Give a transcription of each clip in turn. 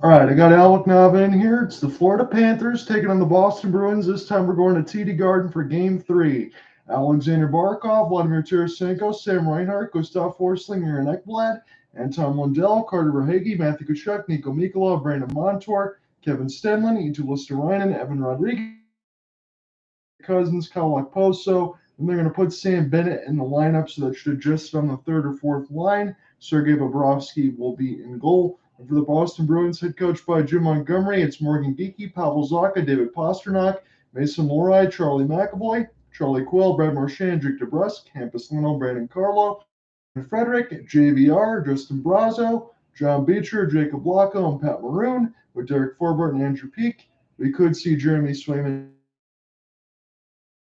All right, I got Alec, Nava in here. It's the Florida Panthers taking on the Boston Bruins. This time we're going to TD Garden for Game 3. Alexander Barkov, Vladimir Tarasenko, Sam Reinhart, Gustav Forsling, Aaron Ekblad, Anton Lundell, Carter Verhaeghe, Matthew Tkachuk, Nico Mikkola, Brandon Montour, Kevin Stanley, Eetu Luostarinen, Evan Rodriguez, Cousins, Kyle Okposo. And they're going to put Sam Bennett in the lineup, so that should adjust on the third or fourth line. Sergei Bobrovsky will be in goal. And for the Boston Bruins, head coached by Jim Montgomery, it's Morgan Geekie, Pavel Zacha, David Pastrnak, Mason Lohrei, Charlie McAvoy, Charlie Coyle, Brad Marchand, Jake DeBrusk, Hampus Lindholm, Brandon Carlo, Frederick, JVR, Justin Brazo, John Beecher, Jacob Blacko, and Pat Maroon, with Derek Forbort and Andrew Peak. We could see Jeremy Swayman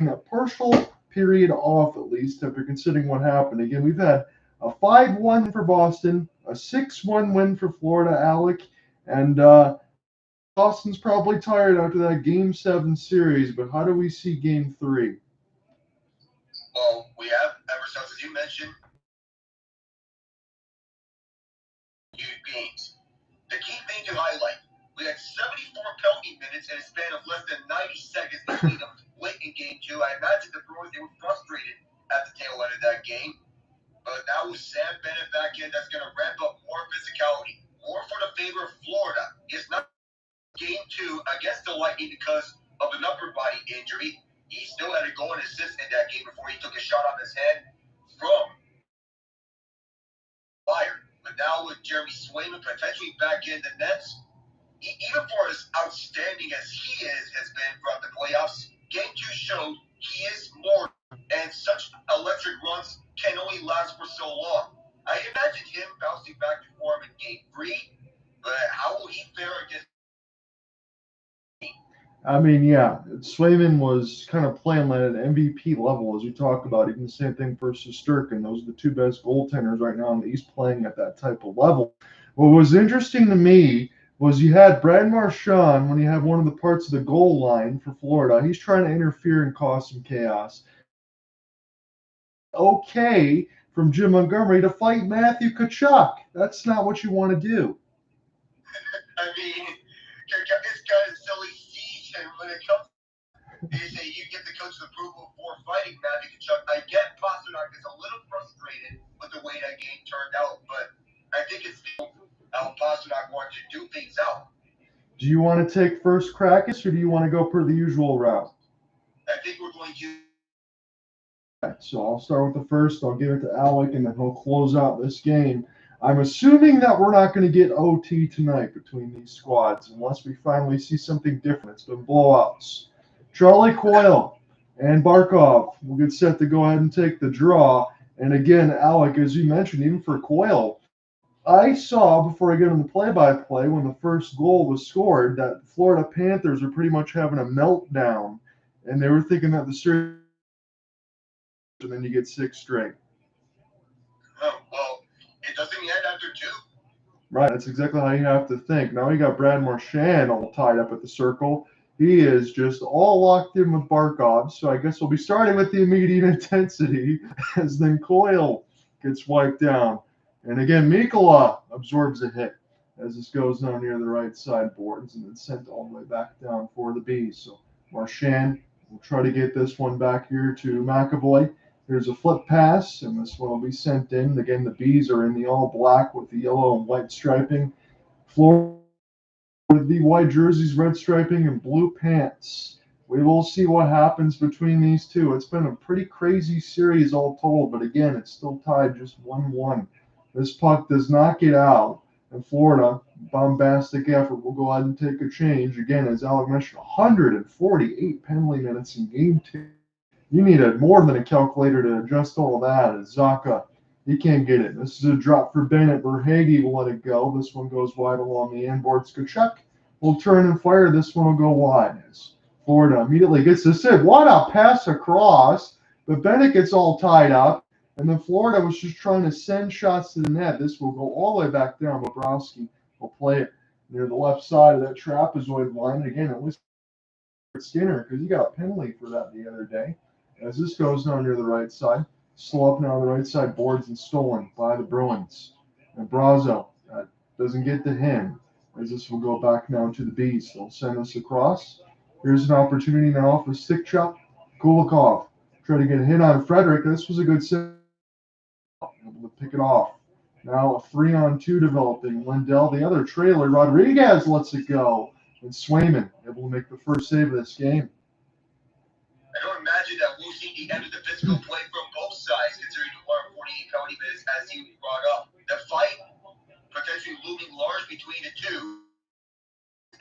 in a partial period off, at least, after considering what happened. Again, we've had a 5-1 for Boston, a 6-1 win for Florida, Alec, and Boston's probably tired after that Game 7 series, but how do we see Game 3? Well, we have, ever since, as you mentioned, games. The key thing to highlight, we had 74 penalty minutes in a span of less than 90 seconds between them late in Game 2. I imagine the Bruins, they were frustrated at the tail end of that game. But now with Sam Bennett back in, that's going to ramp up more physicality, more for the favor of Florida. It's not Game 2 against the Lightning because of an upper body injury. He still had a goal and assist in that game before he took a shot on his head from Fire. But now with Jeremy Swayman potentially back in the nets, even for as outstanding as he has been throughout the playoffs, Game 2 showed he is more, and such electric runs can only last for so long. I imagine him bouncing back to form in Game 3, but how will he fare against? I mean, yeah, Swayman was kind of playing at an MVP level, as we talk about. Even the same thing for Shesterkin. Those are the two best goaltenders right now in the East playing at that type of level. What was interesting to me was you had Brad Marchand when you have one of the parts of the goal line for Florida. He's trying to interfere and cause some chaos. Okay from Jim Montgomery to fight Matthew Tkachuk. That's not what you want to do. I mean, this guy is silly season when it comes. They say you get the coach's approval for fighting Matthew Tkachuk. I get Pastrnak is a little frustrated with the way that game turned out, but I think it's how Pastrnak wanted to do things out. Do you want to take first crack, or do you want to go per the usual route? I think we're going to. So I'll start with the first. I'll give it to Alec, and then he'll close out this game. I'm assuming that we're not going to get OT tonight between these squads unless we finally see something different. It's been blowouts. Charlie Coyle and Barkov will get set to go ahead and take the draw. And again, Alec, as you mentioned, even for Coyle, I saw before I get on the play-by-play when the first goal was scored that the Florida Panthers were pretty much having a meltdown, and they were thinking that the series, and then you get 6 straight. Oh, well, it doesn't end after 2. Right, that's exactly how you have to think. Now you got Brad Marchand all tied up at the circle. He is just all locked in with Barkov, so I guess we'll be starting with the immediate intensity as then Coyle gets wiped down. And again, Mikkola absorbs a hit as this goes down near the right side boards and then sent all the way back down for the Bees. So Marchand will try to get this one back here to McAvoy. Here's a flip pass, and this one will be sent in. Again, the Bees are in the all black with the yellow and white striping. Florida with the white jerseys, red striping, and blue pants. We will see what happens between these two. It's been a pretty crazy series all told, but again, it's still tied just 1-1. This puck does not get out And Florida, bombastic effort. We'll go ahead and take a change. Again, as Alec mentioned, 148 penalty minutes in game 2. You need more than a calculator to adjust all of that. As Zacha, he can't get it. This is a drop for Bennett. Verhaeghe will let it go. This one goes wide along the end board. Tkachuk will turn and fire. This one will go wide. As Florida immediately gets this in. What a pass across. But Bennett gets all tied up. And then Florida was just trying to send shots to the net. This will go all the way back down. Bobrovsky will play it near the left side of that trapezoid line. Again, at least Skinner, because he got a penalty for that the other day. As this goes down near the right side, slow up now on the right side, boards and stolen by the Bruins. And Brazo doesn't get to him, as this will go back now to the Bees. They'll send this across. Here's an opportunity now for stick chop. Kulikov try to get a hit on Frederick. This was a good save. Able to pick it off. Now a 3-on-2 developing. Lindell, the other trailer. Rodriguez lets it go. And Swayman able to make the first save of this game. I don't imagine that we'll see the end of the physical play from both sides, considering the 48 penalty minutes as he brought up. The fight potentially looming large between the two,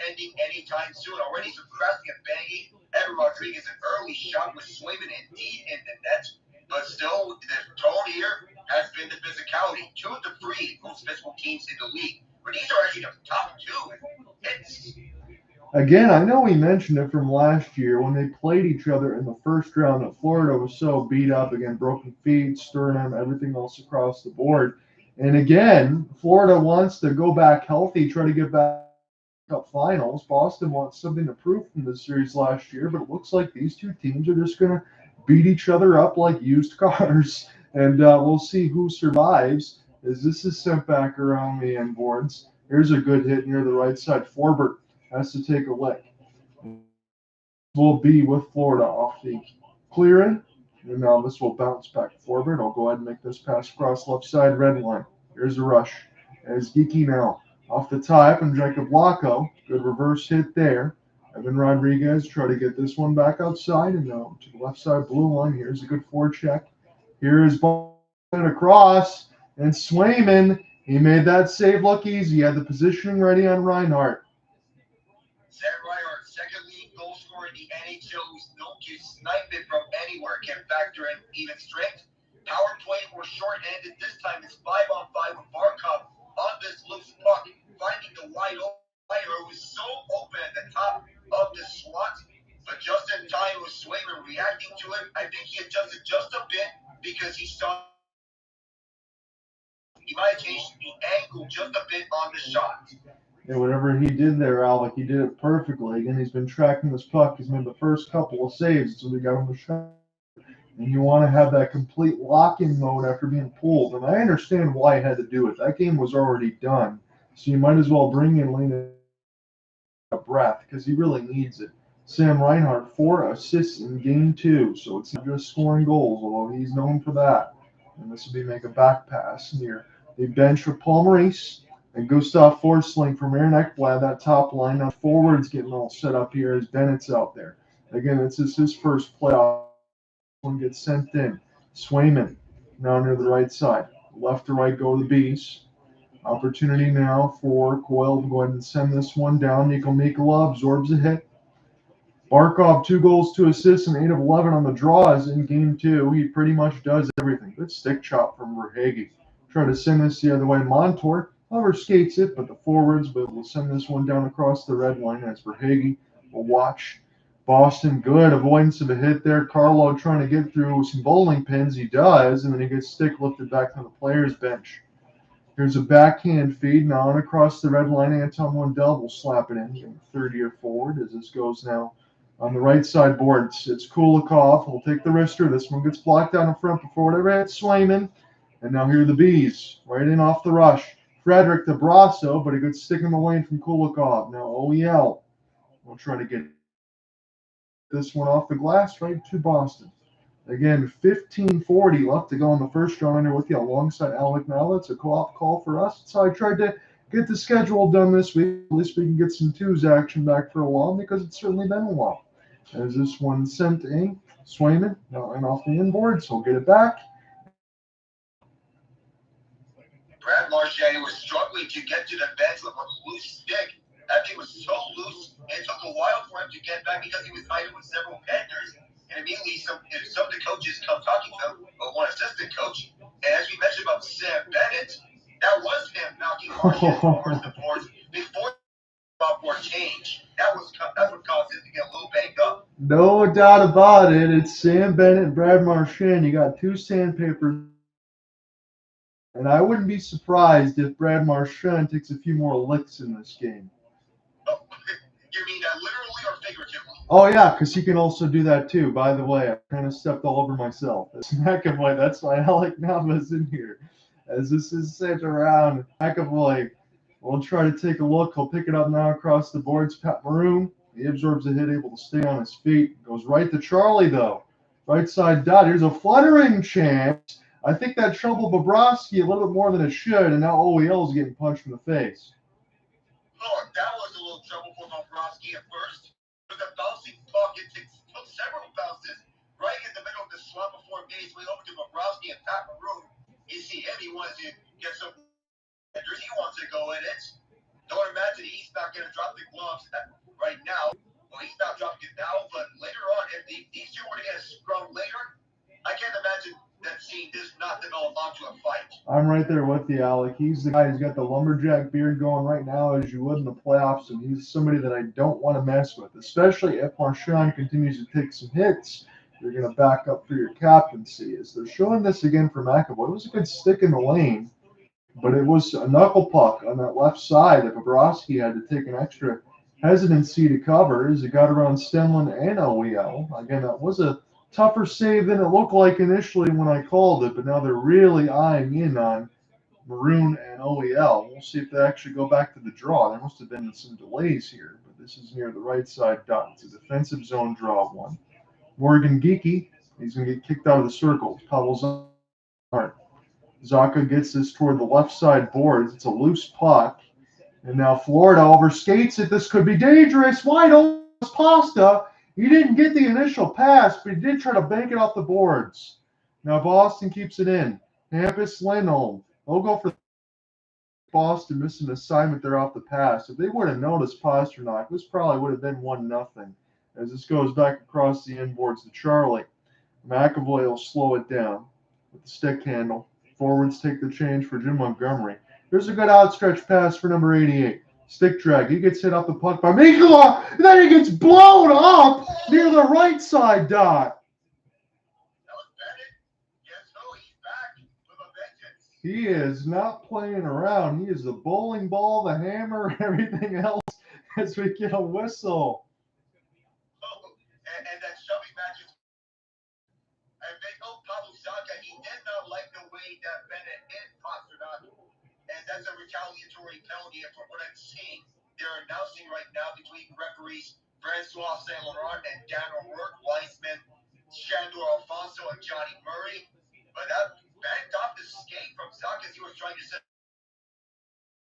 ending anytime soon. Already suppressing and banging. And Rodriguez, an early shot with Swayman indeed in the net. But still, the tone here has been the physicality. 2 of the 3 most physical teams in the league. But these are actually the top 2 hits. Again, I know we mentioned it from last year when they played each other in the first round that Florida was so beat up, again, broken feet, sternum, everything else across the board. And again, Florida wants to go back healthy, try to get back Cup finals. Boston wants something to prove from the series last year, but it looks like these two teams are just going to beat each other up like used cars. And we'll see who survives as this is sent back around the end boards. Here's a good hit near the right side. Forbert has to take a lick. Will be with Florida off the clearing. And now this will bounce back forward. I'll go ahead and make this pass across left side red line. Here's a rush. As Geeky now off the tie up and Jacob Lacko. Good reverse hit there. Evan Rodriguez try to get this one back outside and now to the left side blue line. Here's a good forecheck. Here is ball across and Swayman. He made that save look easy. He had the positioning ready on Reinhart. Sam Reinhart, second lead goal scorer in the NHL, who's known to snipe it from anywhere, can factor in even strength. Power play or shorthanded. This time it's 5-on-5 with Barkov on this loose puck, finding the wide open player who is so open at the top of the slot. But just in time with Swayman reacting to it, I think he adjusted just a bit because he saw he might have changed the angle just a bit on the shot. Yeah, whatever he did there, Alec, he did it perfectly. Again, he's been tracking this puck. He's made the first couple of saves, so we got him the shot. And you want to have that complete lock-in mode after being pulled. And I understand why he had to do it. That game was already done. So you might as well bring in Lena a breath because he really needs it. Sam Reinhart, 4 assists in game 2. So it's not just scoring goals, although he's known for that. And this will be make a back pass near the bench with Paul Maurice. And Gustav Forsling from Aaron Ekblad, that top line. Now forwards getting all set up here as Bennett's out there. Again, this is his first playoff. One gets sent in. Swayman now near the right side. Left to right go the Bees. Opportunity now for Coyle to go ahead and send this one down. Nico Mikula absorbs a hit. Barkov, 2 goals, 2 assists, and 8 of 11 on the draws in game 2. He pretty much does everything. Good stick chop from Verhaeghe. Try to send this the other way. Montour, however, skates it, but the forwards will send this one down across the red line as Verhaeghe will watch. Boston, good avoidance of a hit there. Carlo trying to get through some bowling pins. He does, and then he gets stick lifted back to the player's bench. Here's a backhand feed now and across the red line. Anton Lundell will slap it in, third year forward as this goes now on the right side boards. It's Kulikov. He'll take the wrister. This one gets blocked down in front before whatever hits Swayman. And now here are the Bees, right in off the rush. Frederick to Brasso, but a good stick in the lane from Kulikov. Now OEL will try to get this one off the glass right to Boston. Again, 15:40 left to go in the first round. Under with you alongside Alec Nava. It's a co-op call for us. So I tried to get the schedule done this week. At least we can get some twos action back for a while because it's certainly been a while. As this one sent in, Swayman now and off the inboard, so we'll get it back. Brad Marchand was struggling to get to the bench with a loose stick. That thing was so loose, and it took a while for him to get back because he was fighting with several Panthers. And immediately, some of the coaches come talking to him, or one assistant coach. And as we mentioned about Sam Bennett, that was him knocking Marchand towards the boards before for change. That's what caused him to get a little banged up. No doubt about it. It's Sam Bennett and Brad Marchand. You got two sandpapers. And I wouldn't be surprised if Brad Marchand takes a few more licks in this game. Oh, you mean literally or figuratively? Oh, yeah, because he can also do that too. By the way, I kind of stepped all over myself. It's McAvoy. That's why Alec Nava is in here. As this is sent around, McAvoy will try to take a look. He'll pick it up now across the boards. Pat Maroon, he absorbs the hit, able to stay on his feet. Goes right to Charlie, though. Right side dot. Here's a fluttering chance. I think that troubled Bobrovsky a little bit more than it should, and now OEL is getting punched in the face. Oh, that was a little trouble for Bobrovsky at first. But the bouncing puck, it took several bounces right in the middle of the slump before base, way over to Bobrovsky and Pat Maroon. You see him, he wants to get some. He wants to go in it. Don't imagine he's not going to drop the gloves right now. Well, he's not dropping it now, but later on, if these two were to get a scrum later, I can't imagine that scene does not develop onto a fight. I'm right there with you, Alec. He's the guy who's got the lumberjack beard going right now, as you would in the playoffs, and he's somebody that I don't want to mess with, especially if Marchand continues to take some hits. You're going to back up for your captaincy. As they're showing this again for McAvoy, it was a good stick in the lane, but it was a knuckle puck on that left side that Bobrovsky had to take an extra hesitancy to cover as it got around Stanley and OEL. Again, that was a tougher save than it looked like initially when I called it, but now they're really eyeing in on Maroon and OEL. We'll see if they actually go back to the draw. There must have been some delays here, but this is near the right side dot. It's a defensive zone draw one. Morgan Geeky, he's going to get kicked out of the circle. Pavel Zacha gets this toward the left side boards. It's a loose puck. And now Florida overskates it. This could be dangerous. Wide open Pasta. He didn't get the initial pass, but he did try to bank it off the boards. Now Boston keeps it in. Hampus, Lindholm. They'll go for Boston missing an assignment there off the pass. If they would have noticed Pastrnak, this probably would have been 1-0. As this goes back across the inboards to Charlie. McAvoy will slow it down with the stick handle. Forwards take the change for Jim Montgomery. Here's a good outstretched pass for number 88. Stick drag. He gets hit off the puck by Mikula. And then he gets blown up near the right side dot. He is not playing around. He is the bowling ball, the hammer, everything else as we get a whistle. And that shoving match is. And they know Pavel Zacha, he did not like the way that Bennett hit Pastrnak. And that's a retaliatory penalty. And from what I'm seeing, they're announcing right now between referees Francois Saint Laurent and Dan O'Rourke, Weissman, Shandor Alfonso, and Johnny Murray. But that backed off the skate from Zacha as he was trying to set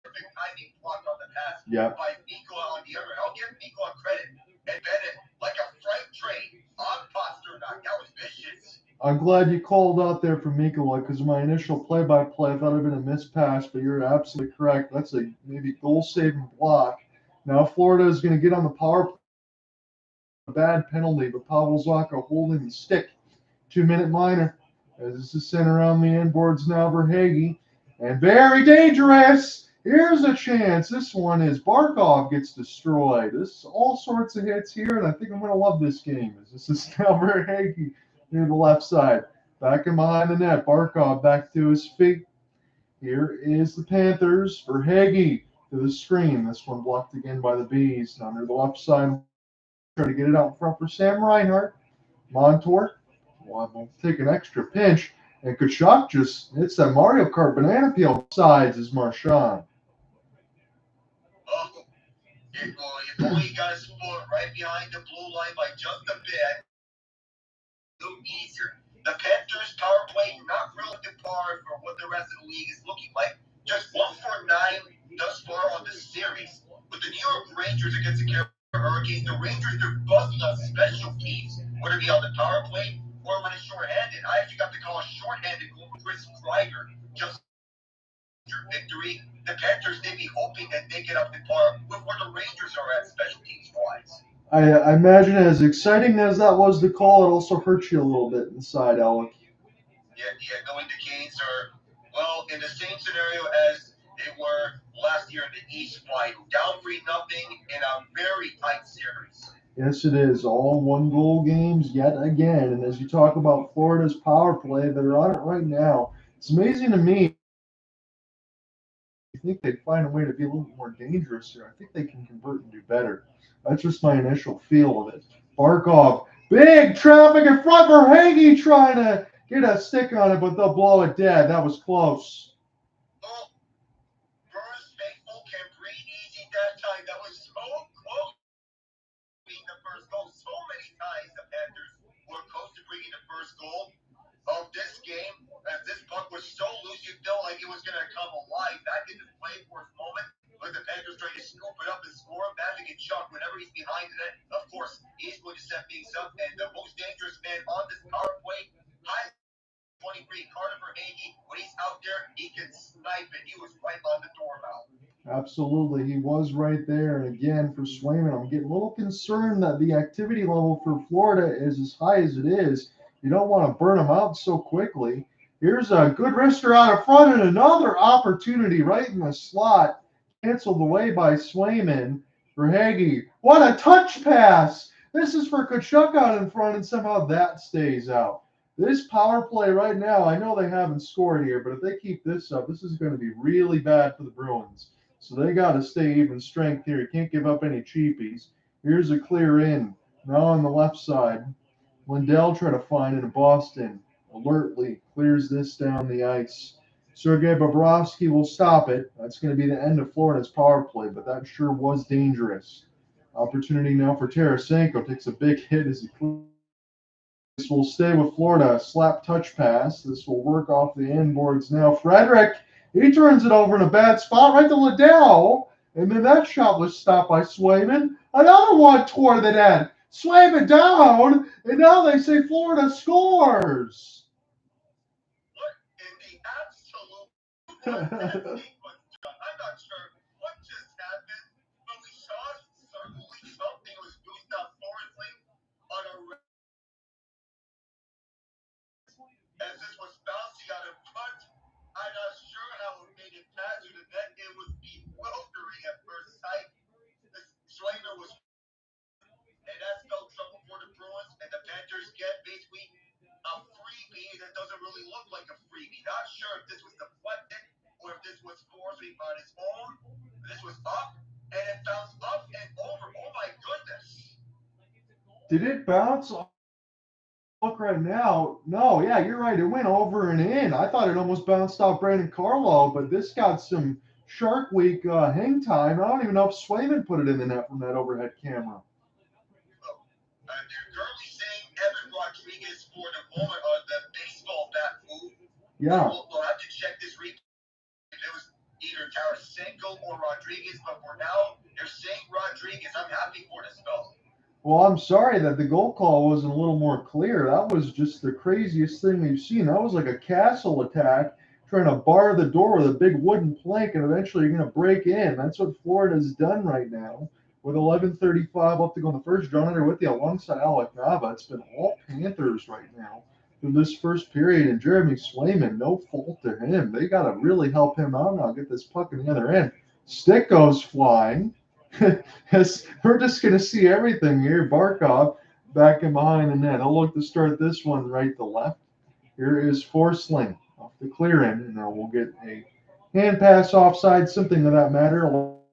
perfect timing block on the pass by Mikula on the other. I'll give Mikula credit. And Bennett, like a freight train on Pastrnak. That was vicious. I'm glad you called out there for Mikula because my initial play-by-play I thought it had been a missed pass, but you're absolutely correct. That's a maybe goal-saving block. Now Florida is going to get on the power play. A bad penalty, but Pavel Zacha holding the stick. 2-minute minor. As this is sent around the inboards now, Verhaeghe. And very dangerous. Here's a chance. This one is Barkov gets destroyed. This is all sorts of hits here, and I think I'm going to love this game. As this is now Verhaeghe near the left side. Back in behind the net. Barkov back to his feet. Here is the Panthers. Verhaeghe to the screen. This one blocked again by the Bees. Now near the left side. Try to get it out in front for Sam Reinhart. Montour will take an extra pinch. And Tkachuk just hits that Mario Kart banana peel sides as Marchand. Oh, if only got his foot right behind the blue line by just a bit. A little easier. The Panthers power play not really to par for what the rest of the league is looking like. Just 1 for 9 thus far on the series. With the New York Rangers against the Carolina Hurricanes, the Rangers are buzzing on special teams, whether it be on the power play or when it's shorthanded. I actually got to call a shorthanded goal for Chris Kreider just victory, the Panthers may be hoping that they get up to par with where the Rangers are at special teams wise. I imagine as exciting as that was to call, it also hurts you a little bit inside, Alec. Yeah, knowing the Canes are, well, in the same scenario as they were last year in the East final, down 3-0 in a very tight series. Yes, it is. All one-goal games yet again. And as you talk about Florida's power play, they're on it right now. It's amazing to me. I think they'd find a way to be a little more dangerous here. I think they can convert and do better. That's just my initial feel of it. Barkov, big traffic in front. Verhaeghe trying to get a stick on it, but they'll blow it dead. That was close. Oh, Bruins faithful can breathe easy that time. That was so close to being the first goal. So many times the Panthers were close to bringing the first goal of this game. As this puck was so loose, you felt like it was going to come alive back into play for a moment. But the Panthers trying to scoop it up and score. Imagine Tkachuk, whenever he's behind the net, of course, he's going to set things up. And the most dangerous man on this power play, high 23, Carter Verhaeghe, when he's out there, he can snipe it. He was right on the doorbell. Absolutely, he was right there. And again, for Swayman, I'm getting a little concerned that the activity level for Florida is as high as it is. You don't want to burn them out so quickly. Here's a good wrister out of front and another opportunity right in the slot. Canceled away by Swayman. Verhaeghe, what a touch pass! This is for Tkachuk out in front, and somehow that stays out. This power play right now, I know they haven't scored here, but if they keep this up, this is going to be really bad for the Bruins. So they got to stay even strength here. You can't give up any cheapies. Here's a clear in. Now on the left side. Lindell try to find it in Boston. Alertly clears this down the ice. Sergei Bobrovsky will stop it. That's going to be the end of Florida's power play, but that sure was dangerous. Opportunity now for Tarasenko. Takes a big hit as he clears. This will stay with Florida. Slap touch pass. This will work off the inboards now. Frederick, he turns it over in a bad spot right to Liddell. And then that shot was stopped by Swayman. Another one toward the net. Swayman down. And now they say Florida scores. What in the absolute was that sequence? I'm not sure what just happened, but we saw certainly something was Gustav Forsling on a as this was bouncing out in front. I'm not sure how it made it past to the net. It was bewildering at first sight. Swayman was, and that spelled trouble for the Bruins, and the Panthers get basically a freebie that doesn't really look like a freebie. Not sure if this was deflected or if this was Forsling on his own. This was up, and it bounced up and over. Oh my goodness. Did it bounce? Look right now. No, yeah, you're right. It went over and in. I thought it almost bounced off Brandon Carlo, but this got some Shark Week hang time. I don't even know if Swayman put it in the net from that overhead camera. They're currently saying Evan Rodriguez for the moment on the baseball bat move. Yeah. We'll have to check this replay. If it was either Tarasenko or Rodriguez, but for now, they're saying Rodriguez. I'm happy for this fellow. Well, I'm sorry that the goal call wasn't a little more clear. That was just the craziest thing we've seen. That was like a castle attack trying to bar the door with a big wooden plank, and eventually you're going to break in. That's what Florida's done right now. With 11:35 left to go in the first, John Hunter with you alongside Alec Nava. It's been all Panthers right now through this first period, and Jeremy Swayman, no fault to him. They got to really help him out now. Get this puck in the other end. Stick goes flying. We're just going to see everything here. Barkov back in behind the net. I'll look to start this one right to left. Here is Forsling off the clear end, and now we'll get a hand pass offside, something of that matter. Well,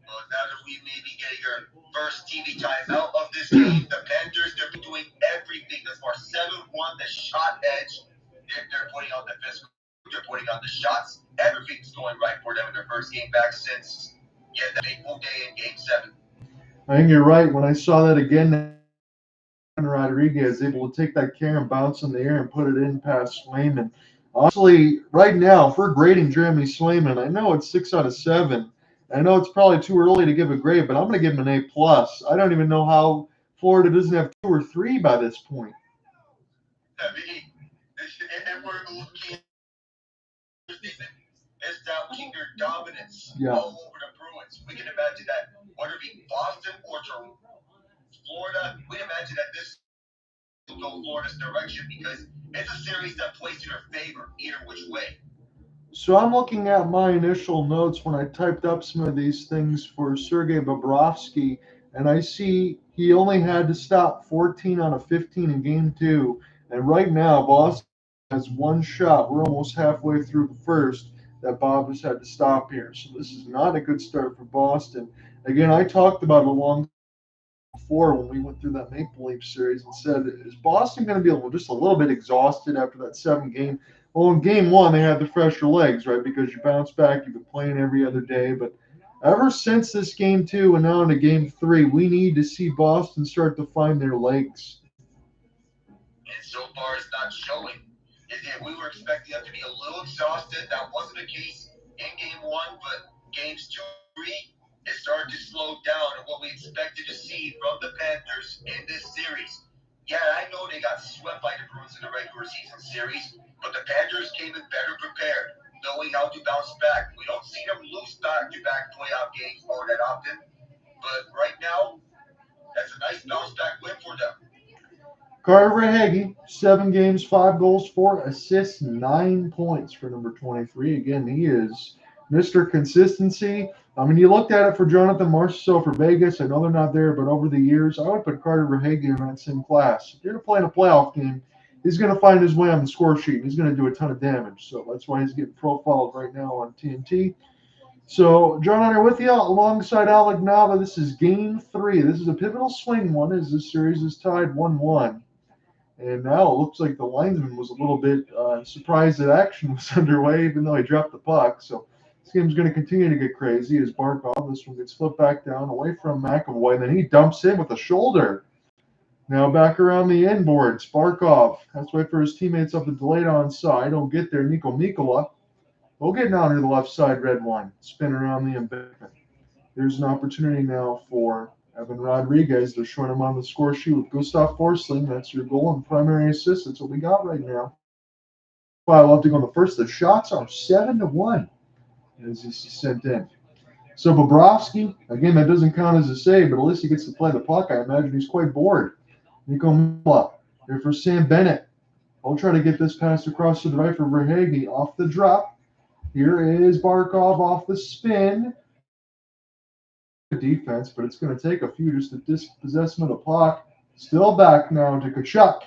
now that we may be getting our first TV timeout of this game, the Panthers, they're doing everything. As far 7-1, the shot edge, they're putting on the physical, they're putting on the shots. Everything's going right for them in their first game back since the fateful day in Game 7. I think you're right. When I saw that again, Rodriguez able to take that carry and bounce in the air and put it in past Swayman. Honestly, right now, if we're grading Jeremy Swayman, I know it's 6 out of 7. I know it's probably too early to give a grade, but I'm going to give him an A+. I don't even know how Florida doesn't have 2 or 3 by this point. I mean, and we're looking at these establishing their dominance Yeah. all over the Bruins. We can imagine that, whether it be Boston or Florida, we imagine that this will go Florida's direction because it's a series that plays to their favor either which way. So I'm looking at my initial notes when I typed up some of these things for Sergei Bobrovsky, and I see he only had to stop 14 out of 15 in game 2. And right now, Boston has one shot. We're almost halfway through the first that Bob has had to stop here. So this is not a good start for Boston. Again, I talked about it a long time before when we went through that Maple Leaf series and said, is Boston going to be just a little bit exhausted after that 7-game? Well, in game 1, they had the fresher legs, right? Because you bounce back, you've been playing every other day. But ever since this game 2 and now into game 3, we need to see Boston start to find their legs. And so far, it's not showing. Again, we were expecting them to be a little exhausted. That wasn't the case in game 1, but games 2 and 3, it started to slow down and what we expected to see from the Panthers in this series. Yeah, I know they got swept by the Bruins in the regular season series, but the Panthers came in better prepared, knowing how to bounce back. We don't see them lose back-to-back playoff games all that often, but right now, that's a nice bounce-back win for them. Carter Verhaeghe, 7 games, 5 goals, 4 assists, 9 points for number 23. Again, he is Mr. Consistency. I mean, you looked at it for Jonathan Marchand for Vegas. I know they're not there, but over the years, I would put Carter Verhaeghe in that same class. If you're going to play in a playoff game, he's going to find his way on the score sheet. He's going to do a ton of damage. So that's why he's getting profiled right now on TNT. So, John and I are with you alongside Alec Nava. This is game 3. This is a pivotal swing one as this series is tied 1-1. And now it looks like the linesman was a little bit surprised that action was underway, even though he dropped the puck. So this game's going to continue to get crazy as Barkov, this one gets flipped back down away from McAvoy, and then he dumps in with a shoulder. Now back around the end boards. Barkov has to wait for his teammates up the delayed onside. Don't get there. Nico Mikkola will get down to the left side red line. Spin around the embankment. There's an opportunity now for Evan Rodriguez. They're showing him on the score sheet with Gustav Forsling. That's your goal and primary assist. That's what we got right now. Well, I love to go on the first. The shots are 7-1 as this is sent in. So Bobrovsky, again, that doesn't count as a save, but at least he gets to play the puck. I imagine he's quite bored. Nico Mikkola here for Sam Bennett. I'll try to get this passed across to the right for Verhaeghe off the drop. Here is Barkov off the spin. Defense, but it's going to take a few just to dispossess him of the puck. Still back now to Tkachuk.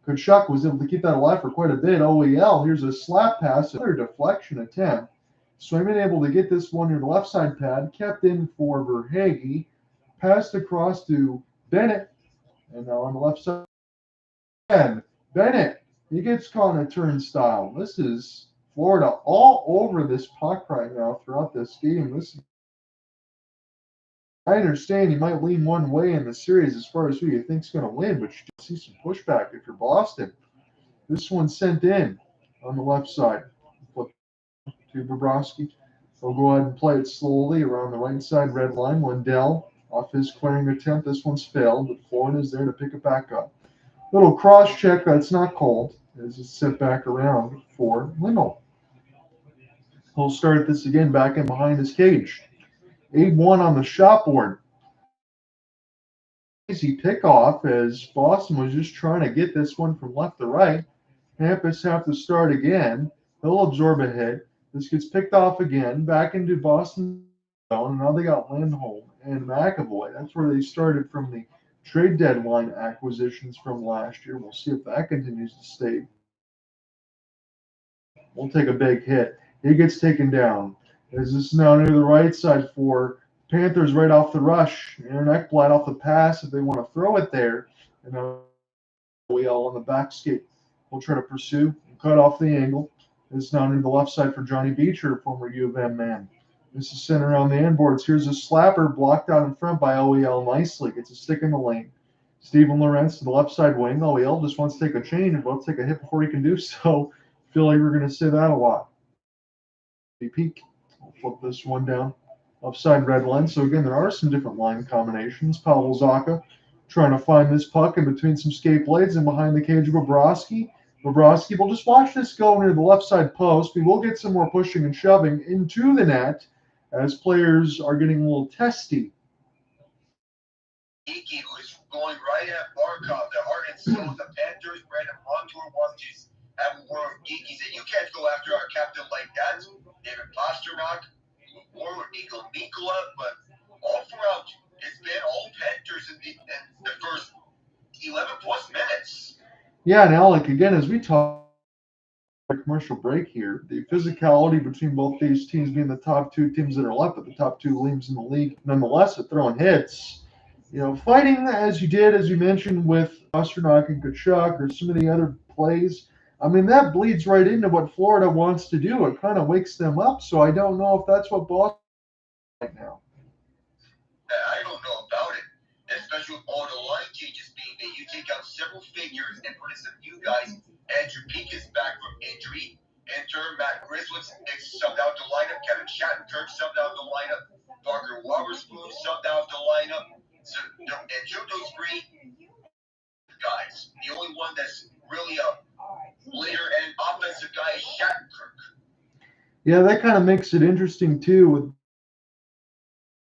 Tkachuk was able to keep that alive for quite a bit. OEL, here's a slap pass, another deflection attempt. Swayman able to get this one near the left side pad, kept in for Verhaeghe, passed across to Bennett, and now on the left side. And Bennett, he gets caught in a turnstile. This is Florida all over this puck right now throughout this game. I understand you might lean one way in the series as far as who you think's going to win, but you see some pushback if you're Boston. This one's sent in on the left side. Flip to Bobrovsky. He'll go ahead and play it slowly around the right side red line. Lindell off his clearing attempt. This one's failed, but Florida's there to pick it back up. Little cross check that's not called as it's sent back around for Lindholm. He'll start this again back in behind his cage. 8-1 on the shot board. Easy pickoff as Boston was just trying to get this one from left to right. Hampus have to start again. He'll absorb a hit. This gets picked off again, back into Boston zone, and now they got Lindholm and McAvoy. That's where they started from the trade deadline acquisitions from last year. We'll see if that continues to stay. We'll take a big hit. He gets taken down. As this is now near the right side for Panthers right off the rush. Aaron Ekblad off the pass if they want to throw it there. And now we all on the back skate. We'll try to pursue and cut off the angle. This is now near the left side for Johnny Beecher, former U of M man. This is sent around the end boards. Here's a slapper blocked out in front by OEL nicely. Gets a stick in the lane. Steven Lorentz to the left side wing. OEL just wants to take a change and will take a hit before he can do so. Feel like we're going to say that a lot. Peak. I'll flip this one down. Upside red line. So again, there are some different line combinations. Pavel Zacha trying to find this puck in between some skate blades and behind the cage of Bobrovsky. Bobrovsky, we'll just watch this go near the left side post. We will get some more pushing and shoving into the net as players are getting a little testy. Verhaeghe, who is going right at Barkov, the heart and soul of the Panthers. Brandon Montour wants to have a word with Verhaeghe. He said, "You can't go after our captain like that." David Pastrnak, war with Eagle Nikola, but all throughout, it's been all Panthers in the first 11 plus minutes. Yeah, and Alec, again, as we talk a commercial break here, the physicality between both these teams being the top two teams that are left, but the top two teams in the league, nonetheless, at throwing hits. You know, fighting as you did, as you mentioned, with Pastrnak and Tkachuk or some of the other plays, I mean, that bleeds right into what Florida wants to do. It kind of wakes them up, so I don't know if that's what Boston right now. I don't know about it, especially with all the line changes being made. You take out several figures and put in some new guys. Andrew Peak is back from injury. Enter Matt Griswold subbed out the lineup. Kevin Shattenkirk subbed out the lineup. Parker Waterspoon subbed out the lineup. So, and two of those three guys, the only one that's really a leader and offensive guy is Shattenkirk. Yeah, that kind of makes it interesting too with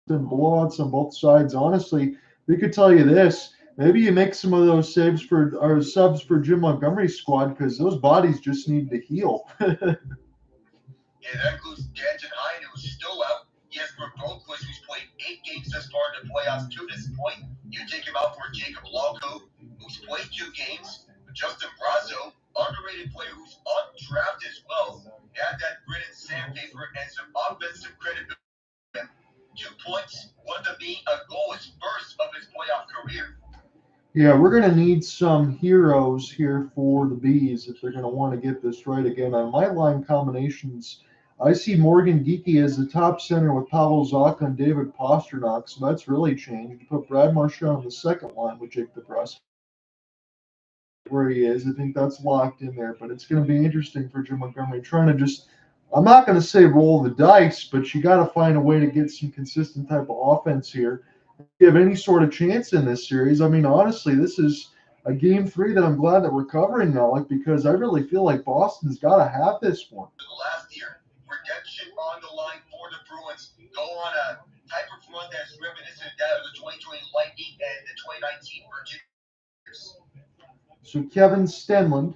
blowouts on both sides. Honestly, we could tell you this. Maybe you make some of those saves for or subs for Jim Montgomery's squad because those bodies just need to heal. Yeah, that includes Danton Hine, who's still out. Jesper Boquist, who's played 8 games thus far in the playoffs to this point. You take him out for Jacob Longo, who's played 2 games. Justin Brazo, underrated player who's undrafted as well. He had that grit and sandpaper and some offensive credibility. 2 points, one to be a goal, his first of his playoff career. Yeah, we're going to need some heroes here for the Bees if they're going to want to get this right again. On my line combinations, I see Morgan Geekie as the top center with Pavel Zacha and David Pastrnak, so that's really changed. You put Brad Marchand on the second line with Jake DeBrusk where he is. I think that's locked in there, but it's going to be interesting for Jim Montgomery trying to just, I'm not going to say roll the dice, but you got to find a way to get some consistent type of offense here. If you have any sort of chance in this series, I mean, honestly, this is a game 3 that I'm glad that we're covering, Alec, because I really feel like Boston's got to have this one. Last year, redemption on the line for the Bruins. Go on a type of run that's reminiscent of that of the 2020 Lightning and the 2019 Virginia. So Kevin Stenlund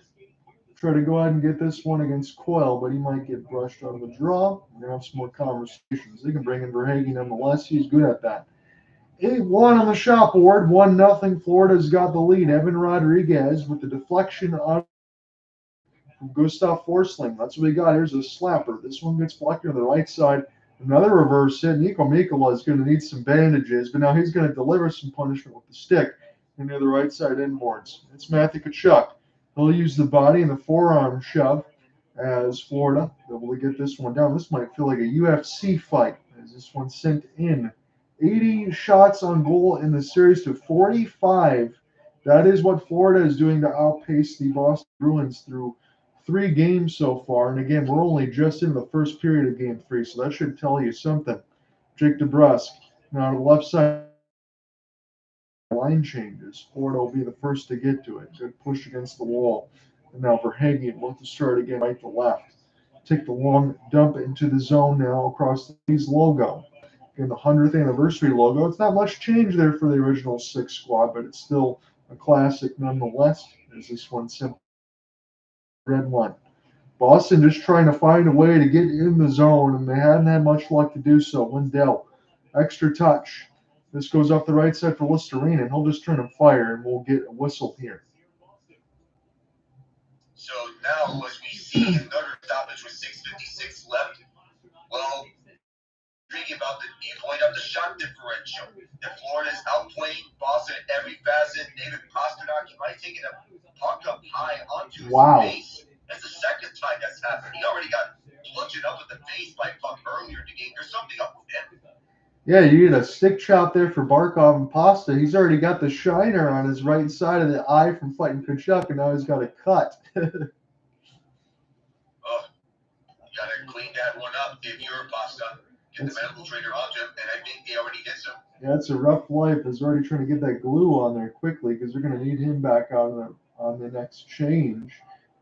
try to go ahead and get this one against Coyle, but he might get brushed out of the draw. We're going to have some more conversations. They can bring in Verhaeghe nonetheless. He's good at that. 8-1 on the shop board. 1-0. Florida's got the lead. Evan Rodriguez with the deflection on Gustav Forsling. That's what we got. Here's a slapper. This one gets blocked on the right side. Another reverse hit. Nico Mikkola is going to need some bandages, but now he's going to deliver some punishment with the stick near the right side inboards. It's Matthew Tkachuk. He'll use the body and the forearm shove as Florida able to get this one down. This might feel like a UFC fight as this one sent in. 80 shots on goal in the series to 45. That is what Florida is doing to outpace the Boston Bruins through 3 games so far. And again, we're only just in the first period of game 3, so that should tell you something. Jake DeBrusk now to the left side. Line changes. Florida will be the first to get to it. Good push against the wall. And now Verhaeghe will to start again right to left. Take the long dump into the zone now across the Bees logo. Again, the 100th anniversary logo. It's not much change there for the original 6 squad, but it's still a classic nonetheless. There's this one simple red one. Boston just trying to find a way to get in the zone, and they hadn't had much luck to do so. Lindell, extra touch. This goes off the right side for Listerine, and he'll just turn and fire, and we'll get a whistle here. So now, as we see another stoppage with 6:56 left, well, thinking about you point out the shot differential. That Florida's outplaying Boston at every facet. David Pastrnak, he might have taken a puck up high onto his face. That's the second time that's happened. He already got bludgeoned up in the face by a puck earlier in the game. There's something up with him. Yeah, you need a stick chop there for Barkov and Pasta. He's already got the shiner on his right side of the eye from fighting Tkachuk, and now he's got a cut. You got to clean that one up if you're Pasta. Get the medical trainer on him, and I think they already did so. Yeah, it's a rough life. He's already trying to get that glue on there quickly because they're going to need him back on the next change.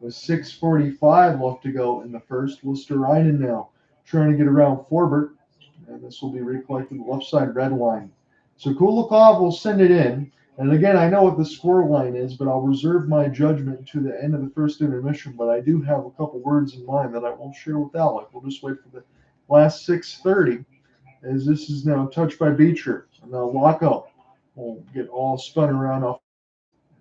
with 6:45 left to go in the first. Luosterainen now trying to get around Forbert, and this will be recollected the left side red line. So Kulikov will send it in. And again, I know what the score line is, but I'll reserve my judgment to the end of the first intermission. But I do have a couple words in mind that I will share with Alec. We'll just wait for the last 6:30, as this is now touched by Beecher. And now Locko will get all spun around off.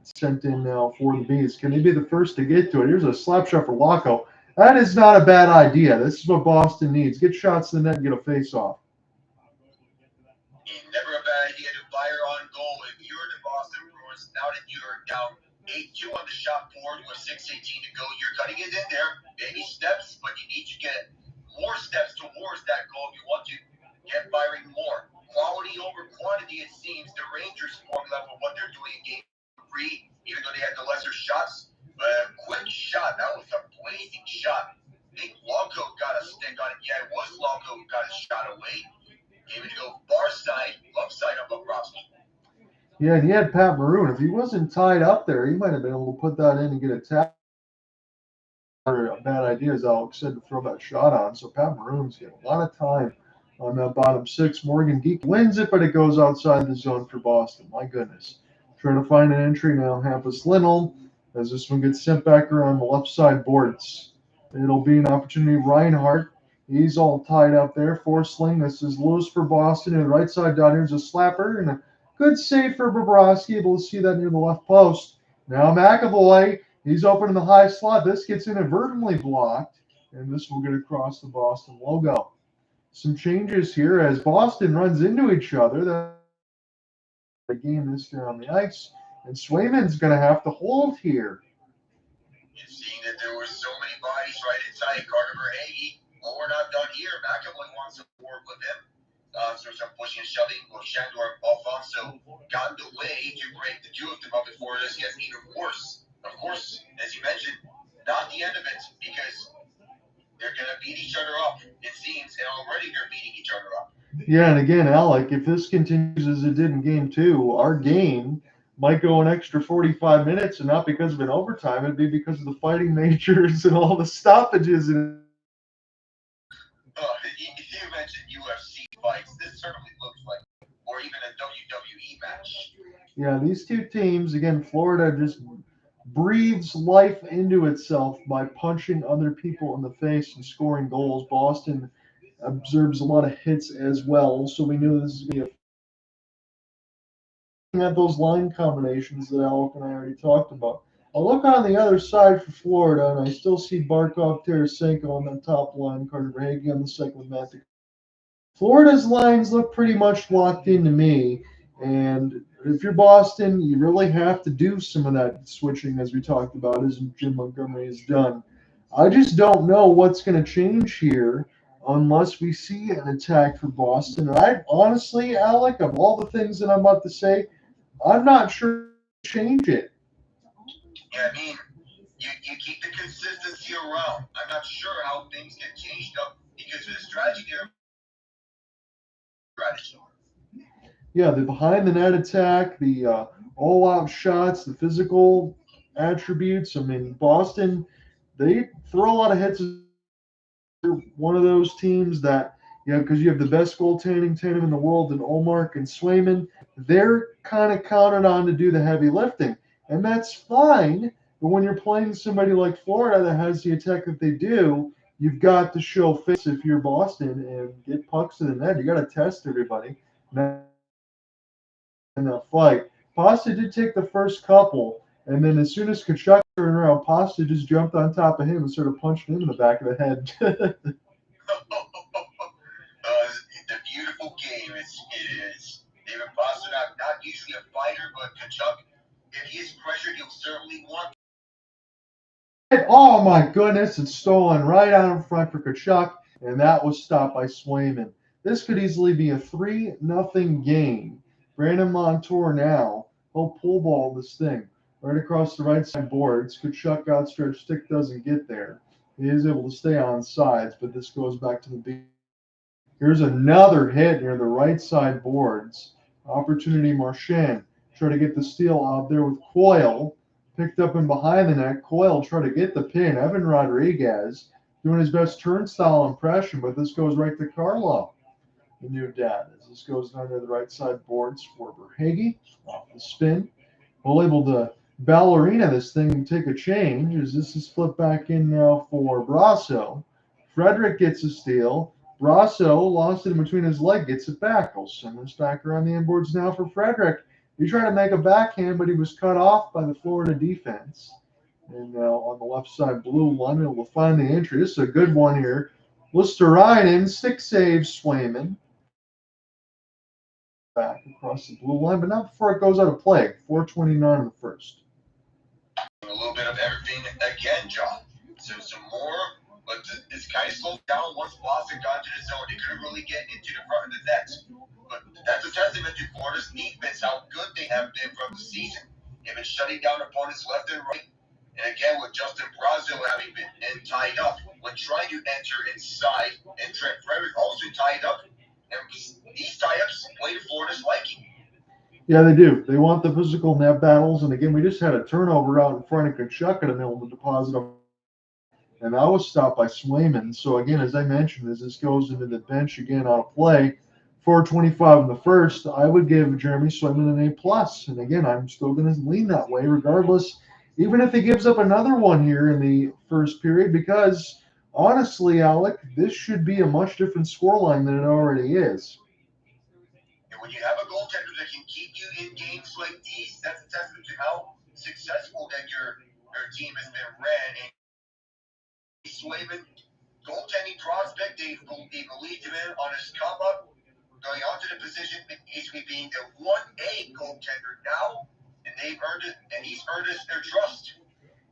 Sent in now for the Bees. Can he be the first to get to it? Here's a slap shot for Locko. That is not a bad idea. This is what Boston needs. Get shots in the net and get a face-off. Never a bad idea to fire on goal if you're the Boston Bruins. Now that you're down 8-2 on the shot board with 6:18 to go, you're cutting it in there. Baby steps, but you need to get more steps towards that goal if you want to get firing more. Quality over quantity, it seems. The Rangers formula for what they're doing in game 3, even though they had the lesser shots. Quick shot. That was a blazing shot. I think Longo got a stick on it. Yeah, it was Longo who got his shot away. Gave it to go far side, left side of Bobrovsky. Yeah, and he had Pat Maroon. If he wasn't tied up there, he might have been able to put that in and get a tap. A bad idea, as Alex said, to throw that shot on. So Pat Maroon's getting a lot of time on that bottom six. Morgan Geek wins it, but it goes outside the zone for Boston. My goodness. Trying to find an entry now. Hampus Lindholm, as this one gets sent back around the left side boards. It'll be an opportunity. Reinhart, he's all tied up there. Forsling, this is loose for Boston. And the right side down here's a slapper and a good save for Bobrovsky. Able to see that near the left post. Now McAvoy, he's open in the high slot. This gets inadvertently blocked, and this will get across the Boston logo. Some changes here as Boston runs into each other. The game this year on the ice, and Swayman's going to have to hold here. You've seen that there were so many bodies right inside Carter Verhaeghe. Well, we're not done here. McAvoy wants to work with him. So some pushing and shoving. Marchand or Alfonso got in the way to break the two of them up before this gets even worse. Of course, as you mentioned, not the end of it, because they're going to beat each other up, it seems, and already they're beating each other up. Yeah, and again, Alec, if this continues as it did in game 2, our game might go an extra 45 minutes, and not because of an overtime. It'd be because of the fighting natures and all the stoppages. And you mentioned UFC fights. This certainly looks like, or even a WWE match. Yeah, these two teams, again, Florida just breathes life into itself by punching other people in the face and scoring goals. Boston observes a lot of hits as well, so we knew this is going to be at those line combinations that Alec and I already talked about. I'll look on the other side for Florida, and I still see Barkov, Tarasenko on the top line, Carter Verhaeghe on the second with Matthew. Florida's lines look pretty much locked into me, and if you're Boston, you really have to do some of that switching, as we talked about, as Jim Montgomery has done. I just don't know what's going to change here unless we see an attack for Boston. And I honestly, Alec, of all the things that I'm about to say, I'm not sure to change it. Yeah, I mean, you keep the consistency around. I'm not sure how things get changed up because of the strategy there. Yeah, the behind the net attack, the all-out shots, the physical attributes. I mean, Boston, they throw a lot of hits. One of those teams that, because you have the best goaltending tandem in the world in Ullmark and Swayman, they're kind of counted on to do the heavy lifting. And that's fine. But when you're playing somebody like Florida that has the attack that they do, you've got to show face if you're Boston and get pucks to the net. You got to test everybody in that fight. Pasta did take the first couple, and then as soon as Tkachuk turned around, Pasta just jumped on top of him and sort of punched him in the back of the head. The beautiful game is David Pastrnak, not usually a fighter, but Tkachuk, if he is pressured, he'll certainly want. Oh my goodness, it's stolen right out in front for Tkachuk, and that was stopped by Swayman. This could easily be a 3-0 game. Brandon Montour now, he'll pull ball this thing right across the right side boards. Tkachuk outstretched stick doesn't get there. He is able to stay on sides, but this goes back to the beat. Here's another hit near the right side boards. Opportunity Marchand. Try to get the steal out there with Coyle. Picked up and behind the net. Coyle try to get the pin. Evan Rodriguez doing his best turnstile impression, but this goes right to Carlo, the new dad. As this goes down to the right side boards for Verhaeghe off the spin. We'll able to ballerina this thing and take a change as this is flipped back in now for Brasso. Frederick gets a steal. Brasso lost it in between his leg, gets it back. We'll send this back around the inboards now for Frederick. He tried to make a backhand, but he was cut off by the Florida defense. And now on the left side, blue line, able to find the entry. This is a good one here. Lusterainen, stick save Swayman. Back across the blue line, but not before it goes out of play. 4:29 in the first. A little bit of everything again, John. So some more, but this kind of slowed down once Boston got into the zone. They couldn't really get into the front of the net. But that's a testament to Florida's defense, how good they have been from the season. They've been shutting down opponents left and right. And again, with Justin Brasso having been tied up, when trying to enter inside, and Trent Frederick also tied up. And these tie-ups play to Florida's liking. Yeah, they do. They want the physical net battles. And again, we just had a turnover out in front of Tkachuk and able to deposit them. And that was stopped by Swayman. So again, as I mentioned, as this goes into the bench again on a play, 4:25 in the first, I would give Jeremy Swayman an A+. And again, I'm still going to lean that way regardless, even if he gives up another one here in the first period, because honestly, Alec, this should be a much different scoreline than it already is. And when you have a goaltender that can keep you in games like these, that's a testament to how successful that your team has been ran. And Swayman, goaltending prospect, they believed him in on his come up, going on to the position, basically being the 1A goaltender now, and they've earned it, and he's earned their trust.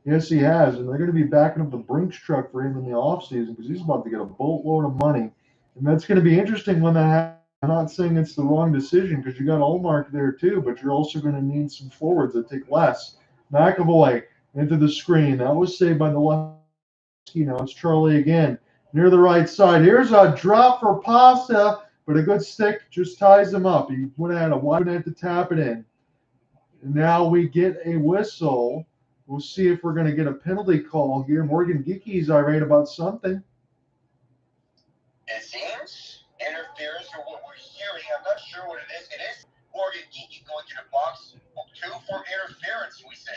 Yes, he has, and they're going to be backing up the Brinks truck for him in the offseason because he's about to get a boatload of money. And that's going to be interesting when that happens. I'm not saying it's the wrong decision because you got Ullmark there too, but you're also going to need some forwards that take less. McAvoy into the screen. That was saved by the left. Now it's Charlie again near the right side. Here's a drop for Pasta, but a good stick just ties him up. He would have had a wide net to tap it in. And now we get a whistle. We'll see if we're going to get a penalty call here. Morgan Geeky's irate about something. It seems interference from what we're hearing. I'm not sure what it is. It is Morgan Geeky going to the box. 2 for interference, we say.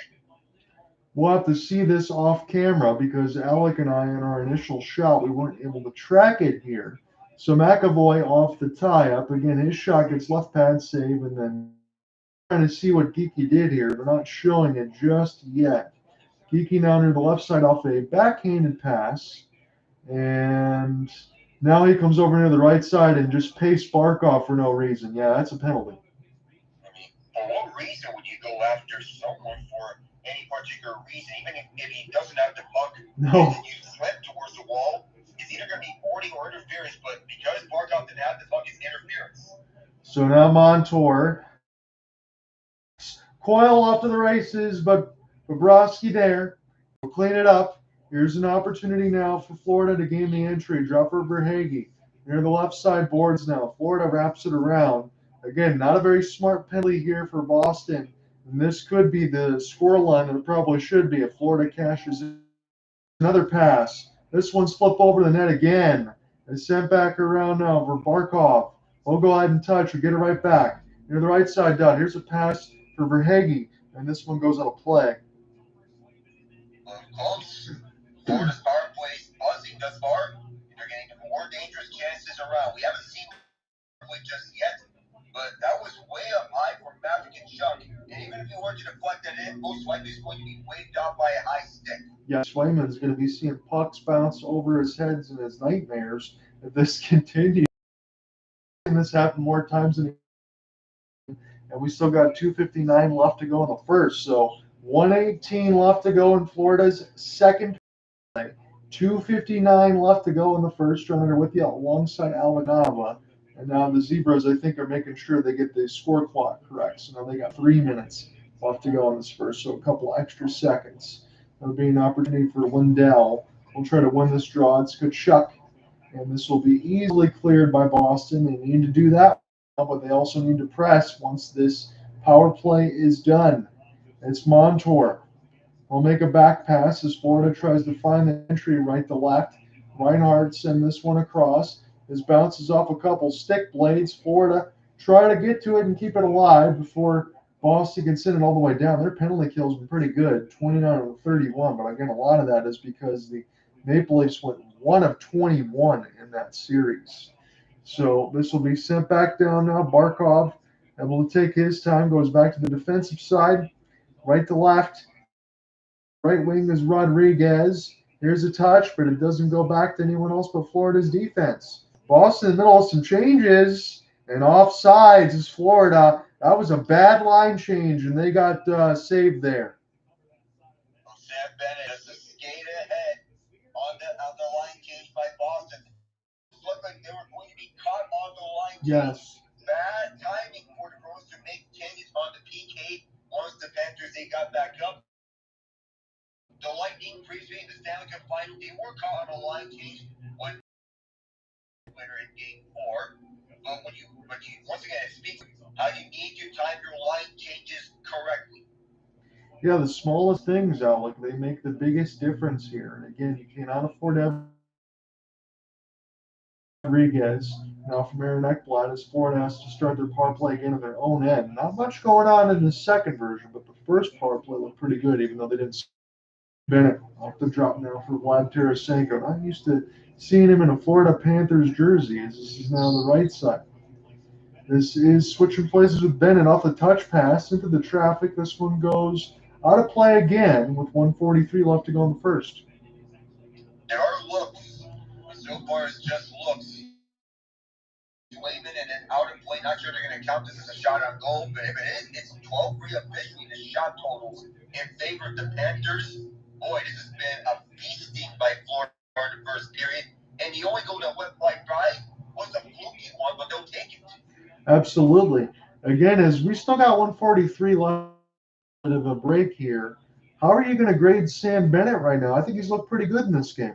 We'll have to see this off camera because Alec and I, in our initial shot, we weren't able to track it here. So McAvoy off the tie-up. Again, his shot gets left pad save, and then trying to see what Geeky did here. They're not showing it just yet. Geeky now near the left side off a backhanded pass. And now he comes over near the right side and just pastes Barkov for no reason. Yeah, that's a penalty. I mean, for what reason would you go after someone for any particular reason, even if he doesn't have the puck? No. And you slip towards the wall, it's either going to be boarding or interference, but because Barkov didn't have the puck, it's interference. So now Montour. Coyle off to the races, but Bobrovsky there. We'll clean it up. Here's an opportunity now for Florida to gain the entry. Drop for Verhaeghe. Near the left side boards now. Florida wraps it around. Again, not a very smart penalty here for Boston. And this could be the scoreline that it probably should be if Florida cashes in. Another pass. This one's flipped over the net again. It's sent back around now for Barkov. We'll go ahead and touch. We'll get it right back. Near the right side dot. Here's a pass for Verhaeghe. And this one goes out of play. Close. Florida's power plays buzzing thus far. They're getting more dangerous chances around. We haven't seen the play just yet, but that was way up high for Maverick and Chuck. And even if you were to deflect that in, most likely it's going to be waved off by a high stick. Yeah, Swayman's going to be seeing pucks bounce over his heads in his nightmares if this continues. And this happened more times than, and we still got 2:59 left to go in the first. So 1:18 left to go in Florida's second play. 2:59 left to go in the first. Runner with you alongside Alec Nava. And now the Zebras, I think, are making sure they get the score clock correct. So now they got 3 minutes left to go in this first. So a couple extra seconds. There'll be an opportunity for Lindell. We'll try to win this draw. It's Tkachuk. And this will be easily cleared by Boston. They need to do that, but they also need to press once this power play is done. It's Montour. They'll make a back pass as Florida tries to find the entry right to left. Reinhart send this one across. This bounces off a couple stick blades. Florida try to get to it and keep it alive before Boston can send it all the way down. Their penalty kill has been pretty good, 29 of 31. But again, a lot of that is because the Maple Leafs went 1 of 21 in that series. So this will be sent back down now. Barkov able to take his time, goes back to the defensive side, right to left. Right wing is Rodriguez. Here's a touch, but it doesn't go back to anyone else but Florida's defense. Boston in the middle of some changes, and offsides is Florida. That was a bad line change, and they got saved there. Sam Bennett has a skate ahead on the line change by Boston. It looked like they were going to be caught on the line change. Yes. Bad timing for the Bruins to make changes on the PK once the Panthers they got back up. The Lightning previously in the Stanley Cup final, they were caught on a line change when winner in Game 4. But when you once again it speaks how you need to time your line changes correctly. Yeah, the smallest things, Alec, they make the biggest difference here. And again, you cannot afford to have Rodriguez. Now from Aaron Ekblad as Florida has to start their power play again on their own end. Not much going on in the second version, but the first power play looked pretty good, even though they didn't. Bennett off the drop now for Vlad Tarasenko. Not used to seeing him in a Florida Panthers jersey, as this is now the right side. This is switching places with Bennett off the touch pass into the traffic. This one goes out of play again with 1:43 left to go in the first. There are looks. So far, it's just looks. Swayman and then out of play. Not sure they're going to count this as a shot on goal, but if it is, it's 12-3 officially. The shot totals in favor of the Panthers. Boy, this has been a feasting by Florida in the first period. And the only goal that went by was a fluky one, but they'll take it. Absolutely. Again, as we still got 1:43 left of a break here, how are you going to grade Sam Bennett right now? I think he's looked pretty good in this game.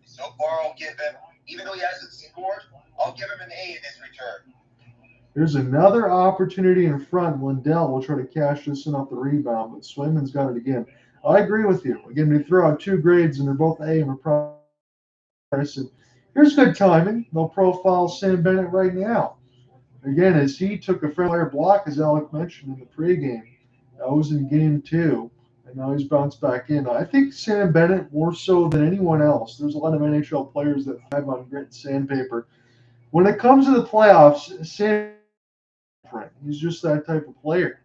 So far, I'll give him, even though he hasn't scored, I'll give him an A in his return. Here's another opportunity in front. Lindell will try to cash this in off the rebound, but Swayman's got it again. I agree with you. Again, we throw out two grades, and they're both A, and we're probably. Here's good timing. They'll profile Sam Bennett right now. Again, as he took a fair block, as Alec mentioned in the pregame. That was in Game 2, and now he's bounced back in. I think Sam Bennett, more so than anyone else, there's a lot of NHL players that thrive on grit and sandpaper. When it comes to the playoffs, Sam he's just that type of player.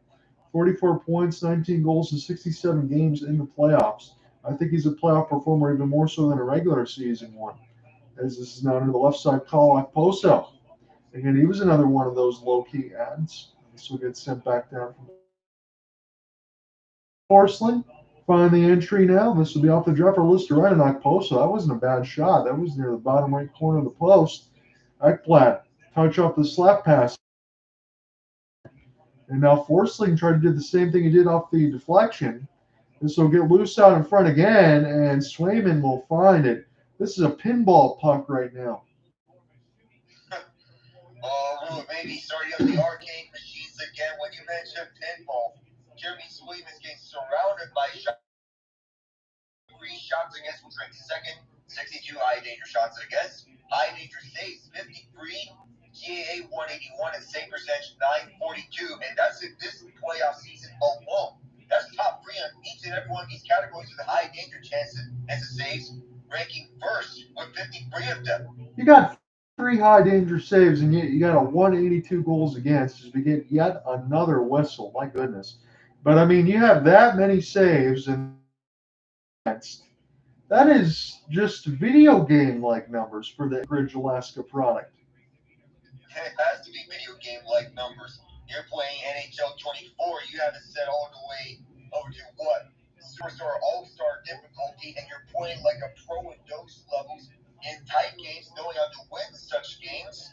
44 points, 19 goals in 67 games in the playoffs. I think he's a playoff performer even more so than a regular season one. As this is now into the left side call on Poso. Again, he was another one of those low-key ads. This will get sent back down from Forsling. Find the entry now. This will be off the dropper list to right on Poso. That wasn't a bad shot. That was near the bottom right corner of the post. Ekblad, touch off the slap pass. And now Forsling tried to do the same thing he did off the deflection. This will get loose out in front again, and Swayman will find it. This is a pinball puck right now. Oh, maybe starting up the arcade machines again when you mentioned pinball. Jeremy Swayman's getting surrounded by shots. 3 shots against will drink second, 62 high danger shots against. High danger saves 53, GAA 181, and save percentage 942. And that's in this playoff season alone. That's top 3 on each and every one of these categories with the high danger chances and the saves, ranking first with 53 of them. You got 3 high danger saves, and yet you got a 182 goals against as we get yet another whistle. My goodness. But I mean, you have that many saves, and that is just video game like numbers for the Anchorage, Alaska product. It has to be video game like numbers. You're playing NHL 24, you have it set all the way over to what? Superstar All-Star difficulty, and you're playing like a pro in those levels in tight games, knowing how to win such games.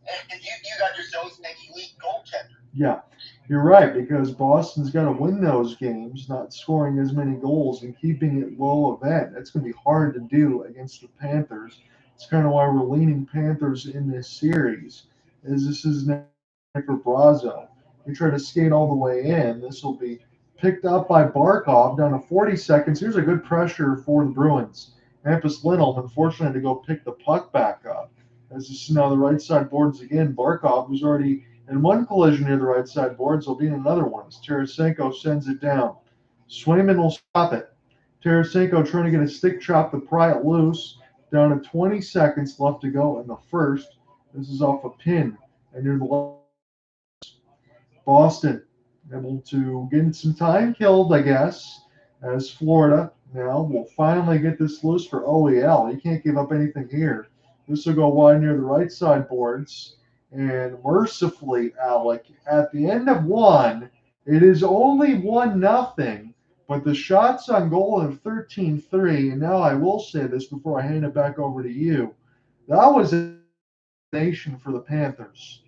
And you got yourselves an elite goaltender. Yeah, you're right, because Boston's got to win those games, not scoring as many goals and keeping it low event. That's going to be hard to do against the Panthers. It's kind of why we're leaning Panthers in this series, as this is now for Brazo. You try to skate all the way in, this will be picked up by Barkov down to 40 seconds. Here's a good pressure for the Bruins. Hampus Lindholm, unfortunately, to go pick the puck back up. As this is now the right side boards again. Barkov was already in one collision near the right side boards. He'll be in another one as Tarasenko sends it down. Swayman will stop it. Tarasenko trying to get a stick chop to pry it loose. Down to 20 seconds left to go in the first. This is off a pin. And near the Boston able to get some time killed, I guess, as Florida now will finally get this loose for OEL. He can't give up anything here. This will go wide near the right side boards. And mercifully, Alec, at the end of one, it is only 1-0, but the shots on goal have 13-3. And now I will say this before I hand it back over to you. That was a nation for the Panthers.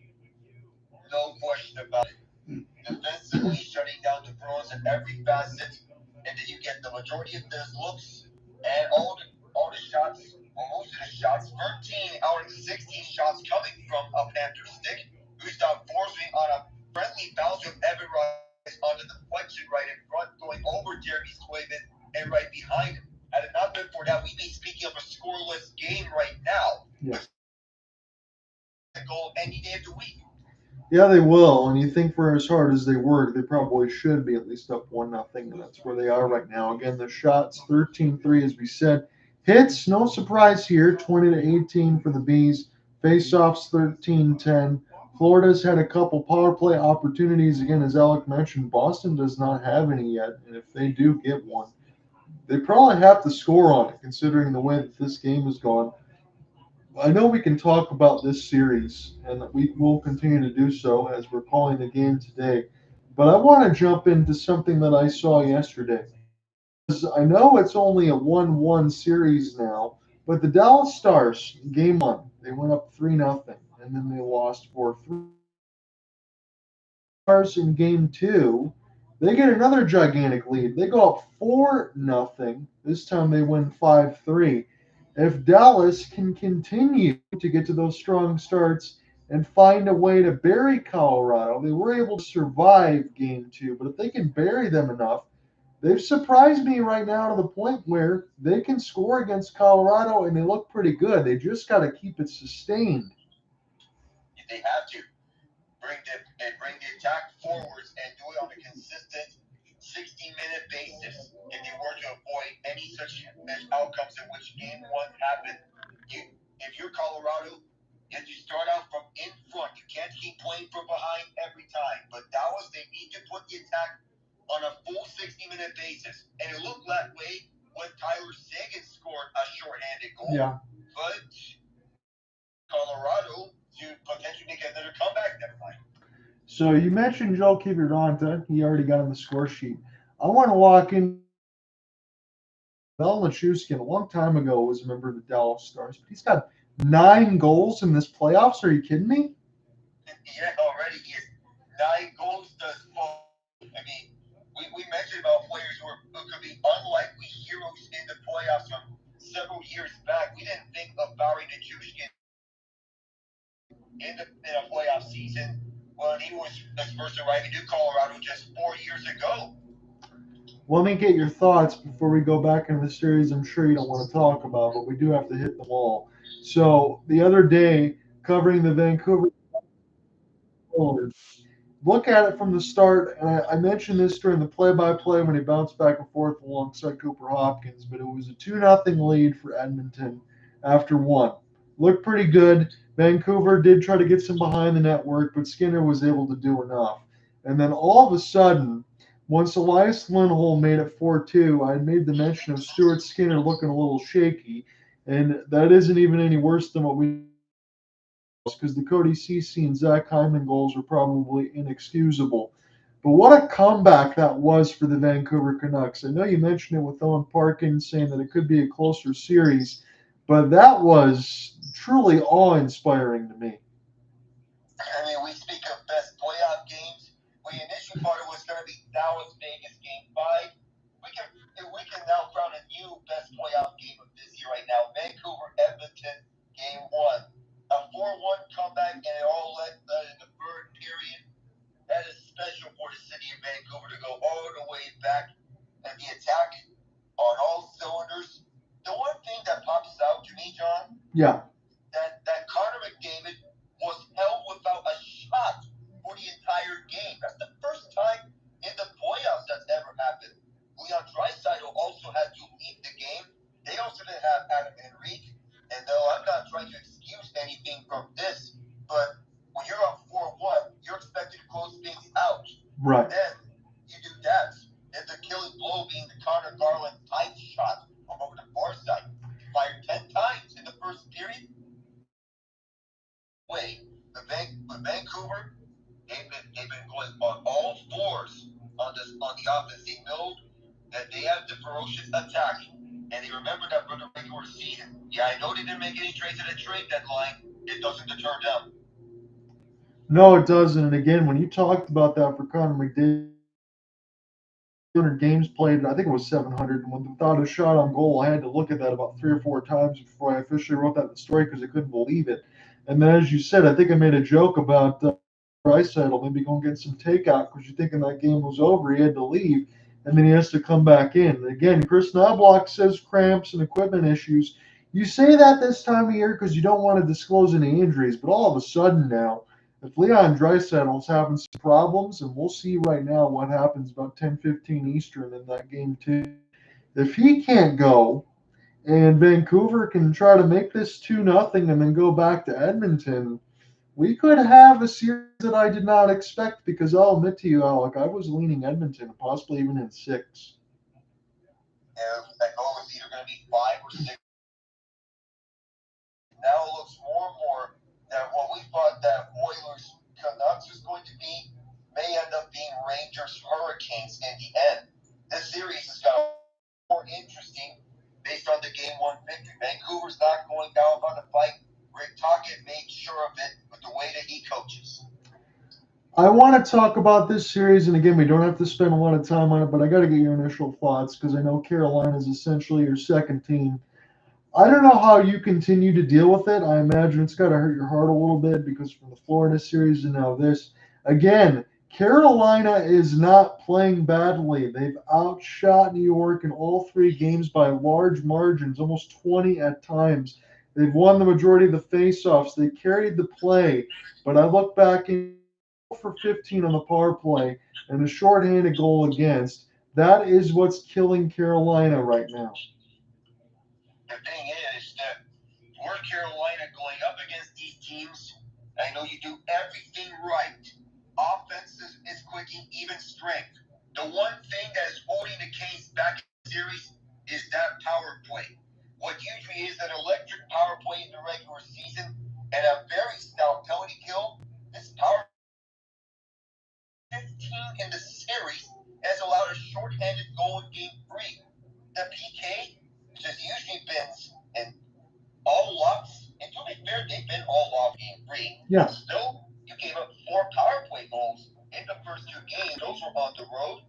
No question about it. Defensively shutting down the Bruins at every facet, and then you get the majority of those looks and all the shots, or most of the shots, 13 out of 16 shots coming from a Panther stick. Gustav Forsling on a friendly bounce with Evan Rice on the deflection right in front, going over Jeremy Swayman and right behind him. Had it not been for that, we'd be speaking of a scoreless game right now. Yeah. A goal any day of the week. Yeah, they will. And you think for as hard as they work, they probably should be at least up 1-0. And that's where they are right now. Again, the shots 13-3, as we said. Hits, no surprise here, 20-18 for the Bees. Face-offs 13-10. Florida's had a couple power play opportunities. Again, as Alec mentioned, Boston does not have any yet. And if they do get one, they probably have to score on it, considering the way that this game has gone. I know we can talk about this series, and we will continue to do so as we're calling the game today. But I want to jump into something that I saw yesterday. I know it's only a 1-1 series now, but the Dallas Stars, game one, they went up 3-0, and then they lost 4-3. Stars in game two, they get another gigantic lead. They go up 4-0. This time they win 5-3. If Dallas can continue to get to those strong starts and find a way to bury Colorado, they were able to survive game two, but if they can bury them enough, they've surprised me right now to the point where they can score against Colorado and they look pretty good. They just got to keep it sustained. They have to bring the attack forwards and do it on a consistent 60-minute basis if they were to avoid any such outcomes in which game one happened. If you're Colorado, you have to start out from in front. You can't keep playing from behind every time. But Dallas, they need to put the attack on a full 60-minute basis. And it looked that way when Tyler Seguin scored a shorthanded goal. Yeah. But Colorado to potentially make another comeback that night. So you mentioned Joe Kiviranta. He already got on the score sheet. I want to walk in. Val Nichushkin, a long time ago, was a member of the Dallas Stars, but he's got 9 goals in this playoffs. Are you kidding me? Yeah, already he has 9 goals thus far. I mean, we mentioned about players who could be unlikely heroes in the playoffs from several years back. We didn't think of Barry Nichushkin in a playoff season when he was first arriving to Colorado just 4 years ago. Let me get your thoughts before we go back into the series I'm sure you don't want to talk about, but we do have to hit them all. So the other day, covering the Vancouver, look at it from the start, and I mentioned this during the play-by-play when he bounced back and forth alongside Cooper Hopkins, but it was a 2-0 lead for Edmonton after one. Looked pretty good. Vancouver did try to get some behind the net work, but Skinner was able to do enough. And then all of a sudden, once Elias Lindholm made it 4-2, I had made the mention of Stuart Skinner looking a little shaky, and that isn't even any worse than what we, because the Cody Ceci and Zach Hyman goals were probably inexcusable. But what a comeback that was for the Vancouver Canucks. I know you mentioned it with Owen Parkin saying that it could be a closer series, but that was truly awe-inspiring to me. I mean, we speak of best playoff games. We initially thought it was going to be Dallas Vegas Game 5. We can now crown a new best playoff game of this year right now. Vancouver Edmonton Game 1. A 4-1 comeback, and it all led in the third period. That is special for the city of Vancouver to go all the way Yeah. That Connor McDavid was held without a shot for the entire game. That's the first time in the playoffs that's ever happened. Leon Draisaitl also had to leave the game. They also didn't have Adam Henrique. And though I'm not trying to excuse anything from this, but when you're up 4-1, you're expected to close things out. Right. Then you do that. And the killing blow being the Connor Garland tight shot over the far side. Fired 10 times in the first period. But Vancouver, they've been going on all fours on the offense. They know that they have the ferocious attack, and they remember that for the regular season. Yeah, I know they didn't make any trades at the trade deadline. It doesn't deter them. No, it doesn't. And again, when you talked about that for Connor McDavid, 200 games played, I think it was 700. And without a shot on goal, I had to look at that about 3 or 4 times before I officially wrote that in the story because I couldn't believe it. And then, as you said, I think I made a joke about Draisaitl maybe going to get some takeout because you're thinking that game was over. He had to leave, and then he has to come back in. And again, Chris Knobloch says cramps and equipment issues. You say that this time of year because you don't want to disclose any injuries, but all of a sudden now, if Leon Draisaitl's having some problems, and we'll see right now what happens about 10:15 Eastern in that game too. If he can't go, and Vancouver can try to make this 2-0 and then go back to Edmonton, we could have a series that I did not expect because I'll admit to you, Alec, I was leaning Edmonton, possibly even in 6. Yeah, that goal was either going to be 5 or 6. Now it looks more and more that what we thought that Oilers Canucks was going to be may end up being Rangers Hurricanes in the end. This series has got more interesting based on the game 1 victory. Vancouver's not going down on the fight. Rick Tocchet made sure of it with the way that he coaches. I want to talk about this series, and again, we don't have to spend a lot of time on it, but I got to get your initial thoughts because I know Carolina is essentially your second team. I don't know how you continue to deal with it. I imagine it's got to hurt your heart a little bit because from the Florida series and now this. Again, Carolina is not playing badly. They've outshot New York in all 3 games by large margins, almost 20 at times. They've won the majority of the faceoffs. They carried the play. But I look back in for 15 on the power play and a shorthanded goal against. That is what's killing Carolina right now. The thing is that we're Carolina going up against these teams. I know you do everything right. Offense is clicking, even strength. The one thing that is holding the Canes back in the series is that power play. What usually is an electric power play in the regular season and a very stout penalty kill, this power 15 in the series has allowed a shorthanded goal in game 3. The PK has usually been in all locks, and to be fair, they've been all off game 3. Yes. Still, you gave up 4 power play goals in the first 2 games. Those were on the road,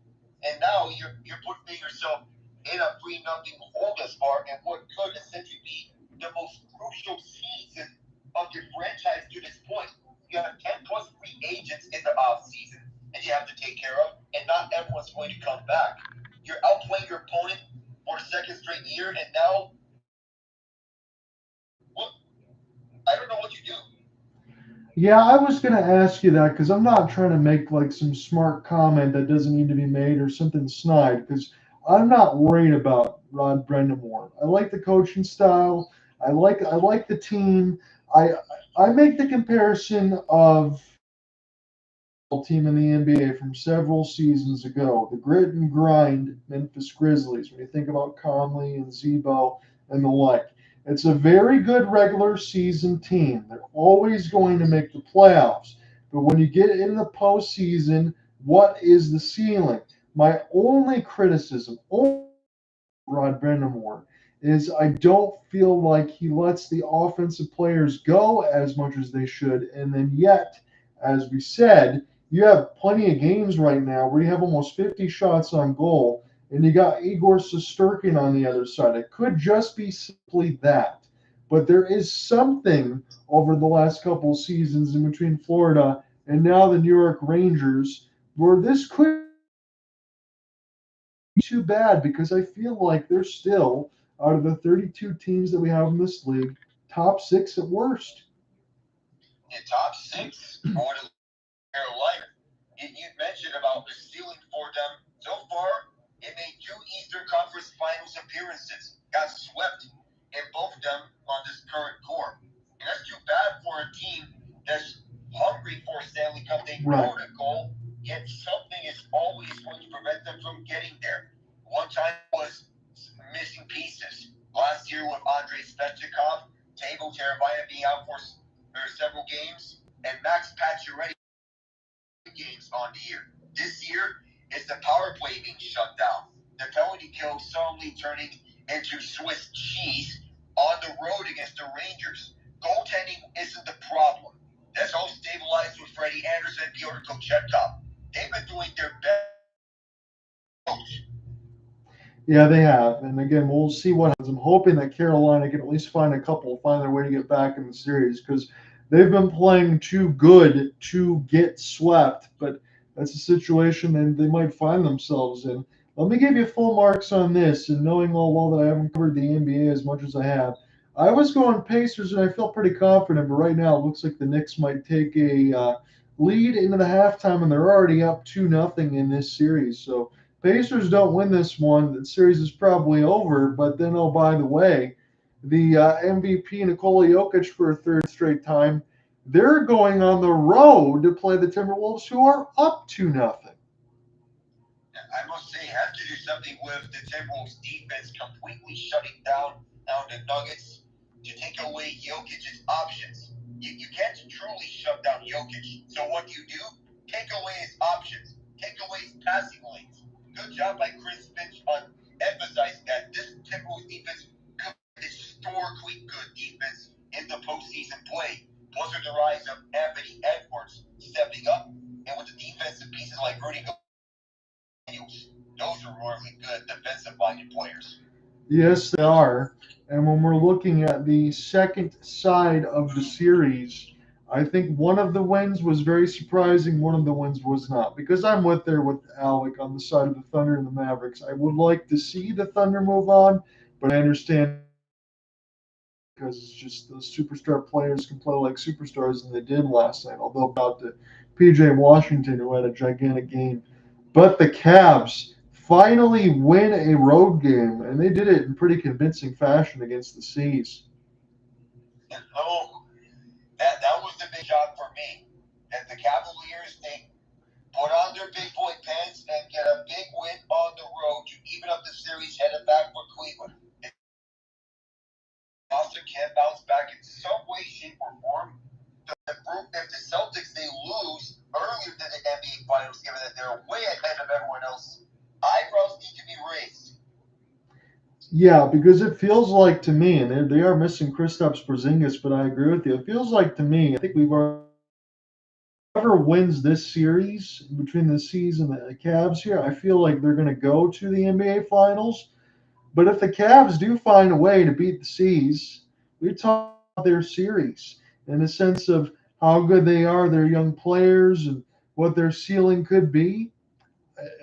and now you're putting yourself in a 3-0 hole thus far, and what could essentially be the most crucial season of your franchise to this point. You have 10 plus free agents in the off season, and you have to take care of, and not everyone's going to come back. You're outplaying your opponent for the second straight year, and now I don't know what you do. Yeah, I was going to ask you that because I'm not trying to make like some smart comment that doesn't need to be made or something snide because I'm not worried about Rod Brind'Amour. I like the coaching style. I like the team. I make the comparison of team in the NBA from several seasons ago, the grit and grind Memphis Grizzlies. When you think about Conley and Zebo and the like, it's a very good regular season team. They're always going to make the playoffs. But when you get in the postseason, what is the ceiling? My only criticism, Rod Brind'Amour, is I don't feel like he lets the offensive players go as much as they should. And then yet, as we said, you have plenty of games right now where you have almost 50 shots on goal, and you got Igor Shesterkin on the other side. It could just be simply that. But there is something over the last couple of seasons in between Florida and now the New York Rangers where this could be too bad because I feel like they're still, out of the 32 teams that we have in this league, top 6 at worst. In top 6 for the Carolina. You mentioned about the ceiling for them. So far, it made 2 Eastern Conference Finals appearances. Got swept in both of them on this current core. And that's too bad for a team that's hungry for a Stanley Cup. They know the goal, yet something is always going to prevent them from getting there. One time was missing pieces. Last year with Andrei Svechnikov, Table Teravainen being out for several games, and Max Pacioretty games on the year. This year, it's the power play being shut down. The penalty kill suddenly turning into Swiss cheese on the road against the Rangers. Goaltending isn't the problem. That's all stabilized with Freddie Anderson and Pyotr Kochetkov. They've been doing their best. Yeah, they have. And again, we'll see what happens. I'm hoping that Carolina can at least find their way to get back in the series, because they've been playing too good to get swept. But that's a situation that they might find themselves in. Let me give you full marks on this, and knowing all well that I haven't covered the NBA as much as I have. I was going Pacers, and I felt pretty confident, but right now it looks like the Knicks might take a lead into the halftime, and they're already up 2-0 in this series. So Pacers don't win this one, the series is probably over. But then, oh, by the way, the MVP Nikola Jokic for a third straight time, they're going on the road to play the Timberwolves, who are up 2-0. I must say, have to do something with the Timberwolves defense completely shutting down the Nuggets to take away Jokic's options. You can't truly shut down Jokic. So what do? Take away his options. Take away his passing lanes. Good job by Chris Finch on emphasizing that this Timberwolves defense could be historically good defense in the postseason play. Plus with the rise of Anthony Edwards stepping up, and with the defensive pieces like Rudy Gobert, those are really good defensive-minded players. Yes, they are. And when we're looking at the second side of the series, I think one of the wins was very surprising. One of the wins was not. Because I'm with Alec on the side of the Thunder and the Mavericks. I would like to see the Thunder move on, but I understand because it's just those superstar players can play like superstars, and they did last night. Although about to PJ Washington, who had a gigantic game. But the Cavs finally win a road game, and they did it in pretty convincing fashion against the Seas. Oh, that was the big job for me. That the Cavaliers, they put on their big boy pants and get a big win on the road to even up the series headed back for Cleveland. Boston can bounce back in some way, shape, or form. If the Celtics, they lose earlier than the NBA Finals, given that they're way ahead of everyone else, eyebrows need to be raised. Yeah, because it feels like to me, and they are missing Kristaps Porzingis, but I agree with you. It feels like to me, I think whoever wins this series between the Seas and the Cavs here, I feel like they're going to go to the NBA Finals. But if the Cavs do find a way to beat the Seas, we talk about their series in the sense of how good they are, their young players, and what their ceiling could be.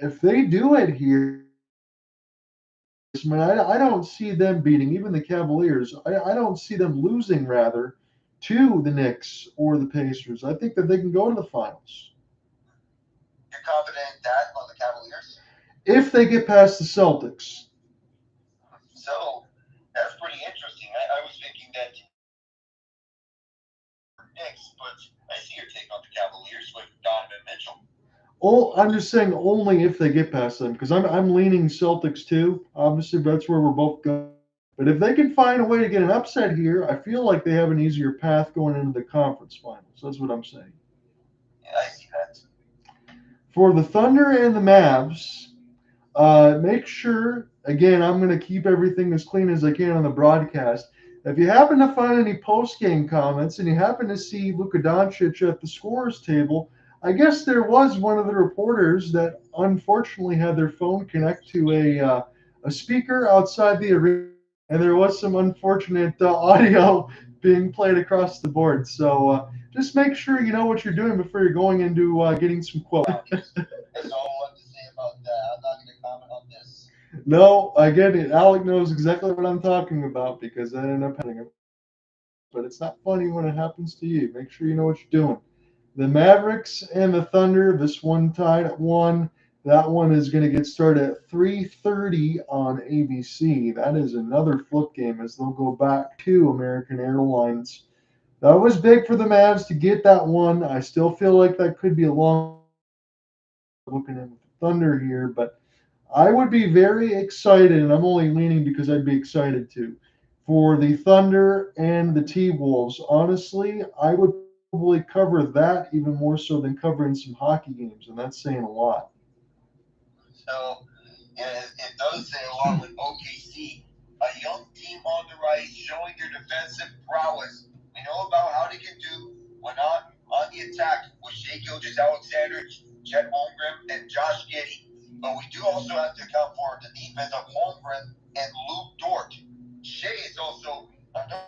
If they do it here, I don't see them beating even the Cavaliers. I don't see them losing, rather, to the Knicks or the Pacers. I think that they can go to the finals. You're confident in that on the Cavaliers? If they get past the Celtics. So, that's pretty interesting. I was thinking that Knicks, but I see your take on the Cavaliers with Donovan Mitchell. Oh, I'm just saying only if they get past them, because I'm leaning Celtics too. Obviously, that's where we're both going. But if they can find a way to get an upset here, I feel like they have an easier path going into the conference finals. That's what I'm saying. Yeah, I see that. For the Thunder and the Mavs, make sure, again, I'm going to keep everything as clean as I can on the broadcast. If you happen to find any post-game comments and you happen to see Luka Doncic at the scorer's table, I guess there was one of the reporters that unfortunately had their phone connect to a speaker outside the arena, and there was some unfortunate audio being played across the board. So just make sure you know what you're doing before you're going into getting some quotes. That's all I have to say about that. I'm not going to comment on this. No, I get it. Alec knows exactly what I'm talking about because that ended up happening. but it's not funny when it happens to you. Make sure you know what you're doing. The Mavericks and the Thunder, this one tied at 1. That one is going to get started at 3:30 on ABC. That is another flip game as they'll go back to American Airlines. That was big for the Mavs to get that one. I still feel like that could be a long looking in with the Thunder here, but I would be very excited, and I'm only leaning because I'd be excited to, for the Thunder and the T-Wolves. Honestly, I would probably cover that even more so than covering some hockey games, and that's saying a lot. So, yeah, it does say a lot with OKC. A young team on the rise showing their defensive prowess. We know about how they can do when on the attack with Shea Gilgeous, Alexander, Chet Holmgren, and Josh Giddey. But we do also have to account for the defense of Holmgren and Luke Dort. Shea is also another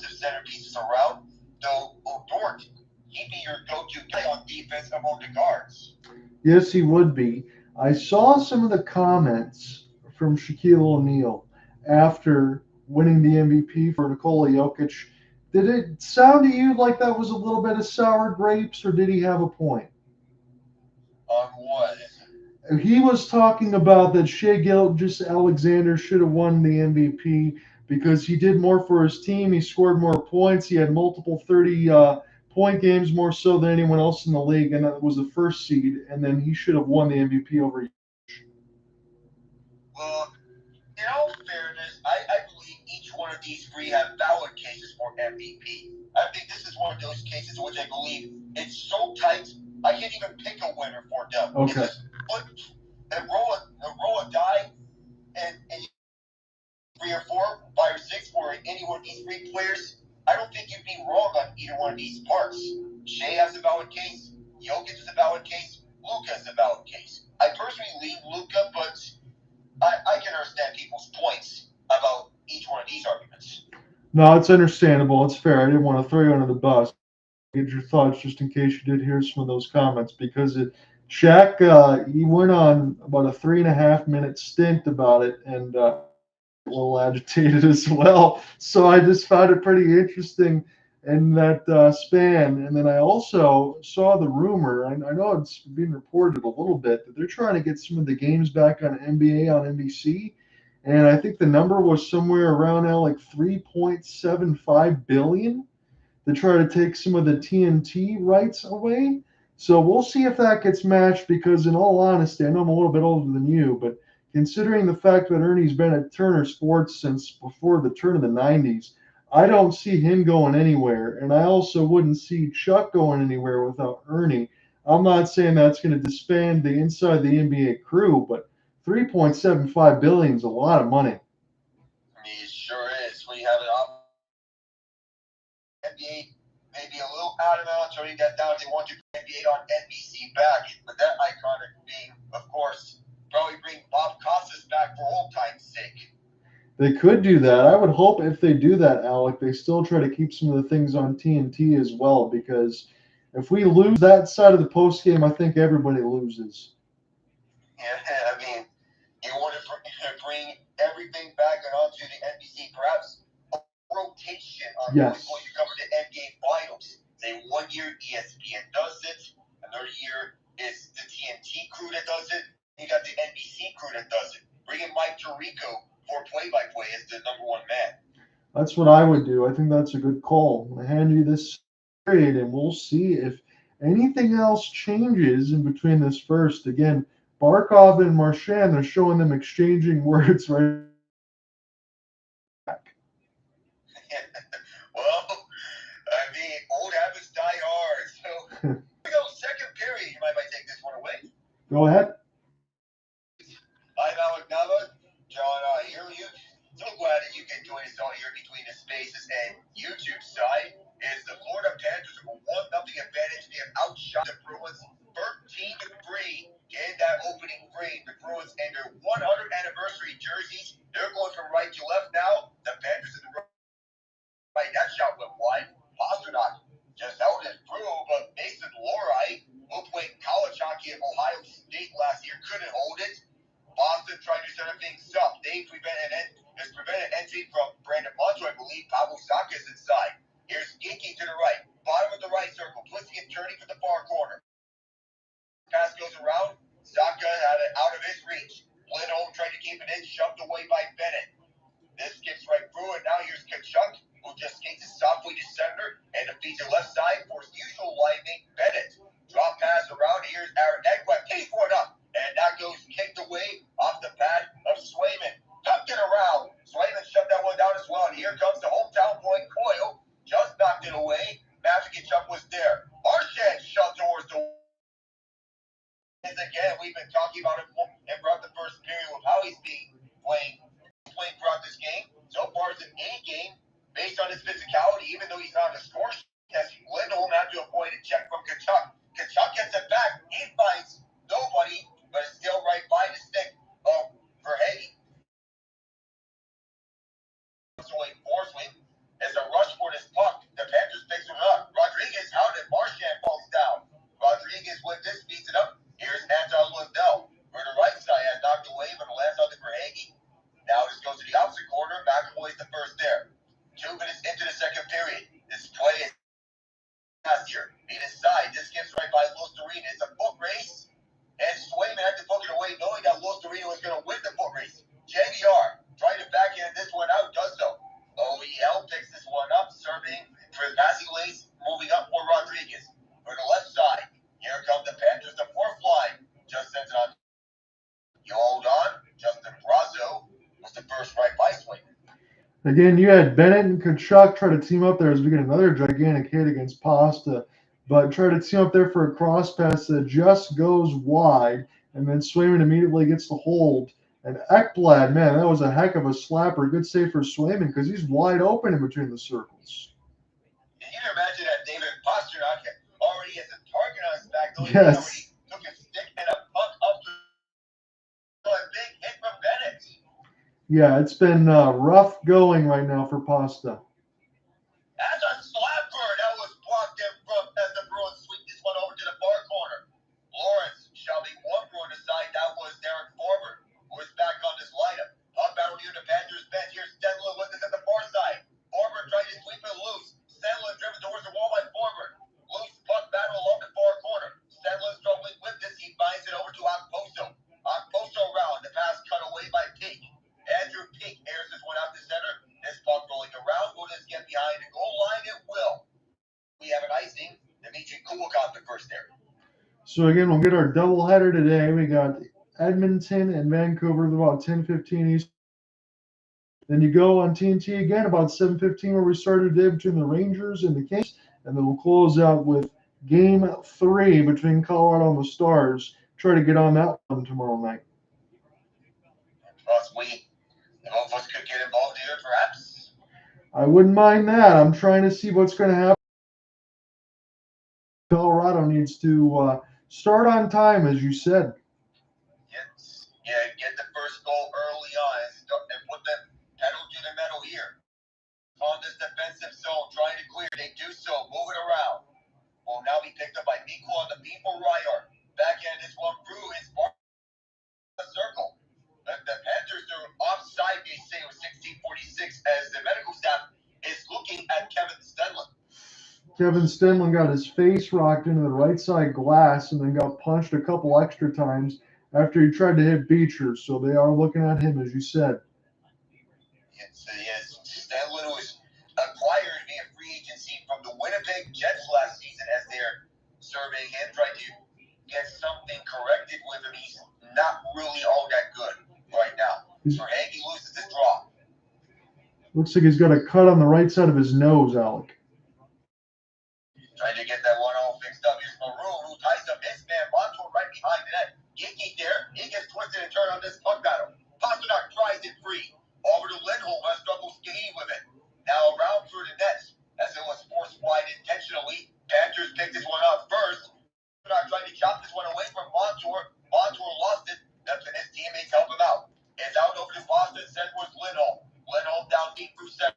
centerpieces around, though Dort, he'd be your go-to guy on defense among the guards. Yes, he would be. I saw some of the comments from Shaquille O'Neal after winning the MVP for Nikola Jokic. Did it sound to you like that was a little bit of sour grapes, or did he have a point? On what? He was talking about that Shea Alexander should have won the MVP because he did more for his team. He scored more points. He had multiple 30-point games more so than anyone else in the league, and that was the first seed. And then he should have won the MVP over. Well, in all fairness, I believe each one of these three have valid cases for MVP. I think this is one of those cases in which I believe it's so tight, I can't even pick a winner for them. Okay. It's just put and roll a die, and 3 or 4, 5 or 6 for any one of these three players. I don't think you'd be wrong on either one of these parts. Shea has a valid case. Jokic is a valid case. Luka is a valid case. I personally lean Luka, but I can understand people's points about each one of these arguments. No, it's understandable. It's fair. I didn't want to throw you under the bus. Get your thoughts just in case you did hear some of those comments because Shaq, he went on about a 3.5 minute stint about it and a little agitated as well. So I just found it pretty interesting in that span. And then I also saw the rumor, and I know it's been reported a little bit, that they're trying to get some of the games back on NBA on NBC. And I think the number was somewhere around now like 3.75 billion to try to take some of the TNT rights away. So we'll see if that gets matched because, in all honesty, I know I'm a little bit older than you, but considering the fact that Ernie's been at Turner Sports since before the turn of the 90s, I don't see him going anywhere. And I also wouldn't see Chuck going anywhere without Ernie. I'm not saying that's going to disband the inside the NBA crew, but 3.75 billion is a lot of money. It sure is. When you have an NBA maybe a little adamant on turning that down. They want to bring NBA on NBC back. But that iconic being, of course, probably bring Bob Costas back for old time's sake. They could do that. I would hope if they do that, Alec, they still try to keep some of the things on TNT as well, because if we lose that side of the post game, I think everybody loses. Yeah, I mean, you want to bring everything back and onto the NBC, perhaps a rotation on who's going to cover the NBA Finals. Say 1 year ESPN does it, another year is the TNT crew that does it, you got the NBC crew that does it. Bring in Mike Tirico for play-by-play as the number one man. That's what I would do. I think that's a good call. I'm going to hand you this period, and we'll see if anything else changes in between this first. Again, Barkov and Marchand, they're showing them exchanging words right back. Well, I mean, old habits die hard. So, here we go. Second period. You might take this one away. Go ahead. I'm Alec Nava. John, I hear you. So glad that you can join us all here between the Spaces and YouTube side. Is the Florida Panthers have a 1-0 advantage. They have outshot the Bruins 13-3 in that opening frame. The Bruins and their 100th anniversary jerseys. They're going from right to left now. The Panthers in the right. That shot went wide. Pastrnak just held it through, but Mason Lohrei, who played college hockey at Ohio State last year, couldn't hold it. Boston tried to set things up. They prevented This prevented entry from Brandon Montour. I believe Pavel Zacha is inside. Here's Geeky to the right. Bottom of the right circle. Twisting and turning for the far corner. Pass goes around. Zacha had it out of his reach. Lindholm tried to keep it in. Shoved away by Bennett. This skips right through, and now here's Tkachuk, who just skates it softly to center and defeats the left side for his usual line mate, Bennett. Drop pass around. Here's Aaron Ekman. He for it up, and that goes kicked away off the pad of Swayman. Tucked it around. Swayman shoved that one down as well, and here comes the hometown boy, Coyle. Just knocked it away. Tkachuk was there. Marchand shoved towards the again. We've been talking about him throughout the first period of how he's being playing throughout this game. So far, it's an A game based on his physicality, even though he's not on the score sheet. Lindholm had to avoid a check from Tkachuk. Tkachuk gets it back. He finds nobody, but it's still right by the stick of Verhaeghe. Forsling is a rush for this puck. The Panthers picks it up. Rodriguez out and Marchand falls down. Rodriguez with this beats it up. Here's Anton Lundell. For the right side has knocked away, but it lands on the Verhaeghe. Now this goes to the opposite corner. McAvoy is the first there. 2 minutes into the second period. This play is last year. Beat inside. This gets right by Los Torino. It's a foot race. And Swayman had to book it away knowing that Los Torino was going to win the foot race. JVR trying to backhand this one out. Does so. OEL picks this one up. Serving for the passing lanes. Moving up for Rodriguez. For the left side. Here come the Panthers. The fourth line. Just sends it on. You hold on. Justin Brazo was the first right by Swayman. Again, you had Bennett and Tkachuk try to team up there as we get another gigantic hit against Pasta, but try to team up there for a cross pass that just goes wide, and then Swayman immediately gets the hold. And Ekblad, man, that was a heck of a slapper. Good save for Swayman because he's wide open in between the circles. Can you imagine that David Pastrnak already has a target on his back? Yes. He already took a stick and a puck up to a big hit from Bennett. Yeah, it's been rough going right now for Pasta. That's a slapper. That was blocked in front as the Bruins sweep this one over to the far corner. Lawrence shoving one Bruin aside. That was Derek Forbert, who is back on this lineup. Puck battle near the Panthers bench. Here's Stanley with this at the far side. Forbert tried to sweep it loose. Stanley driven towards the wall by Forbert. Loose puck battle along the far corner. Stanley struggling with this. He finds it over to Okposo. Okposo around. The pass cut away by Peak. Andrew Peak airs this one out to center. This puck rolling around. Will this get behind the goal line? It will. We have an icing. Dimitri Cool got the first there. So again, we'll get our doubleheader today. We got Edmonton and Vancouver at about 10:15 East. Then you go on TNT again about 7:15 where we started today between the Rangers and the Kings. And then we'll close out with Game 3 between Colorado and the Stars. Try to get on that one tomorrow night. Both of us could get involved here, perhaps. I wouldn't mind that. I'm trying to see what's going to happen. Colorado needs to start on time, as you said. Get the first goal early on and put the pedal to the metal here. On this defensive zone, trying to clear. They do so. Move it around. Will now be picked up by Mikko on the beat for Reinhart. Backhand this one through his circle. The Panthers are offside, they say, with 16:46 as the medical staff is looking at Kevin Stenlund. Kevin Stenlund got his face rocked into the right side glass and then got punched a couple extra times after he tried to hit Beecher. So they are looking at him, as you said. Yes, Stenlund was acquired via free agency from the Winnipeg Jets last season as they're surveying him, trying to get something corrected with him. He's not really all that good right now. Verhaeghe loses his draw. Looks like he's got a cut on the right side of his nose, Alec. Trying to get that one all fixed up. Here's Maroon, who ties up his man Montour right behind the net. Geeky there. He gets twisted and turned on this puck battle. Pastrnak tries it free. Over to Lindholm, has trouble skating with it. Now around through the nets as it was forced wide intentionally. Panthers picked this one up first. Pastrnak trying to chop this one away from Montour. Montour lost it. That's when his teammates help him out. It's out over to Boston. Sent with Lindholm. Lindholm down deep through center.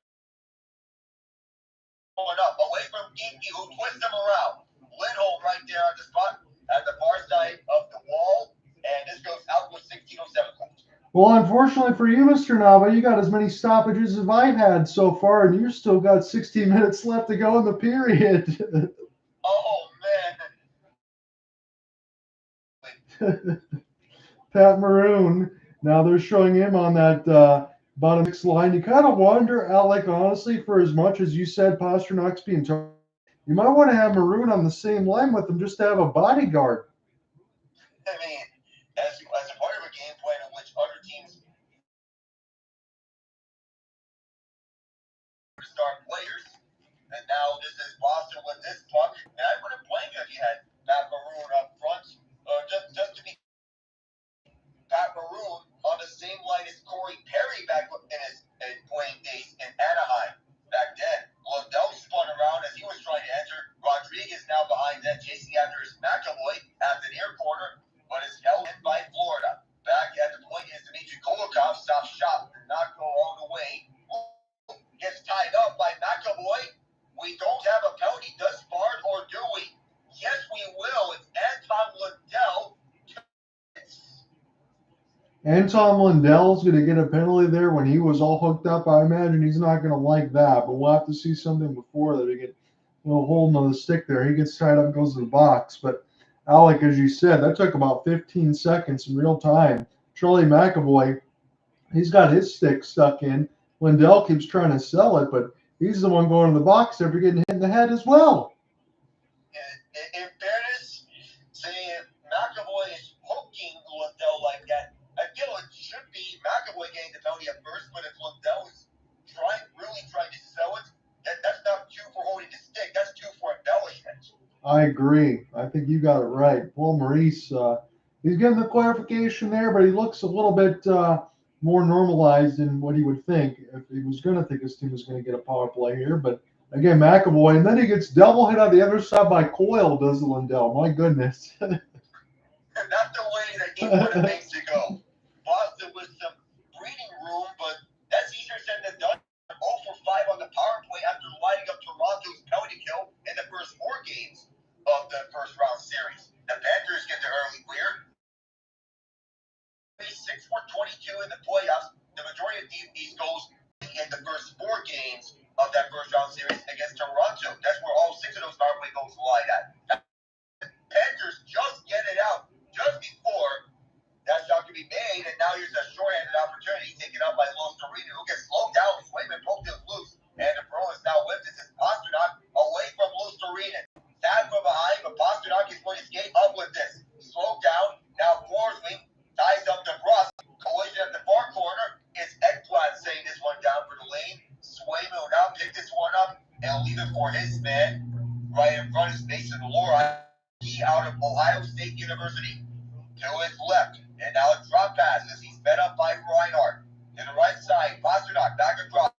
Going up away from Geeky, who twists him around. Lindholm right there on the spot at the far side of the wall, and this goes out with 16:07 left. Well, unfortunately for you, Mr. Nava, you got as many stoppages as I've had so far, and you still got 16 minutes left to go in the period. Oh, man. Pat Maroon. Now they're showing him on that bottom six line. You kind of wonder, Alec, honestly, for as much as you said Pasternak's being tough, you might want to have Maroon on the same line with him just to have a bodyguard. I mean, as a part of a game plan in which other teams star players, and now this is Boston with this puck, and I wouldn't blame you if you had Pat Maroon up front, just to be Pat Maroon on the same line as Corey Perry back in his playing days in Anaheim. Back then, Lindell spun around as he was trying to enter. Rodriguez now behind that, chasing after his McAvoy at the near corner, but is held in by Florida. Back at the point is Dmitry Kolikov, stops shot, did not go all the way. Gets tied up by McAvoy. We don't have a penalty, does Bard, or do we? Yes, we will. It's Anton Lindell. Anton Lindell's going to get a penalty there when he was all hooked up. I imagine he's not going to like that, but we'll have to see something before that. We get a little hold on the stick there. He gets tied up and goes to the box. But, Alec, as you said, that took about 15 seconds in real time. Charlie McAvoy, he's got his stick stuck in. Lindell keeps trying to sell it, but he's the one going to the box after getting hit in the head as well. In fairness, saying McAvoy is poking Lindell like that, I feel it should be McAvoy getting the penalty at first, but if Lindell is really trying to sell it, that's not two for holding the stick, that's two for embellishment. I agree. I think you got it right. Paul Maurice, he's getting the clarification there, but he looks a little bit more normalized than what he would think if he was going to think his team was going to get a power play here. But again, McAvoy, and then he gets double hit on the other side by Coyle, does Lindell. My goodness. Not the way that he wanted things to go. Boston with some breathing room, but that's easier said than done. 0 for 5 on the power play after lighting up Toronto's penalty kill in the first 4 games of the first round series. The Panthers get the early clear. 6 for 22 in the playoffs. The majority of these goals in the first 4 games of that first round series against Toronto. That's where all 6 of those power play goals lied at. Panthers just get it out just before that shot could be made, and now here's a short-handed opportunity taken up by Los Torino, who gets slowed down. Swayman poked it loose, and the Bruins now whipped it. This is Pastrnak away from Los Torino. Sad from behind, but Pastrnak is going to skate up with this. Slowed down, now Forsling ties up the Rust. Collision at the far corner. It's Ekman saying this one down for the lane. Swayman will now pick this one up and leave it for his man. Right in front is Mason Laura, out of Ohio State University. To his left, and now a drop pass as he's met up by Reinhart. To the right side, Pastrnak back across.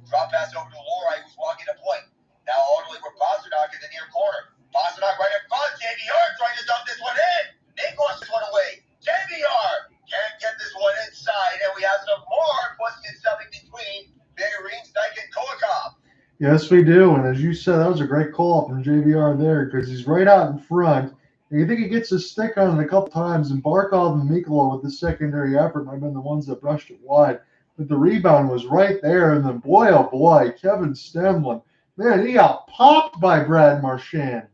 Drop pass over to Laura, who's walking the point. Now all the way for Pastrnak in the near corner. Pastrnak right in front. JVR trying to dump this one in. They lost this one away. JVR can't get this one inside, and we have some more questions coming between Reinhart and Kolikov. Yes, we do. And as you said, that was a great call from JVR there because he's right out in front. And you think he gets his stick on it a couple times, and Barkov and Mikula with the secondary effort might have been the ones that brushed it wide. But the rebound was right there, and then boy, oh boy, Kevin Stemlin. Man, he got popped by Brad Marchand.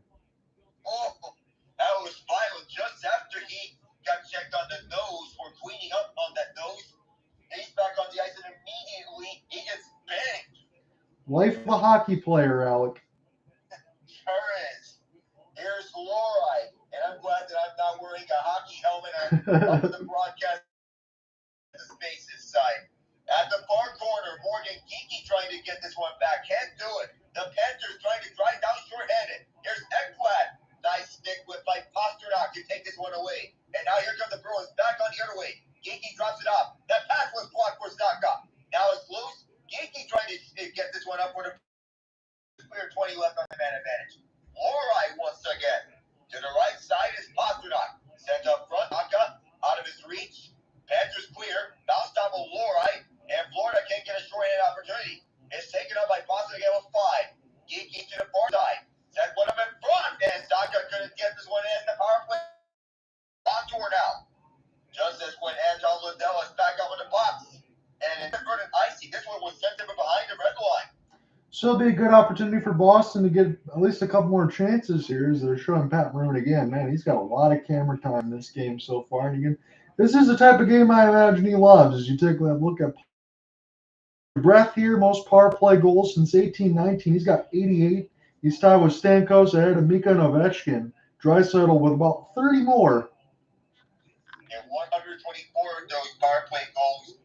Oh, that was violent. Just after he got checked on the nose for cleaning up on that nose, he's back on the ice, and immediately he gets banged. Life of a hockey player, Alec. Sure is. Here's Lori, and I'm glad that I'm not wearing a hockey helmet on the broadcast spaces side. At the far corner, Morgan Geeky trying to get this one back. Can't do it. The Panthers trying to drive down short-handed. Here's Ekblad. Nice stick with by Pastrnak to take this one away. And now here come the Bruins back on the other way. Geeky drops it off. That pass was blocked for Zacha. Now it's loose. Geeky trying to get this one up for the clear 20 left on the man advantage. Lori once again. To the right side is Pastrnak. Sent up front. Zacha out of his reach. Panthers clear. Bounced off of Lori. And Florida can't get a short-handed opportunity. It's taken up by Pastrnak again with 5. Geeky to the far side. Sent one up in front. And Zacha couldn't get this one in the power play. Montour now. Just as when Anton So it'll be a good opportunity for Boston to get at least a couple more chances here as they're showing Pat Maroon again. Man, he's got a lot of camera time this game so far. And again, this is the type of game I imagine he loves as you take a look at breath here. Most power play goals since 18-19. He's got 88. He's tied with Stamkos ahead of Mika and Ovechkin. Draisaitl with about 30 more. And 124 of those power play goals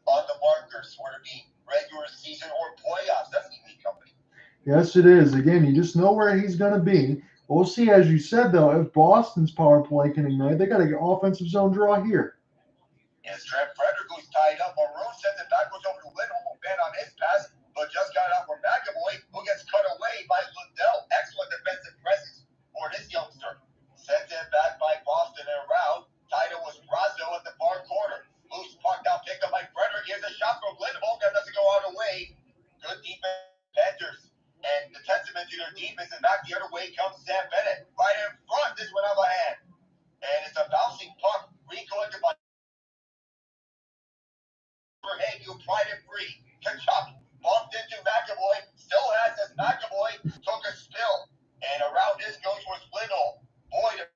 on the markers were to be regular season or playoffs. That's elite company. Yes, it is. Again, you just know where he's going to be. We'll see, as you said, though, if Boston's power play can ignite, they got to get offensive zone draw here. As Trent Frederick was tied up, Maurice sends it backwards over to Lindholm, who bent on his pass, but just got out for McAvoy, who gets cut away by Lindell. Excellent defensive presence for this youngster. Sends it back by Boston and around. Title was Brazo at the far corner. Loose puck now picked up by Frederick. Here's a shot from Lindholm that doesn't go all the way. Good defense, Panthers. And the testament to their defense is back the other way comes Sam Bennett. Right in front, this one out of hand. And it's a bouncing puck, recollected by Verhaeghe, who pried it free. Tkachuk bumped into McAvoy. Still has this. McAvoy took a spill. And around this goes was Lindholm. Boy,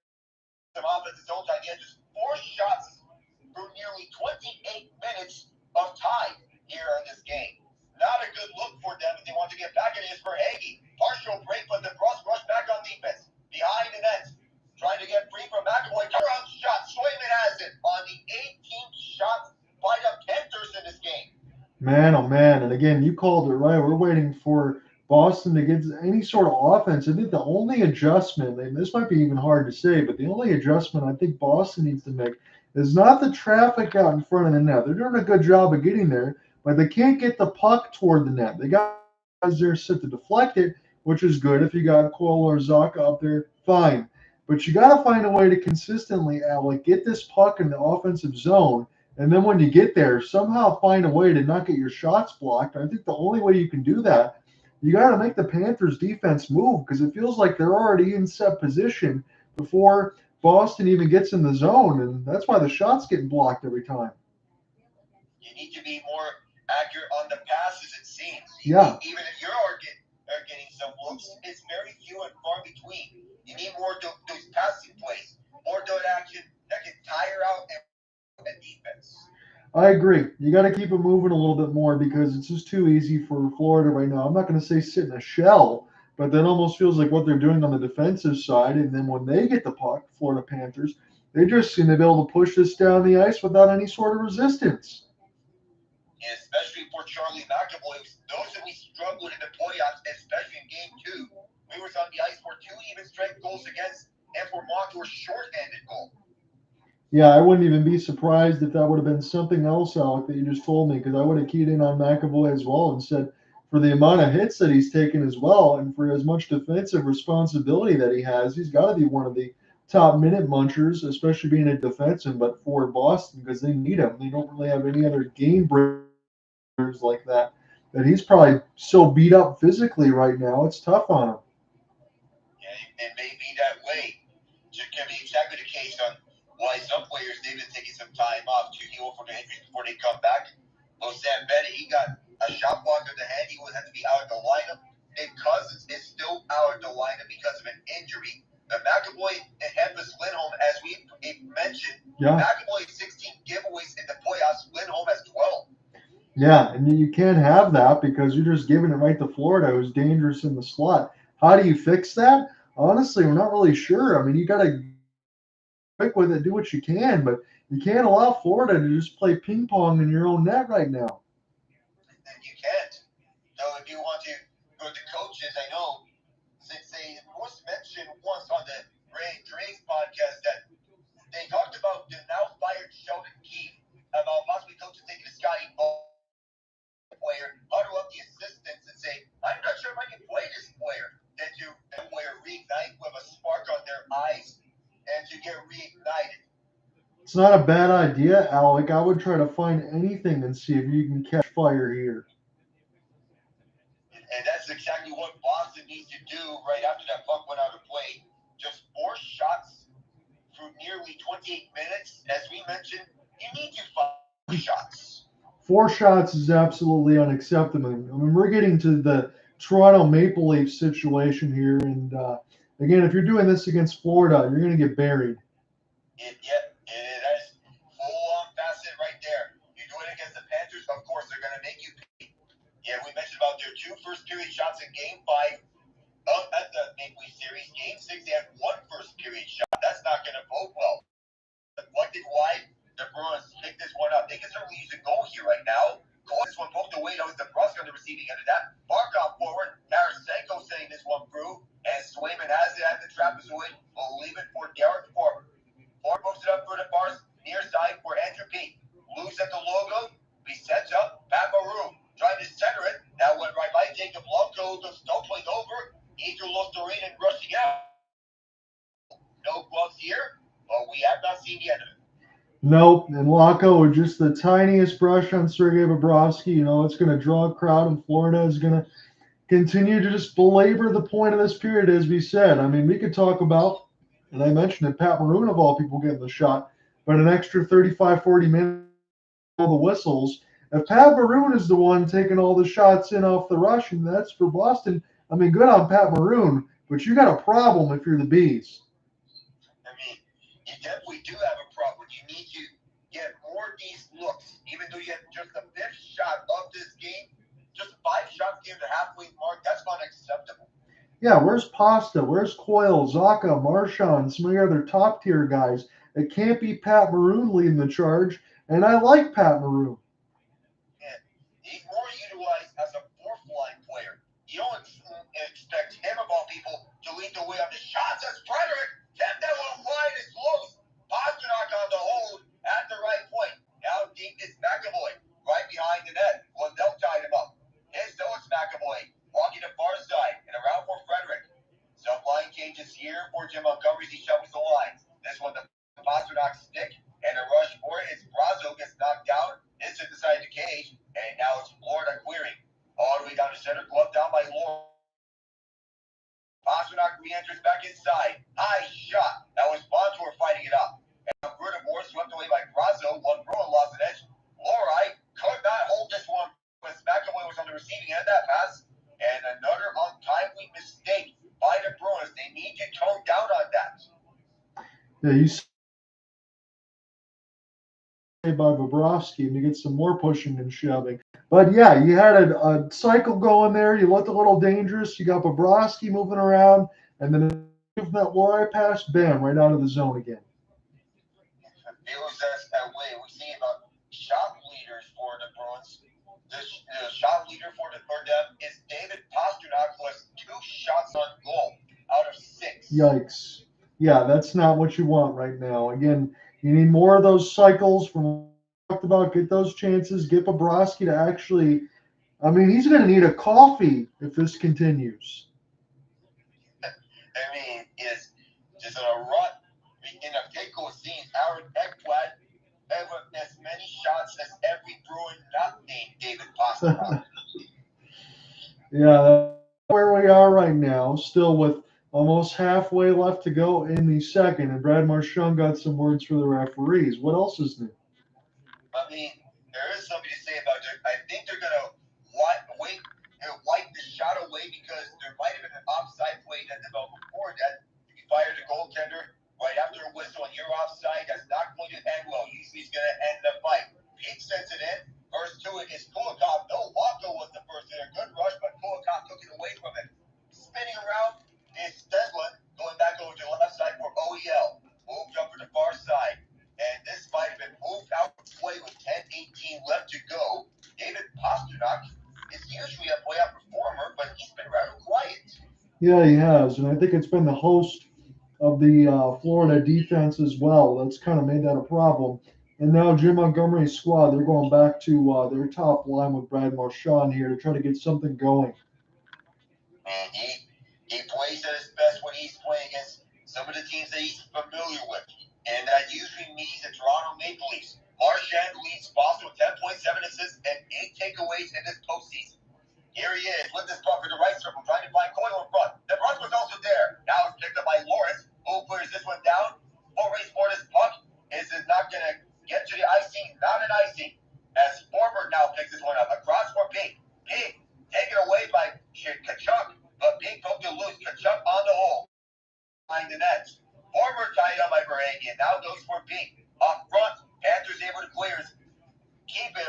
some offensive zone time. He had just 4 shots through nearly 28 minutes of time here in this game. Not a good look for them if they want to get back in. It is Verhaeghe. Partial break, but the cross rush back on defense. Behind the net. Trying to get free from McAvoy. Turnaround shot. Swayman has it on the 18th shot by the Panthers in this game. Man, oh man. And again, you called it right. We're waiting for Boston to get any sort of offense. I think the only adjustment, and this might be even hard to say, but the only adjustment I think Boston needs to make is not the traffic out in front of the net. They're doing a good job of getting there, but they can't get the puck toward the net. They got guys there set to deflect it, which is good. If you got Coyle or Zacha up there, fine. But you got to find a way to consistently, Alec, get this puck in the offensive zone. And then when you get there, somehow find a way to not get your shots blocked. I think the only way you can do that, you got to make the Panthers defense move because it feels like they're already in set position before Boston even gets in the zone. And that's why the shot's getting blocked every time. You need to be more accurate on the passes, it seems. Yeah. Even if you're getting some looks, it's very few and far between. You need more of those passing plays, more dot action that can tire out and defense. I agree. You got to keep it moving a little bit more because it's just too easy for Florida right now. I'm not going to say sit in a shell, but that almost feels like what they're doing on the defensive side. And then when they get the puck, Florida Panthers, they just seem to be able to push this down the ice without any sort of resistance. And especially for Charlie McAvoy, those that we struggled in the playoffs, especially in Game 2, we were on the ice for 2 even strength goals against, and for Montour's shorthanded goal. Yeah, I wouldn't even be surprised if that would have been something else, Alec, that you just told me, because I would have keyed in on McAvoy as well and said for the amount of hits that he's taken as well and for as much defensive responsibility that he has, he's got to be one of the top minute munchers, especially being a defenseman, but for Boston because they need him. They don't really have any other game breakers like that. That he's probably so beat up physically right now, it's tough on him. Yeah, it may be that way. It can be exactly the case on why some players, they've been taking some time off to heal from the injuries before they come back. Well, Sam Bennett, he got a shot block in the head. He would have to be out of the lineup. And Cousins is still out of the lineup because of an injury. The McAvoy and Hampus Lindholm, as we mentioned, McAvoy 16 giveaways in the playoffs. Lindholm has 12. Yeah, and you can't have that because you're just giving it right to Florida, who's dangerous in the slot. How do you fix that? Honestly, we're not really sure. I mean, you got to quick with it, do what you can, but you can't allow Florida to just play ping pong in your own net right now. You can't. So if you want to go to coaches, I know since they was mentioned once on the Ray Dre's podcast that they talked about the now fired Sheldon Keefe about possibly coaches taking a Scotty player, huddle up the assistants and say, I'm not sure if I can play this player. Then to the player reignite with a spark on their eyes and to get reignited. It's not a bad idea, Alec. I would try to find anything and see if you can catch fire here. And that's exactly what Boston needs to do right after that puck went out of play. Just 4 shots through nearly 28 minutes. As we mentioned, you need to find shots. 4 shots is absolutely unacceptable. I mean, we're getting to the Toronto Maple Leafs situation here. And again, if you're doing this against Florida, you're going to get buried. It is full-on facet right there. You do it against the Panthers, of course, they're going to make you pay. Yeah, we mentioned about their 2 first-period shots in Game 5 at the Maple Leaf Series. Game 6, they had 1 first-period shot. That's not going to bode well. Deflected wide, the Bruins pick this one up. They can certainly use a goal here right now. Coyle, this one poked away. That was DeBrusk on the receiving end of that. Barkov forward. Tarasenko sending this one through. And Swayman has it at the trapezoid. We'll leave it for Derek Forward. Forward moves it up for the far near side for Andrew P. Loose at the logo. He sets up. Pavel trying to center it. That went right by Jacob Longo. The Stoke plays over. Either Losterine and rushing out. No gloves here, but we have not seen the end of it. Nope, and Locko with just the tiniest brush on Sergei Bobrovsky. You know, it's going to draw a crowd, and Florida is going to continue to just belabor the point of this period, as we said. I mean, we could talk about, and I mentioned it, Pat Maroon of all people getting the shot, but an extra 35, 40 minutes, all the whistles. If Pat Maroon is the one taking all the shots in off the rush, and that's for Boston, I mean, good on Pat Maroon, but you got a problem if you're the Bees. I mean, you definitely do have a problem. You need to get more of these looks, even though you have just the 5th shot of this game. Just 5 shots near the halfway mark. That's unacceptable. Yeah, where's Pasta? Where's Coyle, Zacha, Marchand, some of the other top-tier guys? It can't be Pat Maroon leading the charge, and I like Pat Maroon. Yeah, he's more utilized as a 4th-line player. You don't expect him, of all people, to lead the way on the shots. As Frederick kept that one wide as close. Pastrnak on the hold at the right point. Now deep is McAvoy right behind the net. Lindholm tied him up. So it's McAvoy walking the far side and around for Frederick. Some line changes here for Jim Montgomery. He shovels the lines. This one, the Pastrnak stick and a rush for it. It's Brazo gets knocked down. It's inside the cage, and now it's Florida clearing. All the way down to center, glove down by Lord. Pastrnak re-enters back inside. High shot. That was Montour fighting it up. And Bruins swept away by Brazo. One Bruin lost an edge. Lori could not hold this one. When McAvoy was on the receiving end of that pass. And another untimely mistake by the Bruins. They need to tone down on that. Yeah, you see by Bobrovsky, and you get some more pushing and shoving. But yeah, you had a cycle going there. You looked a little dangerous. You got Bobrovsky moving around, and then give that Lori pass, bam, right out of the zone again. It was that way. We see about shot leaders for the Bruins. The shot leader for them is David Pastrnak, who has 2 shots on goal out of 6. Yikes. Yeah, that's not what you want right now. Again, you need more of those cycles from what we talked about. Get those chances. Get Bobrovsky to actually, I mean, he's going to need a coffee if this continues. I mean, it's just a rut. In a Keiko scene, Aaron Ekblad had as many shots as every Bruin not named David Pastrnak. Yeah, that's where we are right now, still with almost halfway left to go in the second. And Brad Marchand got some words for the referees. What else is new? I mean, there is something to say about it. I think they're going to wipe the shot away because there might have been an offside play that developed before that. If you fire the goaltender right after a whistle and you're offside, that's not going to end well. Usually it's going to end the fight. Pete sends it in. First to it is Kulikov. No, Walker was the first there. Good rush, but Kulikov took it away from him. Spinning around is Stedland going back over to the left side for OEL. Moved up to the far side. And this might have been moved out of play with 10-18 left to go. David Pastrnak is usually a playoff performer, but he's been rather quiet. Yeah, he has. And I think it's been the host of the Florida defense as well that's kind of made that a problem. And now Jim Montgomery's squad, they're going back to their top line with Brad Marchand here to try to get something going. And he plays at his best when he's playing against some of the teams that he's familiar with. And that usually means the Toronto Maple Leafs. Marchand leads Boston with 10.7 assists and 8 takeaways in this postseason. Here he is with this puck in the right circle, trying to find Coyle in front. The rush was also there. Now it's picked up by Lawrence, who clears this one down. Full race for this puck. Is not going to get to the icing. Not an icing. As Forward now picks this one up. Across for Pink. Pink taken away by Tkachuk. for beat. Up front, Panthers able to clear his keeper,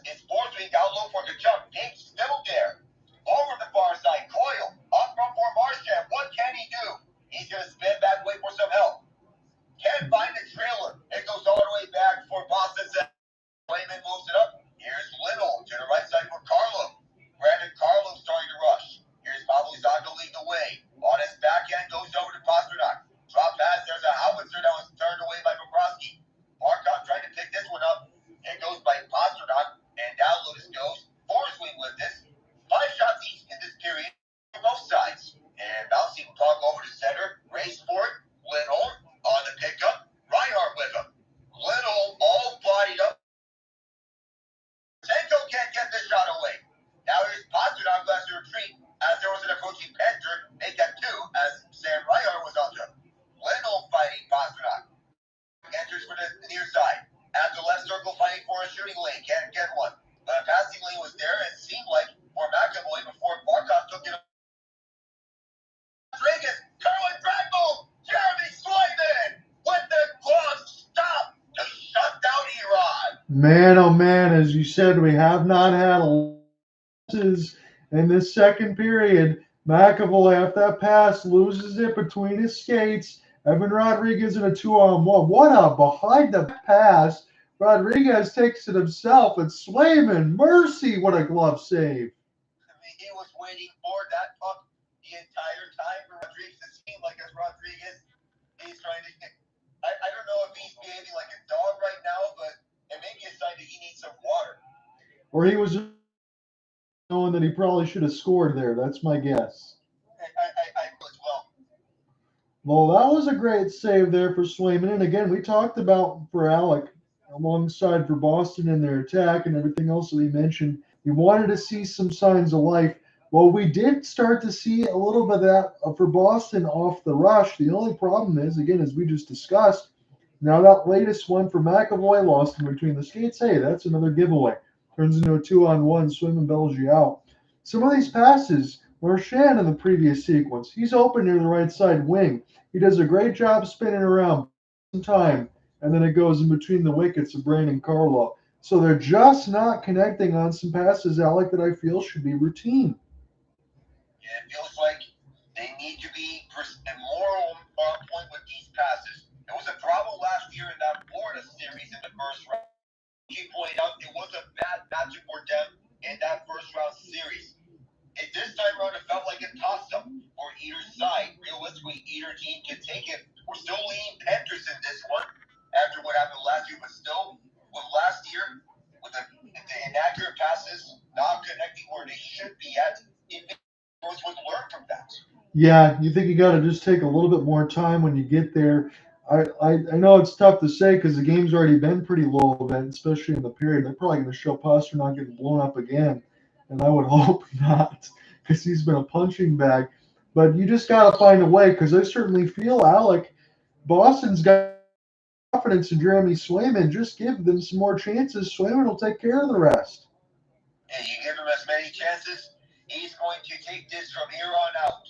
is Forsling down low for Tkachuk. Pink's still there. Over the far side, Coyle. Up front for Marchand. What can he do? He's going to spin back, wait for some help. Can't find the trailer. It goes all the way back for Boston. Swayman moves it up. Here's Lindholm to the right side for Carlo. Brandon Carlo starting to rush. Here's Pavel Zacha leading the way. On his backhand goes over to Pastrnak. Drop pass. There's a howitzer that was turned away by Bobrovsky. Markov trying to pick this one up. It goes by Pastrnak. And down Lewis goes. Forsling with this. 5 shots each in this period for both sides. And bouncing puck over to center. Race for it. Lindholm on the pickup. Reinhart with him. Lindholm all bodied up. Senko can't get this shot away. Now here's Pastrnak who has to retreat as there was an approaching Panther. Make that 2 as Sam Reinhart was on to him. Lindholm fighting Pastrnak. Enters for the near side. At the left circle fighting for a shooting lane. Can't get one. But a passing lane was there and it seemed like for McAvoy before Barkov took it up. Rodriguez, curling drag move. Jeremy Swayman with the glove stop to shut down Iran. Man, oh man, as you said, we have not had losses in this second period. McAvoy, after that pass, loses it between his skates. Evan Rodriguez in a 2-on-1. What a behind the pass. Rodriguez takes it himself, and Swayman, mercy, what a glove save. I mean, he was waiting for that puck the entire time for Rodriguez. It seemed like as Rodriguez, he's trying to get. I don't know if he's behaving like a dog right now, but it may be a sign that he needs some water. Or he was knowing that he probably should have scored there. That's my guess. I as well. Well, that was a great save there for Swayman. And again, we talked about for Alec alongside for Boston in their attack and everything else that we mentioned. We wanted to see some signs of life. Well, we did start to see a little bit of that for Boston off the rush. The only problem is, again, as we just discussed, now that latest one for McAvoy lost in between the skates. Hey, that's another giveaway. Turns into a 2-on-1. Swayman bells you out. Some of these passes, Marchand in the previous sequence, he's open near the right side wing. He does a great job spinning around some time, and then it goes in between the wickets of Brandon Carlo. So they're just not connecting on some passes, Alec, that I feel should be routine. Yeah, it feels like they need to be more on point with these passes. It was a problem last year in that Florida series in the first round. He pointed out it was a bad matchup for them in that first round series. And this time around, it felt like a toss-up for either side. Realistically, either team can take it. We're still leaning Panthers in this one after what happened last year, but still, with last year, with the inaccurate passes, not connecting where they should be at, it would learn from that. Yeah, you think you got to just take a little bit more time when you get there. I know it's tough to say because the game's already been pretty low event, especially in the period. They're probably going to show Pastrnak getting blown up again, and I would hope not because he's been a punching bag. But you just got to find a way because I certainly feel, Alec, Boston's got confidence in Jeremy Swayman. Just give them some more chances. Swayman will take care of the rest. And you give him as many chances, he's going to take this from here on out.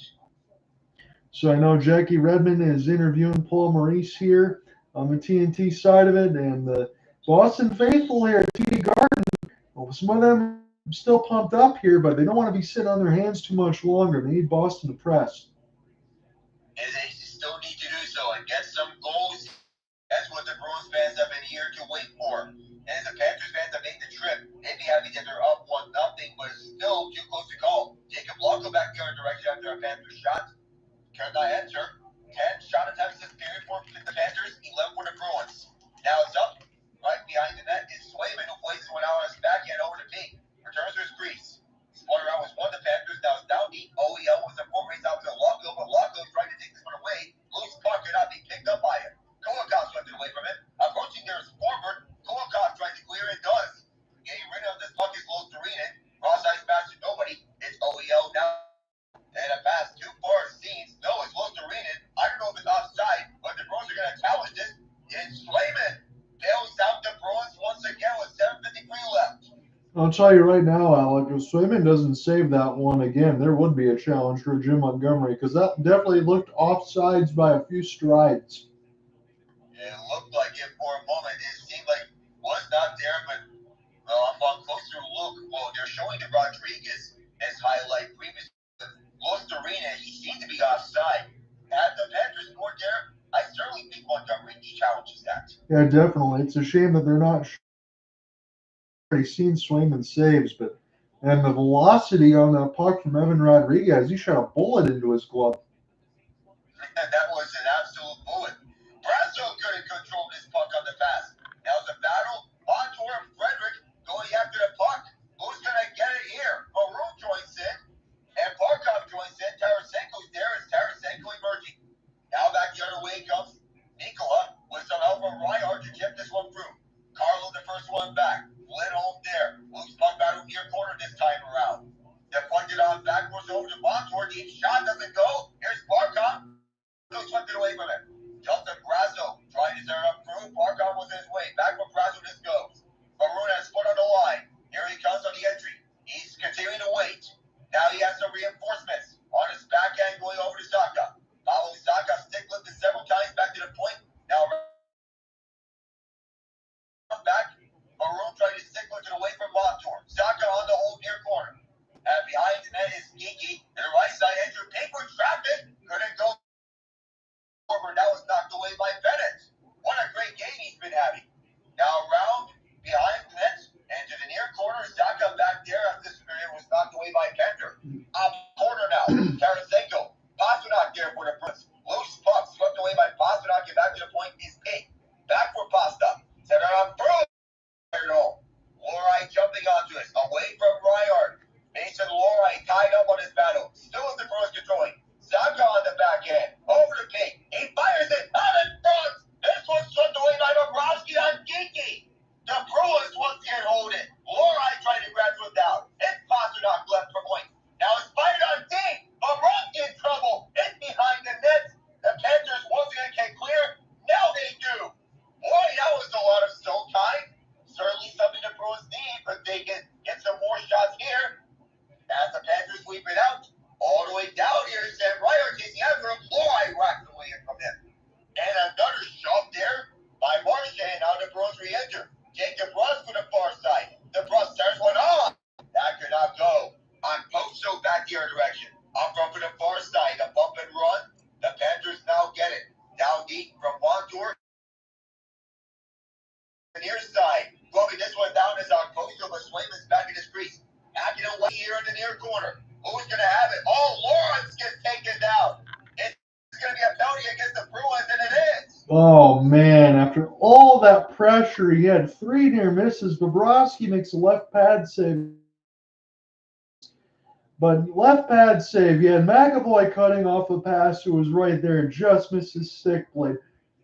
So I know Jackie Redmond is interviewing Paul Maurice here on the TNT side of it, and the Boston faithful here at TD Garden. Well, some of them are still pumped up here, but they don't want to be sitting on their hands too much longer. They need Boston to press. And they still need to do so and get some goals. That's what the Bruins fans have been here to wait for. And the Panthers fans have made the trip. They'd be happy that they're up 1-0, but still too close to call. Jacob Blanco back the other direction after a Panthers shot. Could not enter. 10 shot attempts this period for the Panthers, 11 for the Bruins. Now it's up. Right behind the net is Swayman, who places one out on his backhand over to Pink. Returns to his crease. Sport around was one of the Panthers. Now it's down deep. OEL was a foot race out to Locko, but Locko trying to take this one away. Loose puck could not be picked up by him. Kulikov swept it away from him. Approaching there is forward. Kulikov tries to clear it, does. Getting rid of this puck is Losterinen. Cross-ice pass to nobody. It's OEL now. And a pass too far seems. No, it's Losterinen. I don't know if it's offside, but the Bruins are going to challenge this. It's Swayman. Bails out the Bruins once again with 7:53 left. I'll tell you right now, Alec, if Swayman doesn't save that one again, there would be a challenge for Jim Montgomery because that definitely looked offsides by a few strides. It looked like it, challenges that. Yeah, definitely. It's a shame that they're not already seen Swayman saves, but and the velocity on that puck from Evan Rodriguez, he shot a bullet into his glove. That was an absolute bullet. Brasso couldn't control this puck on the pass. Now it's a battle. Montour and Frederick going after the puck. Who's going to get it here? Maurice joins in, and Barkov joins in. Tarasenko's there. It's Tarasenko emerging. Now back the other way comes Nikola with some help from Reinhart to chip this one through. Carlo the first one back. Lindholm there. Loose puck battle near corner this time around. Deflected on backwards over to Montour. Deep shot doesn't go. Here's Barkov. Swept it away from him. Justin Brasso trying to turn up through. Barkov was his way. Back from Brasso this goes. Maroon has foot on the line. Here he comes on the entry. He's continuing to wait. Now he has some reinforcements. On his backhand going over to Zacha. Following Zacha, stick lifted several times back to the point. Now back. Maroon trying to stick lift it away from Montour. Zacha on the hold near corner. And behind the net is Geeky. To the right side, Andrew Paper trapped it. Couldn't go. That was knocked away by Bennett. What a great game he's been having. Now around behind the net and to the near corner. Zacha back there after this period was knocked away by Pender. Up corner now. Tarasenko. Pastrnak there for the Bruins. Loose puck swept away by Pastrnak and back to the point is Pink. Back for Pasta. Center on through. Lorai jumping onto it. Away from Reinhart. Mason Lorai tied up on his battle. Still in the Bruins controlling. Zacha on the back end. Over to Pink. He fires it out in front. This one's swept away by Bobrovsky on Geeky. The Bruins once again hold it. Lorai trying to grab one down. It's Pastrnak left for point. Now it's fired on deep. Bobrovsky in trouble. It's behind the net. The Panthers once again can clear. Now they do. Boy, that was a lot of stone time. Certainly something the Bruins need, but they can get some more shots here. As the Panthers sweep it out. All the way down here is Sam Reinhart chasing after him. Lorai whacked away from him. And another shot there by Marchand. Now the Bruins re-enter. Jacob runs for the far side. The Bruins turns one on. That could not go. On Posto back the other direction. Up front for the far side. A bump and run. The Panthers now get it. Down deep from Montour. The near side. Gloving this one down is on Posto, but Swayman's back in his crease. Hacking away here in the near corner. Who's going to have it? Oh, Lawrence gets taken down. It's going to be a penalty against the Bruins, and it is. Oh, man. After all that pressure, he had 3 near misses. Bobrovsky makes a left pad save. But left pad save, he had McAvoy cutting off a pass who was right there and just missed his stick blade.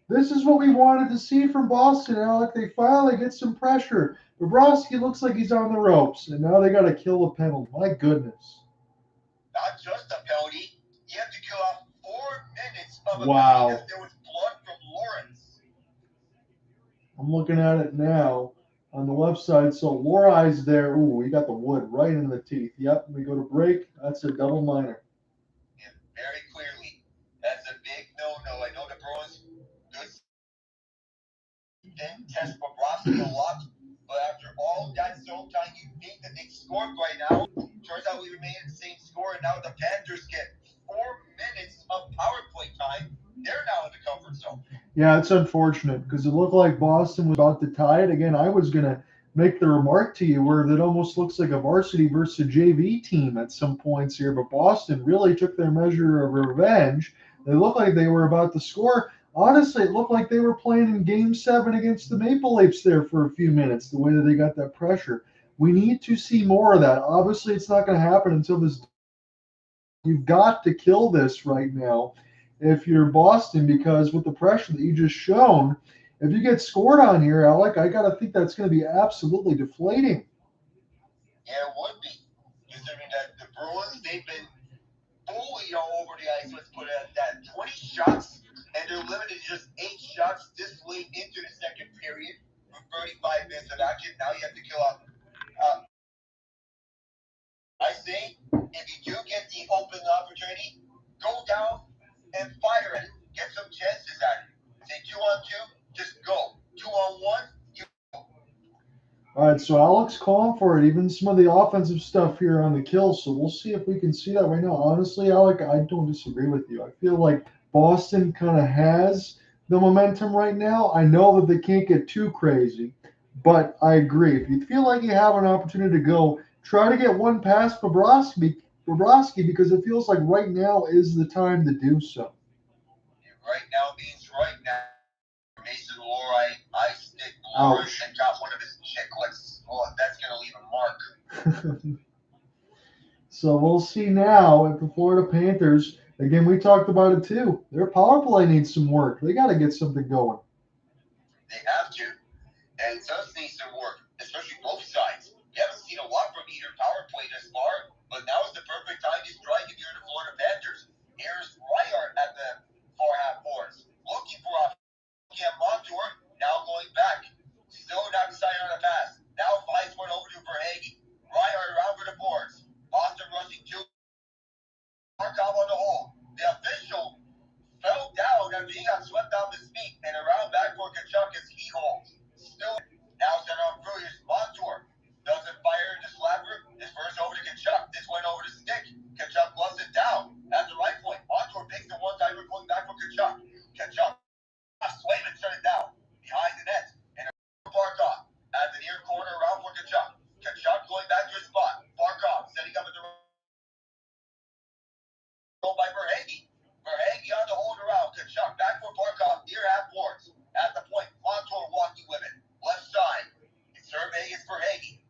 This is what we wanted to see from Boston, Alec. They finally get some pressure. Bobrovsky looks like he's on the ropes, and now they got to kill a penalty. My goodness. Not just a penalty. You have to kill off 4 minutes of a Wow. penalty because there was blood from Lawrence. I'm looking at it now on the left side. So Lorai's there. Ooh, he got the wood right in the teeth. Yep, we go to break. That's a double minor. Yeah, very clearly. That's a big no-no. I know the Bruins didn't test Bobrovsky a lot, but after all that zone time, you think that they scored right now. Turns out we remain at the same score, and now the Panthers get 4 minutes of power play time. They're now in the comfort zone. Yeah, it's unfortunate because it looked like Boston was about to tie it. Again, I was going to make the remark to you where it almost looks like a varsity versus a JV team at some points here, but Boston really took their measure of revenge. They looked like they were about to score. Honestly, it looked like they were playing in Game 7 against the Maple Leafs there for a few minutes, the way that they got that pressure. We need to see more of that. Obviously, it's not going to happen until this. You've got to kill this right now if you're Boston, because with the pressure that you just shown, if you get scored on here, Alec, I got to think that's going to be absolutely deflating. Yeah, it would be. Considering that the Bruins, they've been fully all over the ice, let's put it at that. 20 shots, and they're limited to just 8 shots this late into the second period for 35 minutes of action. Now you have to kill off. I say, if you do get the open opportunity, go down and fire it. Get some chances at it. Say 2-on-2, just go. 2-on-1, you go. All right, so Alec's calling for it, even some of the offensive stuff here on the kill. So we'll see if we can see that right now. Honestly, Alec, I don't disagree with you. I feel like Boston kind of has the momentum right now. I know that they can't get too crazy, but I agree. If you feel like you have an opportunity to go, try to get one past Bobrovsky, because it feels like right now is the time to do so. Right now means right now. Mason Lohrei, I stick Lawrence and got one of his chicklets. Oh, that's going to leave a mark. So we'll see now if the Florida Panthers, again, we talked about it too. Their power play needs some work. They got to get something going. They have to. And it does need some work, especially both sides. You haven't seen a lot from either power play this far, but now is the perfect time to strike if you're the Florida Panthers. Here's Reinhart at the far half boards, looking for a Montour, now going back. Still not decided on a pass. Now flies one over to Verhaeghe. Reinhart around for the boards. Boston rushing two. Barkov on the hole. The official fell down after he got swept off his feet and around back for Tkachuk as he holds. Still now set on through. Here's Montour. Doesn't fire into slapper. This first over to Tkachuk. This went over to stick. Tkachuk loves it down at the right point. Montour picks the one-timer going back for Tkachuk. Tkachuk. Swayman shut it down behind the net. And Barkov at the near corner around for Tkachuk. Tkachuk going back to his spot. Barkov setting up at the goal by Verhaeghe. Verhaeghe on the hold around. Tkachuk back for Barkov near half boards. At the point, Montour walking with it. Left side. It's Verhaeghe. Verhaeghe.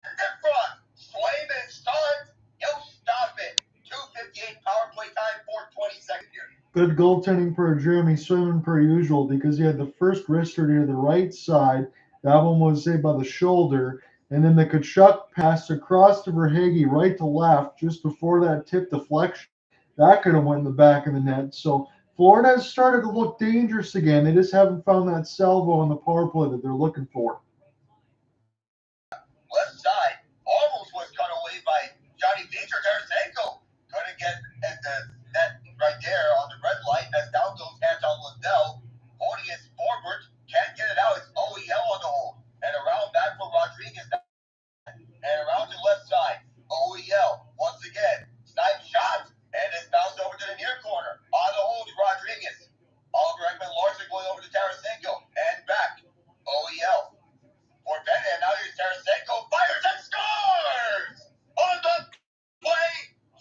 In front. Swayman stuns. You stop it. 2:58 power play time for 20 seconds here. Good goaltending for Jeremy Swayman per usual, because he had the first wrister near the right side. That one was saved by the shoulder. And then the Tkachuk passed across to Verhaeghe right to left just before that tip deflection. That could have went in the back of the net. So Florida has started to look dangerous again. They just haven't found that salvo on the power play that they're looking for. Left side almost was cut away by Johnny Dietrich. Tarasenko couldn't get at the net right there on the red light as down goes Anton Lundell. Holding his forward, can't get it out. It's OEL on the hold. And around back for Rodriguez. And around to left side. OEL once again. Snipe shot. And it's bounced over to the near corner. On the hold, Rodriguez. Oliver Ekman-Larsson going over to Tarasenko. And back. OEL. For Bennett, and now here's Tarasenko. Fires and scores! On the play,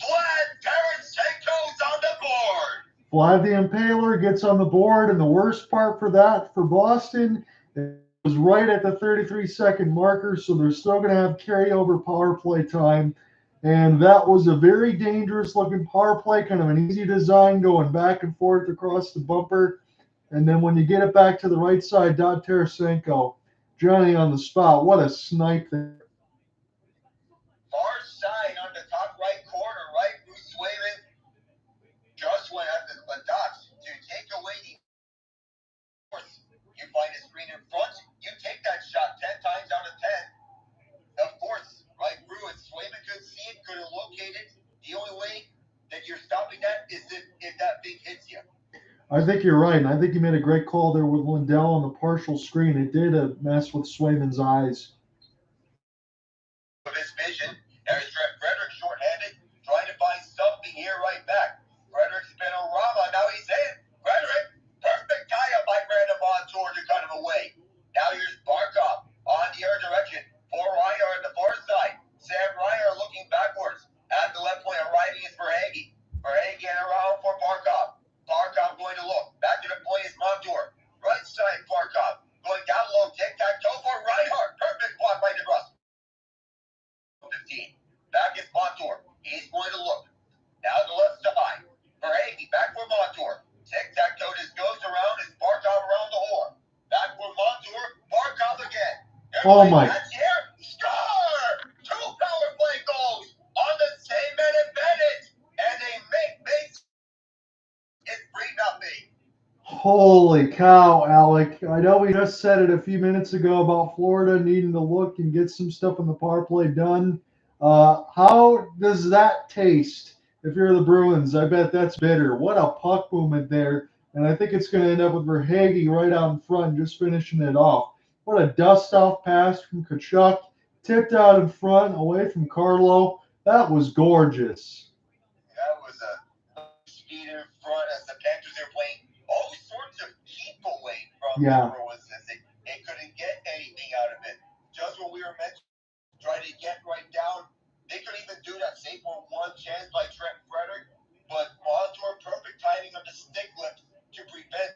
Vlad Tarasenko's on the board. Vlad the Impaler gets on the board, and the worst part for that for Boston, it was right at the 33-second marker, so they're still going to have carryover power play time. And that was a very dangerous looking power play, kind of an easy design going back and forth across the bumper. And then when you get it back to the right side, Tarasenko, Johnny on the spot. What a snipe there. Far side on the top right corner, right? Bruce Swayman just went at the dots to take away the force. You find a screen in front, you take that shot 10 times out of 10. Of course, right through it. Swayman could see it, could have located it. The only way that you're stopping that is if that thing hits you. I think you're right, and I think you made a great call there with Lindell on the partial screen. It did mess with Swayman's eyes. Of his vision, there's Frederick shorthanded, trying to find something here right back. Frederick's been a rama, now he's in. Frederick, perfect tie-up by Brandon Montour to cut him away. Now here's Barkov on the other direction. For Reinhart at the far side. Sam Reinhart looking backwards. At the left point, arriving is Verhaeghe. Verhaeghe and around for Barkov. Barkov going to look. Back to the point is Montour. Right side, Barkov. Going down low, tic-tac-toe for Reinhart. Perfect block by DeBrusque. 15. Back is Montour. He's going to look. Now the left side. Verhaeghe back for Montour. Tic-tac-toe just goes around. It's Barkov around the horn. Back for Montour. Barkov again. Oh my. Here. Score! 2 power play goals on the same minute Bennett. And they make base. It's 3-0. Holy cow, Alec. I know we just said it a few minutes ago about Florida needing to look and get some stuff in the power play done. How does that taste if you're the Bruins? I bet that's bitter. What a puck movement there. And I think it's going to end up with Verhaeghe right out in front, just finishing it off. What a dust-off pass from Tkachuk. Tipped out in front, away from Carlo. That was gorgeous. That was a speed in front as the Panthers are playing all sorts from the Bruins as they couldn't get anything out of it. Just when we were meant to try to get right down, they couldn't even do that. Save for one chance by Trent Frederick, but Montour, perfect timing on the stick lift to prevent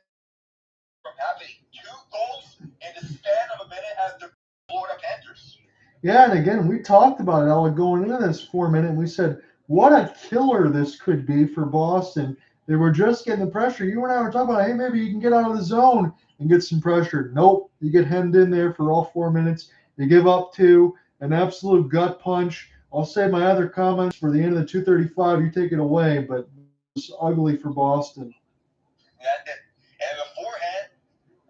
from happening. 2 goals in the span of a minute as the Florida Panthers. Yeah, and again, we talked about it, Alec, going into this 4 minute, and we said, what a killer this could be for Boston. They were just getting the pressure. You and I were talking about, hey, maybe you can get out of the zone and get some pressure. Nope, you get hemmed in there for all 4 minutes. You give up 2, an absolute gut punch. I'll save my other comments for the end of the 235. You take it away, but it was ugly for Boston. And beforehand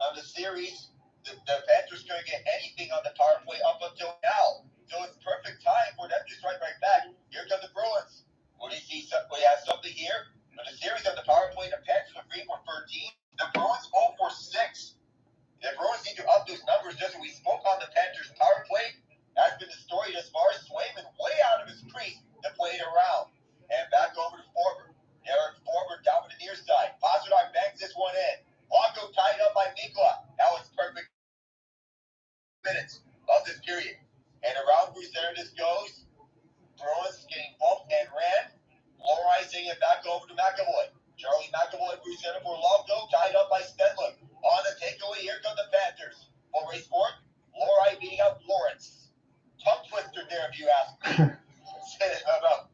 of the series, the Panthers couldn't get anything on the power play up until now. So it's perfect time for them to strike right back. Here come the Bruins. What do you see? We have something here. In the series on the power play, the Panthers were 3 for 13. The Bruins 0 for 6. The Bruins need to up those numbers. Just as we spoke on the Panthers power play, that's been the story thus far. Swayman way out of his crease to play it around. And back over to Forward. Eric Forward down to the near side. Pastrnak bangs this one in. Longo tied up by Mikla. That was perfect minutes of this period. And around Bruce there this goes. Bruins getting bumped and ran. Polarizing it back over to McAvoy. Charlie McAvoy, Bruce Center for Longo, tied up by Stanley. On the takeaway, here come the Panthers. For race sport, Lori beating out Lawrence. Tongue twister there, if you ask me.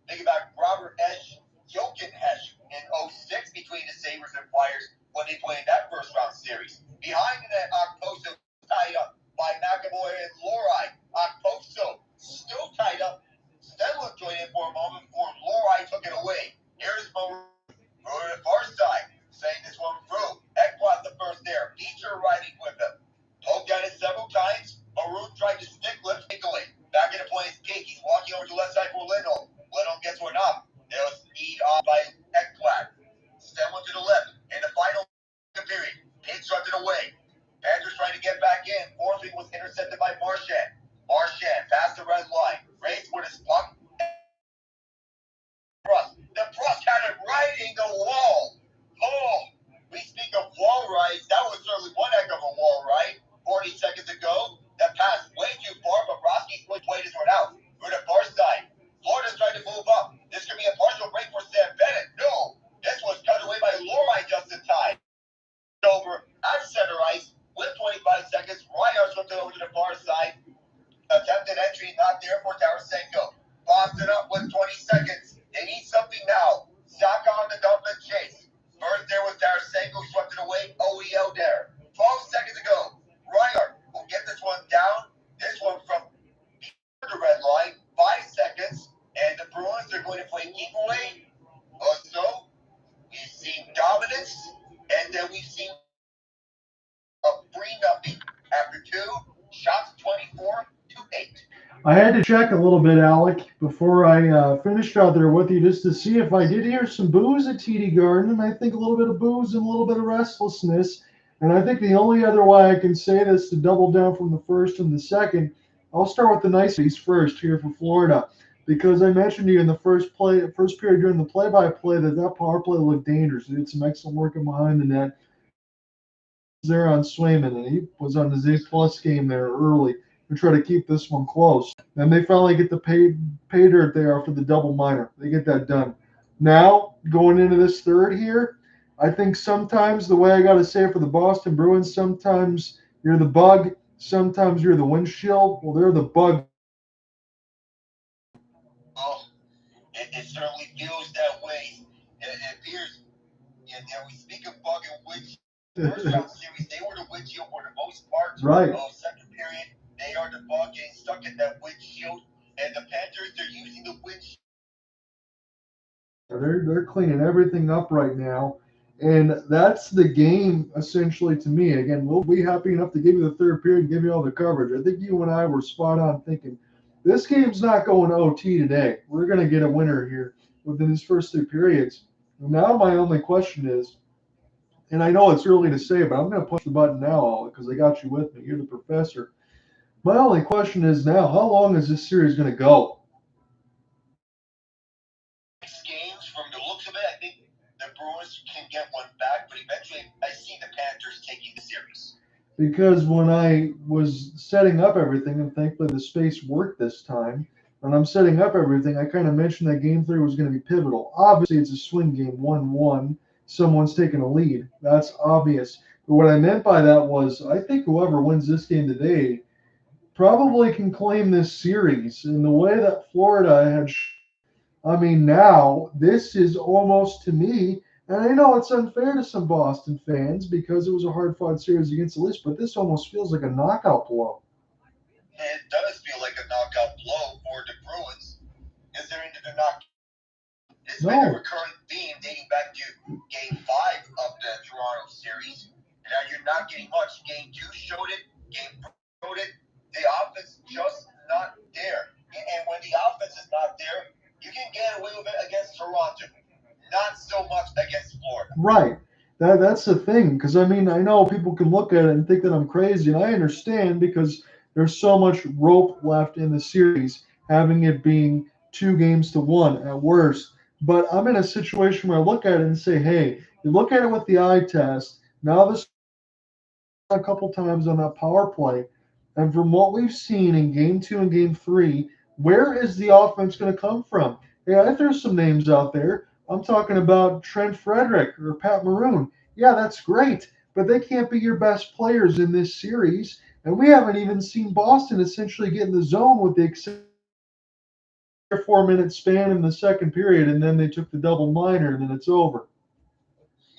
Thinking about Robert Esch, Jochen Hesch in 06 between the Sabres and Flyers when they played that first round series. Behind that, Okposo tied up by McAvoy and Lori. Okposo still tied up. Stenler joined in for a moment before Lori took it away. Here's Maurice. Over to the far side, saying this one through. Ekman the first there. Beecher riding with him. Poked at it several times. Maroon tried to stick lift takeaway. Back into play is Cake. He's walking over to the left side for Lindholm. Lindholm gets one up. There was speed off by Ekman. Stenler to the left. In the final period, Cake struck it away. Panthers trying to get back in. Forsling was intercepted by Marchand. Marchand past the red line. Race with his puck. The Prust had it right in the wall. Oh, we speak of wall rides. That was certainly one heck of a wall ride. 40 seconds ago, that passed way too far, but Roski's played his one out. We're the far side. Florida's trying to move up. This could be a partial break for Sam Bennett. No, this was cut away by Lori just in time. Over at center ice with 25 seconds. Reinhart slipped it over to the far side. Attempted entry not there for Tarasenko. Boston up with 20 seconds. They need something now. Zacha on the dump and chase. First there was Tarasenko, swept it away. OEL there. 12 seconds ago. Reinhart will get this one down. This one from the red line. 5 seconds. And the Bruins are going to play keep away. So we've seen dominance. And then we've seen a 3-0 after 2. Shots 24-8. I had to check a little bit, Alec, before I finished out there with you, just to see if I did hear some boos at TD Garden, and I think a little bit of boos and a little bit of restlessness. And I think the only other way I can say this to double down from the first and the second, I'll start with the niceties first here for Florida, because I mentioned to you in the first period during the play-by-play that power play looked dangerous. They did some excellent work in behind the net there on Swayman, and he was on his A+ game there early to try to keep this one close. Then they finally get the pay dirt there after the double minor. They get that done. Now, going into this third here, I think sometimes the way I got to say it for the Boston Bruins, sometimes you're the bug, sometimes you're the windshield. Well, they're the bug. Oh, it certainly feels that way. It appears, and we speak of bug and windshield. First round series, they were the windshield for the most part. Right. Second period, they are the bug getting stuck in that windshield. And the Panthers, they're using the windshield. They're cleaning everything up right now. And that's the game, essentially, to me. Again, we'll be happy enough to give you the third period and give you all the coverage. I think you and I were spot on thinking this game's not going to OT today. We're going to get a winner here within these first 3 periods. Now my only question is, and I know it's early to say, but I'm going to push the button now, Alec, because I got you with me. You're the professor. My only question is now, how long is this series going to go? 6 games. From the looks of it, I think the Bruins can get one back, but eventually I see the Panthers taking the series. because when I was setting up everything, and thankfully the space worked this time, when I'm setting up everything, I kind of mentioned that game three was going to be pivotal. Obviously, it's a swing game, 1-1. Someone's taking a lead. That's obvious. But what I meant by that was I think whoever wins this game today probably can claim this series. In the way that Florida had I mean, now this is almost to me, and I know it's unfair to some Boston fans because it was a hard fought series against the Leafs, but this almost feels like a knockout blow. It does feel like a knockout blow for the Bruins. Is there into the knockout? It's been a No, recurring theme dating back to Game 5 of the Toronto series. And you're not getting much. Game 2 showed it. Game 3 showed it. The offense just not there. And when the offense is not there, you can get away with it against Toronto. Not so much against Florida. right. That's the thing, because I mean, I know people can look at it and think that I'm crazy, and I understand because there's so much rope left in the series, having it being 2 games to 1 at worst. But I'm in a situation where I look at it and say, hey, you look at it with the eye test. Now this a couple times on that power play. And from what we've seen in game two and game three, where is the offense going to come from? Yeah, I threw some names out there. I'm talking about Trent Frederick or Pat Maroon. Yeah, that's great, but they can't be your best players in this series. And we haven't even seen Boston essentially get in the zone with the exception of a 4 minute span in the second period, and then they took the double minor, and then it's over.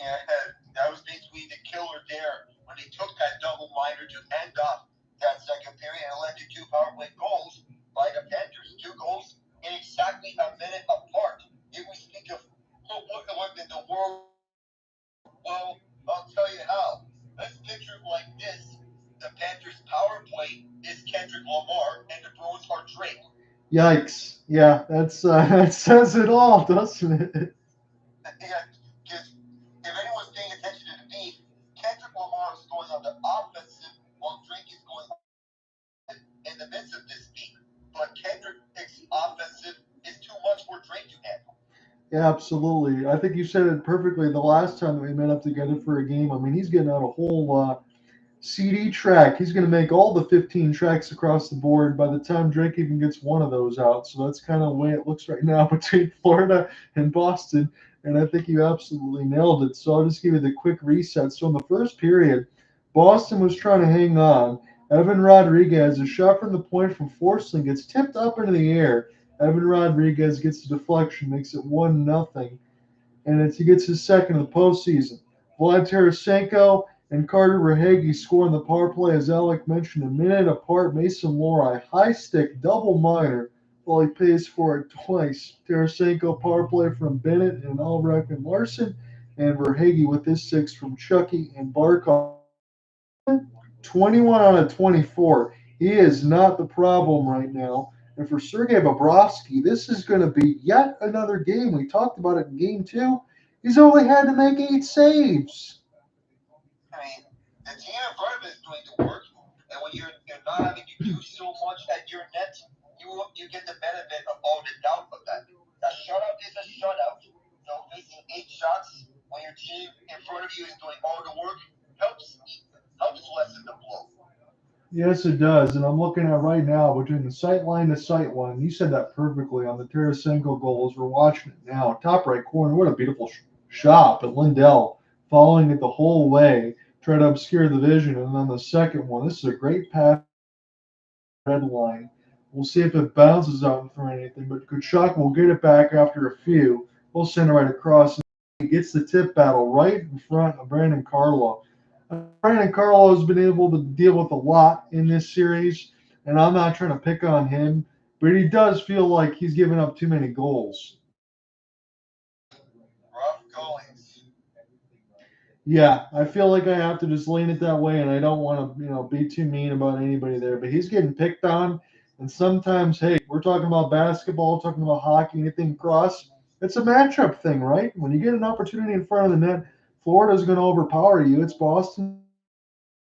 And that was basically the killer there when they took that double minor to end off that second period and led to 2 power play goals by the Panthers. 2 goals in exactly a minute apart. If we speak of what in the world, well, I'll tell you how. Let's picture it like this. The Panthers' power play is Kendrick Lamar and the Bruins are Drake. Yikes! Yeah, that's that says it all, doesn't it? Because if anyone's paying attention to the beat, Kendrick Lamar is going on the offensive while Drake is going in the midst of this beat. But Kendrick's offensive is too much for Drake to handle. Yeah, absolutely. I think you said it perfectly the last time that we met up together for a game. I mean, he's getting out a whole CD track. He's going to make all the 15 tracks across the board by the time Drake even gets one of those out. So that's kind of the way it looks right now between Florida and Boston. And I think you absolutely nailed it. So I'll just give you the quick reset. So in the first period, Boston was trying to hang on. Evan Rodriguez, a shot from the point from Forsling, gets tipped up into the air. Evan Rodriguez gets the deflection, makes it 1-0, and he gets his second of the postseason. Vlad Tarasenko and Carter Verhaeghe score on the power play, as Alec mentioned, a minute apart. Mason Lohrei, high stick, double minor, while he pays for it twice. Tarasenko power play from Bennett and Ekman-Larsson, and Verhaeghe with his six from Chucky and Barkov. 21 out of 24. He is not the problem right now. And for Sergei Bobrovsky, this is going to be yet another game. We talked about it in game two. He's only had to make 8 saves. I mean, the team in front of it is doing the work, and when you're not having to do so much at your net, you get the benefit of all the doubt of that. A shutout is a shutout. So facing 8 shots when your team in front of you is doing all the work helps lessen the blow. Yes, it does. And I'm looking at right now between the sight line to sight line. You said that perfectly on the Tarasenko goal as we're watching it now. Top right corner. What a beautiful shot. But Lindell following it the whole way, try to obscure the vision. And then the second one, this is a great pass red line. We'll see if it bounces out for anything. But Tkachuk will get it back after a few. We'll send it right across. He gets the tip battle right in front of Brandon Carlo. Brandon Carlo has been able to deal with a lot in this series, and I'm not trying to pick on him, but he does feel like he's given up too many goals. Rough goings. Yeah, I feel like I have to just lean it that way, and I don't want to, be too mean about anybody there. But he's getting picked on, and sometimes, hey, we're talking about basketball, talking about hockey, anything cross. It's a matchup thing, right? When you get an opportunity in front of the net, Florida's going to overpower you. It's Boston,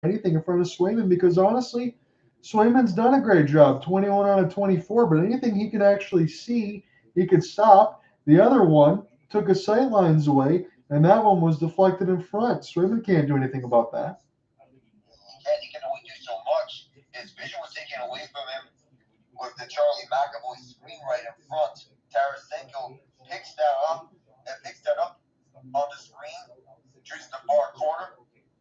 anything in front of Swayman because honestly, Swayman's done a great job, 21 out of 24. But anything he can actually see, he could stop. The other one took his sight lines away, and that one was deflected in front. Swayman can't do anything about that. with the Charlie McAvoy screen right in front. Tarasenko picks that up on the screen, treats the far corner.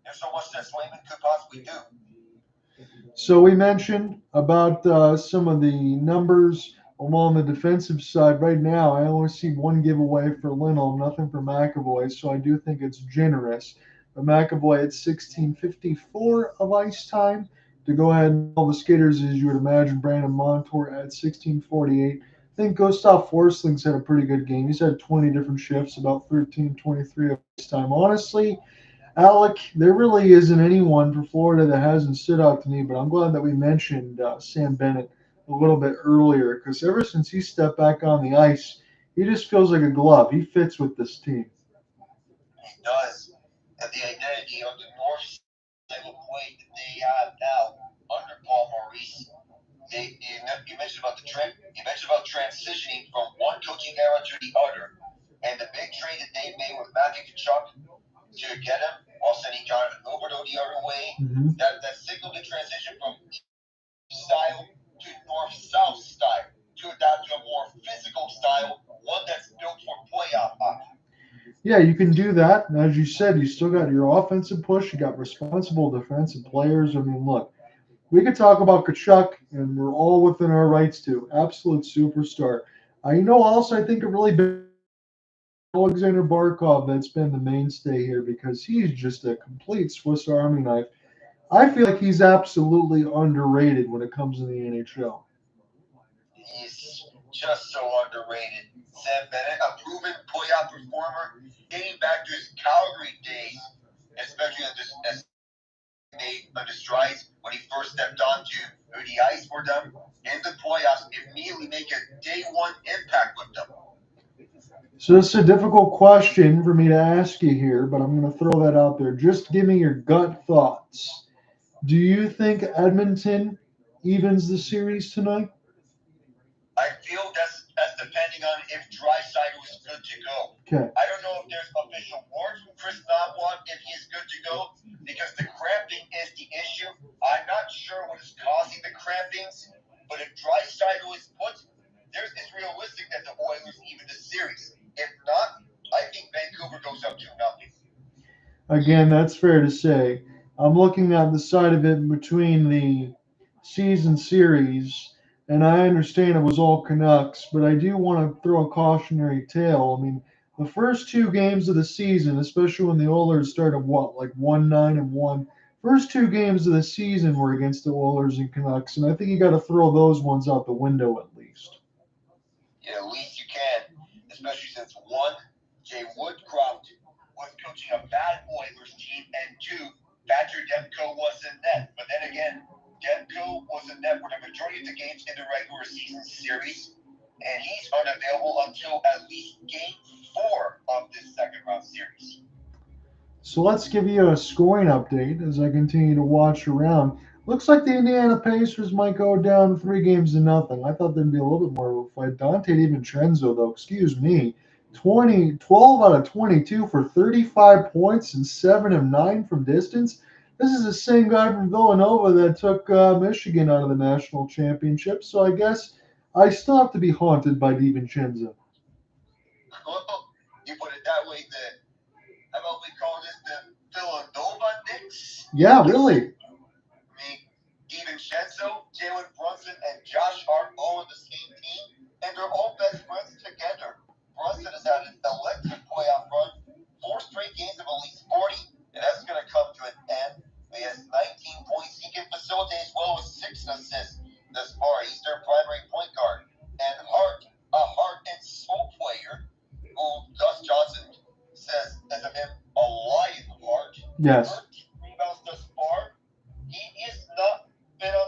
There's so much that Swayman could possibly do. So we mentioned about some of the numbers along the defensive side. Right now, I only see one giveaway for Lindholm, nothing for McAvoy, so I do think it's generous. But McAvoy at 16:54 of ice time. To go ahead and all the skaters, as you would imagine, Brandon Montour at 16:48. I think Gustav Forsling's had a pretty good game. He's had 20 different shifts, about 13:23 of ice time. Honestly, Alec, there really isn't anyone for Florida that hasn't stood out to me, but I'm glad that we mentioned Sam Bennett a little bit earlier because ever since he stepped back on the ice, he just feels like a glove. He fits with this team. He does. And the identity of the North side of play that they have now under Paul Maurice. You mentioned about the trend. You mentioned about transitioning from one coaching era to the other, and the big trade that they made with Matthew Tkachuk to get him while sending Jonathan Huberdeau the other way. Mm-hmm. That signaled the transition from style to north-south style to adapt to a more physical style, one that's built for playoff hockey. Yeah, you can do that. And as you said, you still got your offensive push. You got responsible defensive players. I mean, look, we could talk about Tkachuk, and we're all within our rights to. Absolute superstar. Also, I think a really big Alexander Barkov that's been the mainstay here because he's just a complete Swiss Army knife. I feel like he's absolutely underrated when it comes to the NHL. He's just so underrated. Sam Bennett, a proven playoff performer, dating back to his Calgary days, especially on the strides when he first stepped onto the ice for them in the playoffs, immediately make a day one impact with them. So it's a difficult question for me to ask you here, but I'm going to throw that out there. Just give me your gut thoughts. Do you think Edmonton evens the series tonight? I feel that's depending on if Draisaitl is good to go. Okay. I don't know if there's official word from Chris Nava if he's good to go because the cramping is the issue. I'm not sure what is causing the crampings, but if Draisaitl is put, it's realistic that the Oilers even the series. If not, I think Vancouver goes up 2-0. Again, that's fair to say. I'm looking at the side of it between the season series, and I understand it was all Canucks, but I do want to throw a cautionary tale. I mean, the first two games of the season, especially when the Oilers started like 1-9-1, first two games of the season were against the Oilers and Canucks, and I think you got to throw those ones out the window at least. Yeah, at least you can, especially since one, Jay Woodcroft was coaching a bad Oilers team, and two, Thatcher Demko was in net. But then again, Demko was in net for the majority of the games in the regular season series, and he's unavailable until at least Game 4 of this second round series. So let's give you a scoring update as I continue to watch around. Looks like the Indiana Pacers might go down 3-0. I thought there'd be a little bit more of a fight. Dante DiVincenzo, though, excuse me, 12 out of 22 for 35 points and 7 of 9 from distance. This is the same guy from Villanova that took Michigan out of the national championship. So I guess I still have to be haunted by DiVincenzo. Well, you put it that way, how about we call this the Villanova Knicks? Yeah, really. DiVincenzo, Jalen Brunson, and Josh Hart all on the same team, and they're all best friends together. Brunson has had an electric playoff run, 4 straight games of at least 40, and that's going to come to an end. He has 19 points. He can facilitate as well as 6 assists thus far. He's their primary point guard. And Hart, a heart and soul player, who Gus Johnson says is of him a lion heart. Yes. 13 rebounds thus far. He is not been on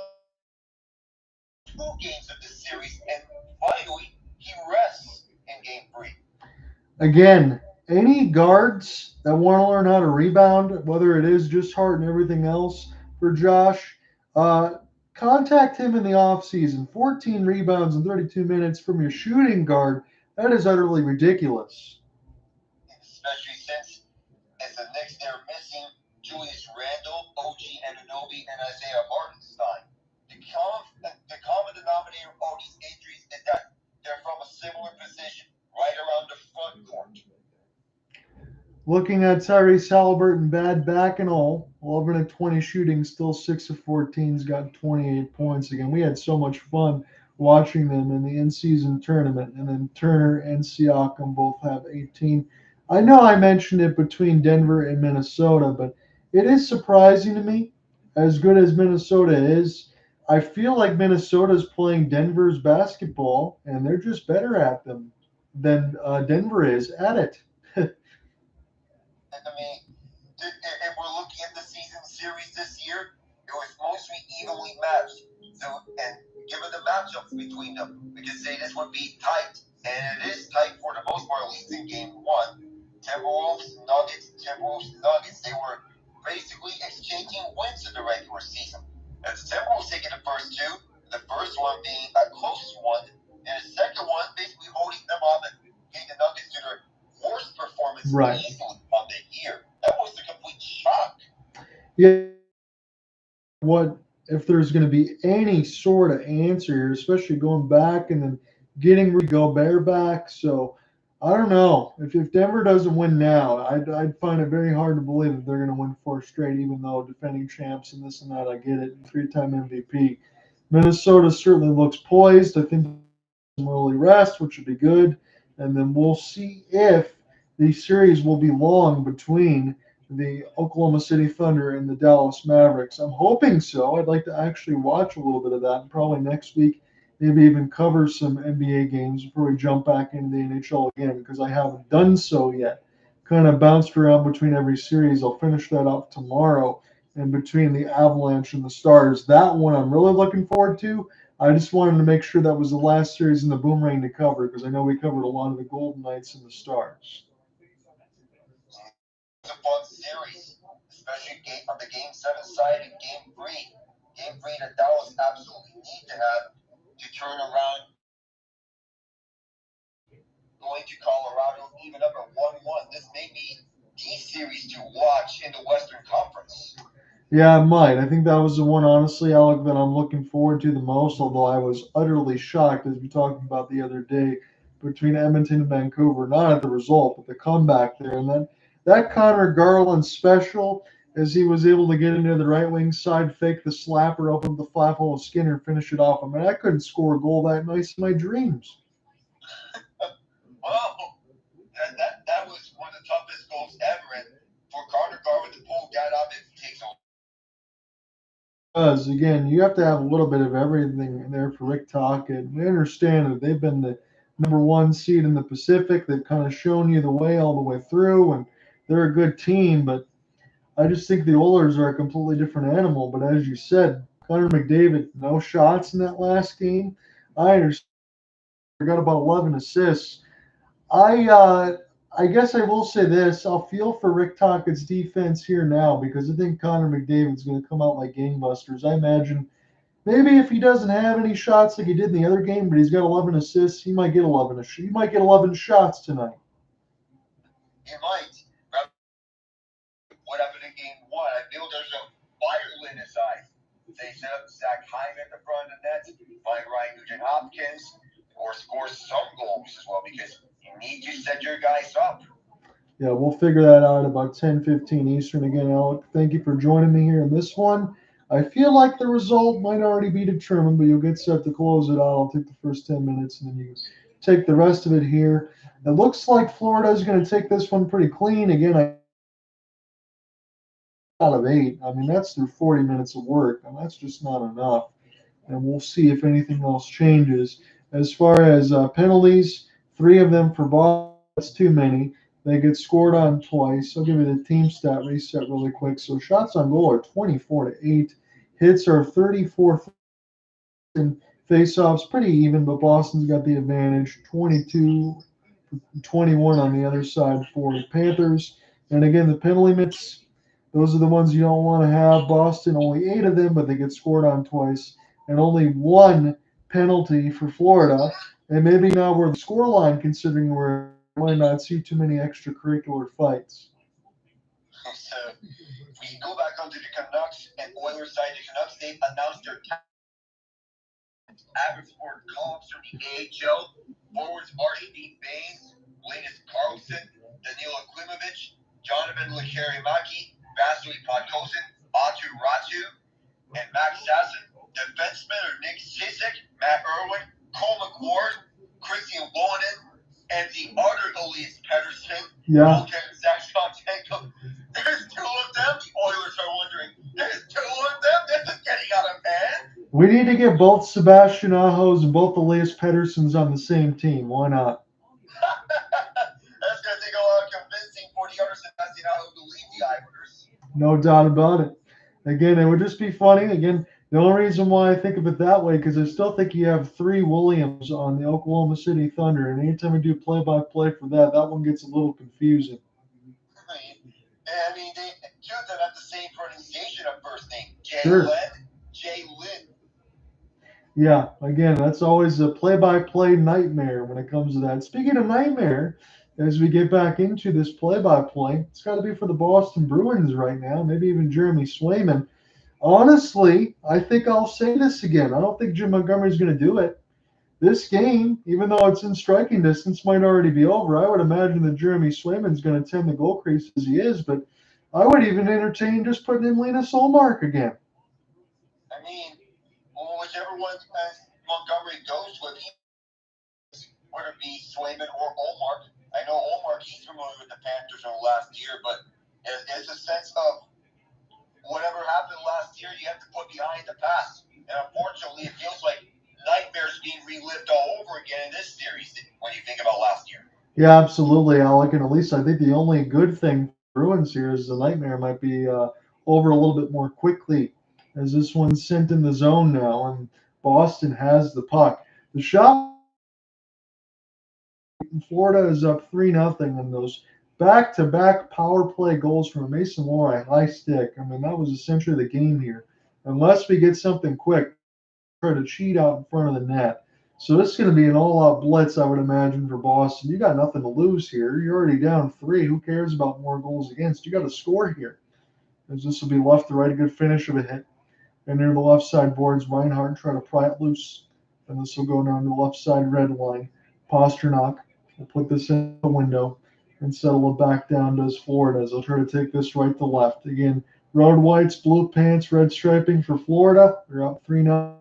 2 games of this series, and finally, he rests in Game 3. Again, any guards that want to learn how to rebound, whether it is just Hart and everything else for Josh, contact him in the offseason. 14 rebounds in 32 minutes from your shooting guard. That is utterly ridiculous. Especially since, as the Knicks, they're missing Julius Randle, OG Anunoby, and Isaiah Hartenstein. The common denominator of all Looking at Tyrese Halliburton, bad back and all. 11 of 20 shooting, still 6 of 14. He's got 28 points again. We had so much fun watching them in the in-season tournament. And then Turner and Siakam both have 18. I know I mentioned it between Denver and Minnesota, but it is surprising to me, as good as Minnesota is. I feel like Minnesota is playing Denver's basketball, and they're just better at them than Denver is at it. I mean, if we're looking at the season series this year, it was mostly evenly matched. So, and given the matchups between them, we can say this would be tight. And it is tight for the most part, at least in game one. Timberwolves, Nuggets, they were basically exchanging wins in the regular season. And the Timberwolves taking the first two, the first one being a close one, and the second one basically holding them on and getting the Nuggets to their worst performance easily on the year. That was a complete shock. Yeah, what if there's going to be any sort of answer here, especially going back and then getting Rudy Gobert back. So I don't know if Denver doesn't win now, I'd find it very hard to believe that they're going to win four straight, even though defending champs and this and that. I get it, three-time MVP. Minnesota certainly looks poised. I think some early rest, which would be good, and then we'll see if the series will be long between the Oklahoma City Thunder and the Dallas Mavericks. I'm hoping so. I'd like to actually watch a little bit of that, and probably next week maybe even cover some NBA games before we jump back into the NHL again, because I haven't done so yet. Kind of bounced around between every series. I'll finish that up tomorrow, and between the Avalanche and the Stars. That one I'm really looking forward to. I just wanted to make sure that was the last series in the Boomerang to cover, because I know we covered a lot of the Golden Knights and the Stars. It's a fun series, especially on the game seven side and game three. Game three that Dallas absolutely need to have to turn around. Going to Colorado, even up at 1-1. This may be the series to watch in the Western Conference. Yeah, it might. I think that was the one, honestly, Alec, that I'm looking forward to the most, although I was utterly shocked, as we talked about the other day, between Edmonton and Vancouver, not at the result, but the comeback there. And then that Connor Garland special, as he was able to get into the right wing side, fake the slapper, open the flap hole of Skinner, finish it off. I mean, I couldn't score a goal that nice in my dreams. Well, that was one of the toughest goals ever. And for Connor Garland to pull that off, it takes a Because again, you have to have a little bit of everything in there for Rick Tocchet. We understand that they've been the number one seed in the Pacific. They've kind of shown you the way all the way through, and they're a good team. But I just think the Oilers are a completely different animal. But as you said, Connor McDavid, no shots in that last game. I understand. He got about 11 assists. I uh, I guess I will say this. I'll feel for Rick Tocchet's defense here now, because I think Connor McDavid's going to come out like gangbusters. I imagine maybe if he doesn't have any shots like he did in the other game, but he's got 11 assists, he might get 11. He might get 11 shots tonight. He might. What happened in game one? I feel there's a fire in his eyes. They set up Zach Hyman at the front of the net, find Ryan Nugent-Hopkins, or score some goals as well, because you need to set your guys up. Yeah, we'll figure that out about 10:15 Eastern again, Alec. Thank you for joining me here in this one. I feel like the result might already be determined, but you'll get set to close it out. I'll take the first 10 minutes, and then you take the rest of it here. It looks like Florida is going to take this one pretty clean. Again, out of 8. I mean, that's through 40 minutes of work, and that's just not enough. And we'll see if anything else changes. As far as penalties, 3 of them for Boston. That's too many. They get scored on twice. I'll give you the team stat reset really quick. So shots on goal are 24-8. Hits are 34. And face-offs pretty even, but Boston's got the advantage. 22-21 on the other side for the Panthers. And again, the penalty minutes, those are the ones you don't want to have. Boston, only 8 of them, but they get scored on twice. And only 1 penalty for Florida. And maybe now we're the scoreline, considering we might not see too many extracurricular fights. So we go back onto the Canucks and Oilers side. The Canucks, they announced their average sport columns from the AHL. Forwards are Steve Baines, Linus Carlson, Danilo Klimovich, Jonathan Lecherimaki, Vasily Podkosin, Atu Ratu, and Max Sasson. Defensemen are Nick Sisek, Matt Irwin, Cole McWard, Christian Wolanin, and the other Elias Pettersson. Yeah. There's two of them. The Oilers are wondering, there's two of them? This is getting out of hand. We need to get both Sebastian Ahos and both Elias Petterssons on the same team. Why not? That's going to take a lot of convincing for the other Sebastian Aho to leave the Islanders. No doubt about it. Again, it would just be funny. Again, the only reason why I think of it that way, because I still think you have 3 Williams on the Oklahoma City Thunder, and anytime we do play-by-play for that, that one gets a little confusing. I mean, two of them have the same pronunciation of first name. Jay Lynn. Yeah, again, that's always a play-by-play nightmare when it comes to that. Speaking of nightmare, as we get back into this play-by-play, it's got to be for the Boston Bruins right now, maybe even Jeremy Swayman. Honestly, I think I'll say this again. I don't think Jim Montgomery's going to do it. This game, even though it's in striking distance, might already be over. I would imagine that Jeremy Swayman's going to tend the goal crease as he is, but I would even entertain just putting in Linus Ullmark again. I mean, whichever one Montgomery goes with, whether it be Swayman or Ullmark. I know Ullmark, he's familiar with the Panthers from last year, but it's a sense of whatever happened last year, you have to put behind the past. And unfortunately, it feels like nightmares being relived all over again in this series when you think about last year. Yeah, absolutely, Alec. And at least I think the only good thing for Bruins here is the nightmare might be over a little bit more quickly, as this one's sent in the zone now, and Boston has the puck. The shot in Florida is up 3-0, and those back-to-back power play goals from Mason Lohrei high stick. I mean, that was essentially the game here. Unless we get something quick, try to cheat out in front of the net. So this is going to be an all-out blitz, I would imagine, for Boston. You got nothing to lose here. You're already down 3. Who cares about more goals against? You got to score here. As this will be left to right, a good finish of a hit. And near the left side boards, Reinhart try to pry it loose. And this will go down to the left side red line. Pastrnak will put this in the window and settle it back down to his Florida as they'll try to take this right to left. Again, road whites, blue pants, red striping for Florida. They're up 3-0.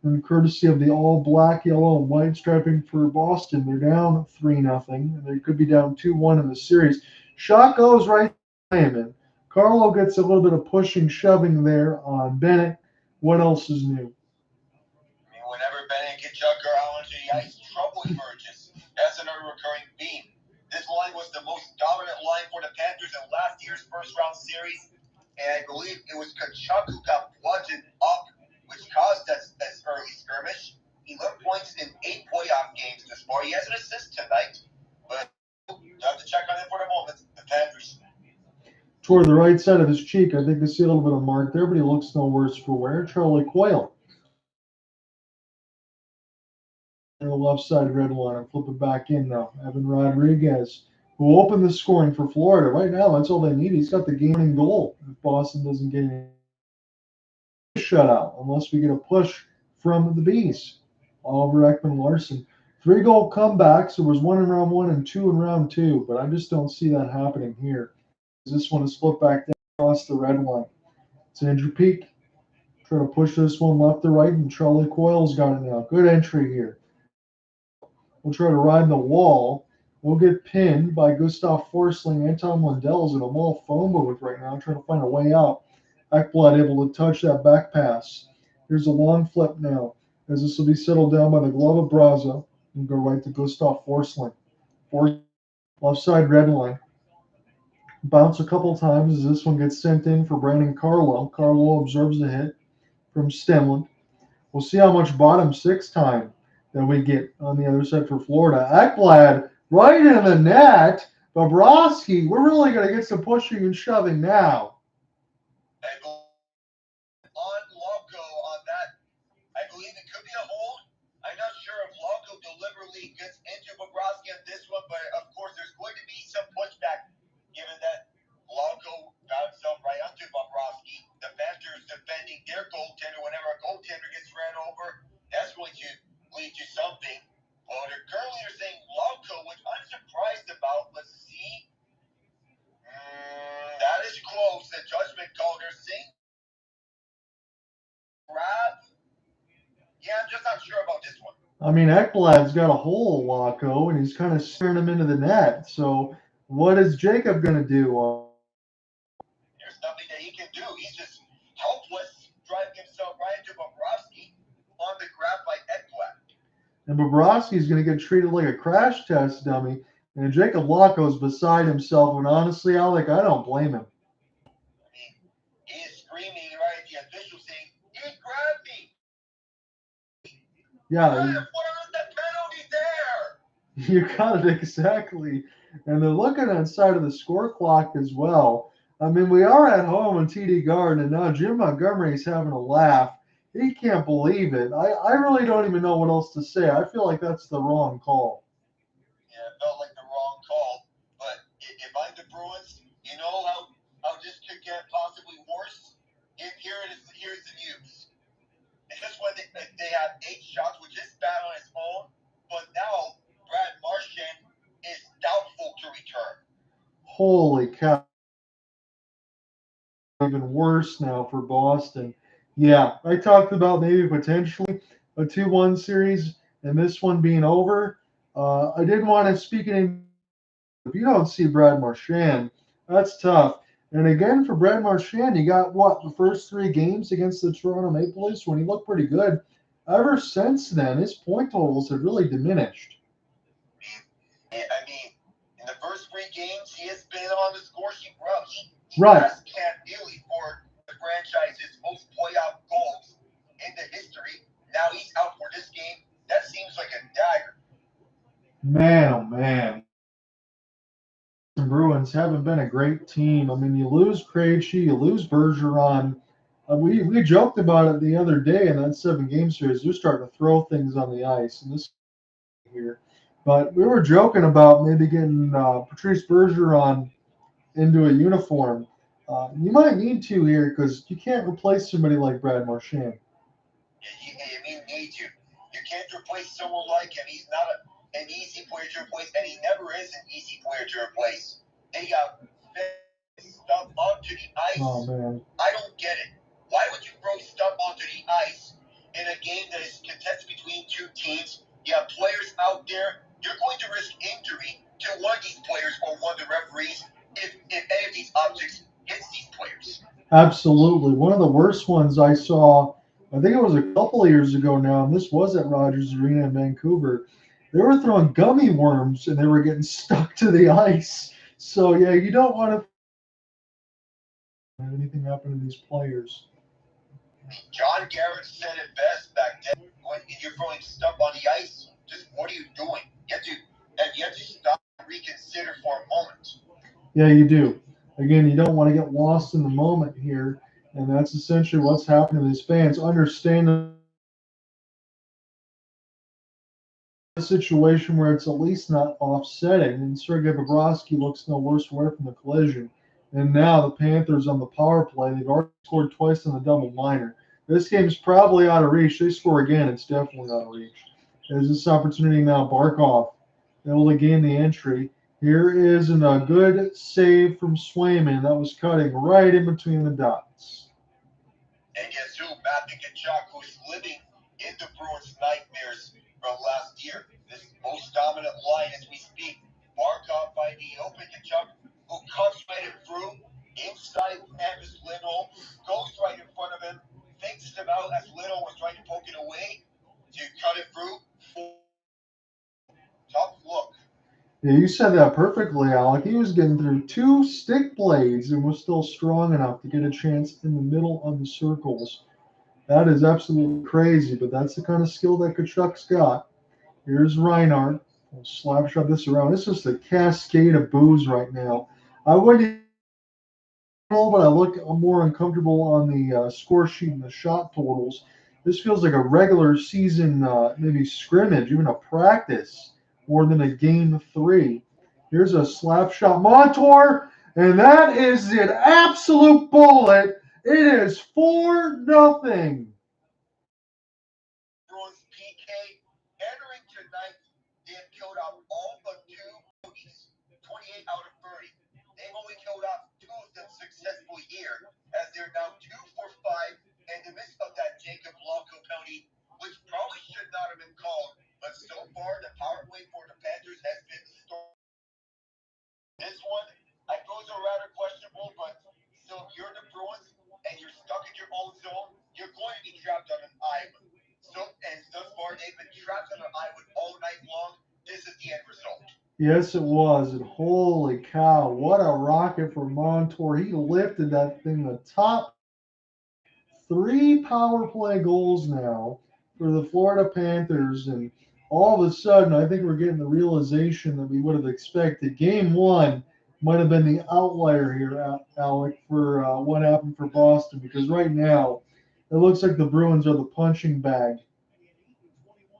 And courtesy of the all black, yellow, and white striping for Boston, they're down 3-0. And they could be down 2-1 in the series. Shot goes right to him. Carlo gets a little bit of pushing, shoving there on Bennett. What else is new? I mean, whenever Bennett and Tkachuk are out onto the ice, trouble emerges. That's another recurring theme. This line was the most dominant line for the Panthers in last year's first-round series, and I believe it was Tkachuk who got bludgeoned up, which caused that early skirmish. He left points in 8 playoff games this far. He has an assist tonight, but you have to check on it for the moment. The Panthers. Toward the right side of his cheek, I think I see a little bit of mark there, but he looks no worse for wear. Charlie Coyle. On the left side red line. I'm flipping back in now. Evan Rodriguez, who opened the scoring for Florida. Right now, that's all they need. He's got the game-winning goal if Boston doesn't get any shutout, unless we get a push from the Bees. Oliver Ekman-Larsson. 3-goal comebacks. There was 1 in round 1 and 2 in round 2, but I just don't see that happening here. This one is flipped back down across the red line. It's Andrew Peak. Try to push this one left to right, and Charlie Coyle's got it now. Good entry here. We'll try to ride the wall. We'll get pinned by Gustav Forsling. Anton Lundell's in a mall phone booth right now, trying to find a way out. Ekblad able to touch that back pass. Here's a long flip now, as this will be settled down by the glove of Braza and go right to Gustav Forsling. Left side red line. Bounce a couple times as this one gets sent in for Brandon Carlo. Carlo observes the hit from Stenlund. We'll see how much bottom 6 time that we get on the other side for Florida. Ekblad right in the net. Bobrovsky, we're really going to get some pushing and shoving now. On Loco on that, I believe it could be a hold. I'm not sure if Loco deliberately gets into Bobrovsky on this one, but of course there's going to be some pushback given that Loco got himself right onto Bobrovsky. The Panthers defending their goaltender whenever a goaltender gets ran over. That's going to lead to something. Well, they're saying Loco, which I'm surprised about. Let's see. That is close. The judgment call they're saying grab. Yeah, I'm just not sure about this one. I mean, Ekblad's got a hole, Laco, and he's kind of staring him into the net. So what is Jacob going to do? There's nothing that he can do. He's just helpless, driving himself right into Bobrovsky on the grab by Ekblad. And Bobrovsky's going to get treated like a crash test dummy. And Jacob Laco's beside himself. And honestly, Alec, I don't blame him. I mean, he is screaming right at the official saying, he grabbed me. Yeah. What is the penalty there? You got it, exactly. And they're looking inside of the score clock as well. I mean, we are at home in TD Garden, and now Jim Montgomery's having a laugh. He can't believe it. I really don't even know what else to say. I feel like that's the wrong call. Yeah, it felt like the wrong call. But if I'm the Bruins, you know how this could get possibly worse? Here's the news. This one, they have 8 shots, which is bad on its own. But now, Brad Marchand is doubtful to return. Holy cow. Even worse now for Boston. Yeah, I talked about maybe potentially a 2-1 series and this one being over. I didn't want to speak in. If you don't see Brad Marchand, that's tough. And again, for Brad Marchand, you got what, the first 3 games against the Toronto Maple Leafs when he looked pretty good. Ever since then, his point totals have really diminished. I mean, in the first 3 games, he has been on the score sheet rough. Right. Has Cam Neely for the franchise's most playoff goals in the history. Now he's out for this game. That seems like a dagger. Man, oh man. The Bruins haven't been a great team. I mean, you lose Krejci, you lose Bergeron. We joked about it the other day in that 7-game series. They're starting to throw things on the ice, and this here. But we were joking about maybe getting Patrice Bergeron into a uniform. You might need to here because you can't replace somebody like Brad Marchand. You need to. You can't replace someone like him. He's not an easy player to replace, and he never is an easy player to replace. They got stuff onto the ice. Oh, man. I don't get it. Why would you throw stuff onto the ice in a game that is contested between 2 teams? You have players out there. You're going to risk injury to one of these players or one of the referees if any of these objects hits these players. Absolutely. One of the worst ones I saw, I think it was a couple of years ago now, and this was at Rogers Arena in Vancouver. They were throwing gummy worms, and they were getting stuck to the ice. So, yeah, you don't want to have anything happen to these players. John Garrett said it best back then. When you're throwing stuff on the ice, just what are you doing? You have to stop and reconsider for a moment. Yeah, you do. Again, you don't want to get lost in the moment here, and that's essentially what's happening to these fans. Understand a situation where it's at least not offsetting, and Sergei Bobrovsky looks no worse away from the collision. And now the Panthers on the power play, they've already scored twice on the double minor. This game's probably out of reach. They score again, it's definitely out of reach. There's this opportunity now. Barkov able to gain the entry. Here is a good save from Swayman. That was cutting right in between the dots. And guess who? Matthew Tkachuk, who's living in the Bruins' nightmares from last year. This most dominant line as we speak. Barkov by the open. Tkachuk, who cuts right in through, inside Hampus Lindholm, goes right in front of him, fakes him out as Lindholm was trying to poke it away, to cut it through. Tough look. Yeah, you said that perfectly, Alec. He was getting through 2 stick blades and was still strong enough to get a chance in the middle of the circles. That is absolutely crazy, but that's the kind of skill that Tkachuk's got. Here's Reinhart. I'll slap shove this around. It's just a cascade of booze right now. I wouldn't, but I look more uncomfortable on the score sheet and the shot totals. This feels like a regular season, maybe scrimmage, even a practice, more than a game 3. Here's a slap shot. Montour, and that is an absolute bullet. It is 4-0. Bruins PK entering tonight. They have killed off all but 2 booties, 28 out of 30. They've only killed off 2 of successful here, as they're now 2 for 5 in the midst of that Jacob Longo penalty, which probably should not have been called. But so far, the power play for the Panthers has been the story. This one, I suppose, are rather questionable, but still, if you're the Bruins and you're stuck in your own zone, you're going to be trapped on an island. And thus far, they've been trapped on an island all night long. This is the end result. Yes, it was. And holy cow, what a rocket for Montour. He lifted that thing the top. 3 power play goals now for the Florida Panthers. And all of a sudden, I think we're getting the realization that we would have expected. Game 1 might have been the outlier here, Alec, for what happened for Boston. Because right now, it looks like the Bruins are the punching bag.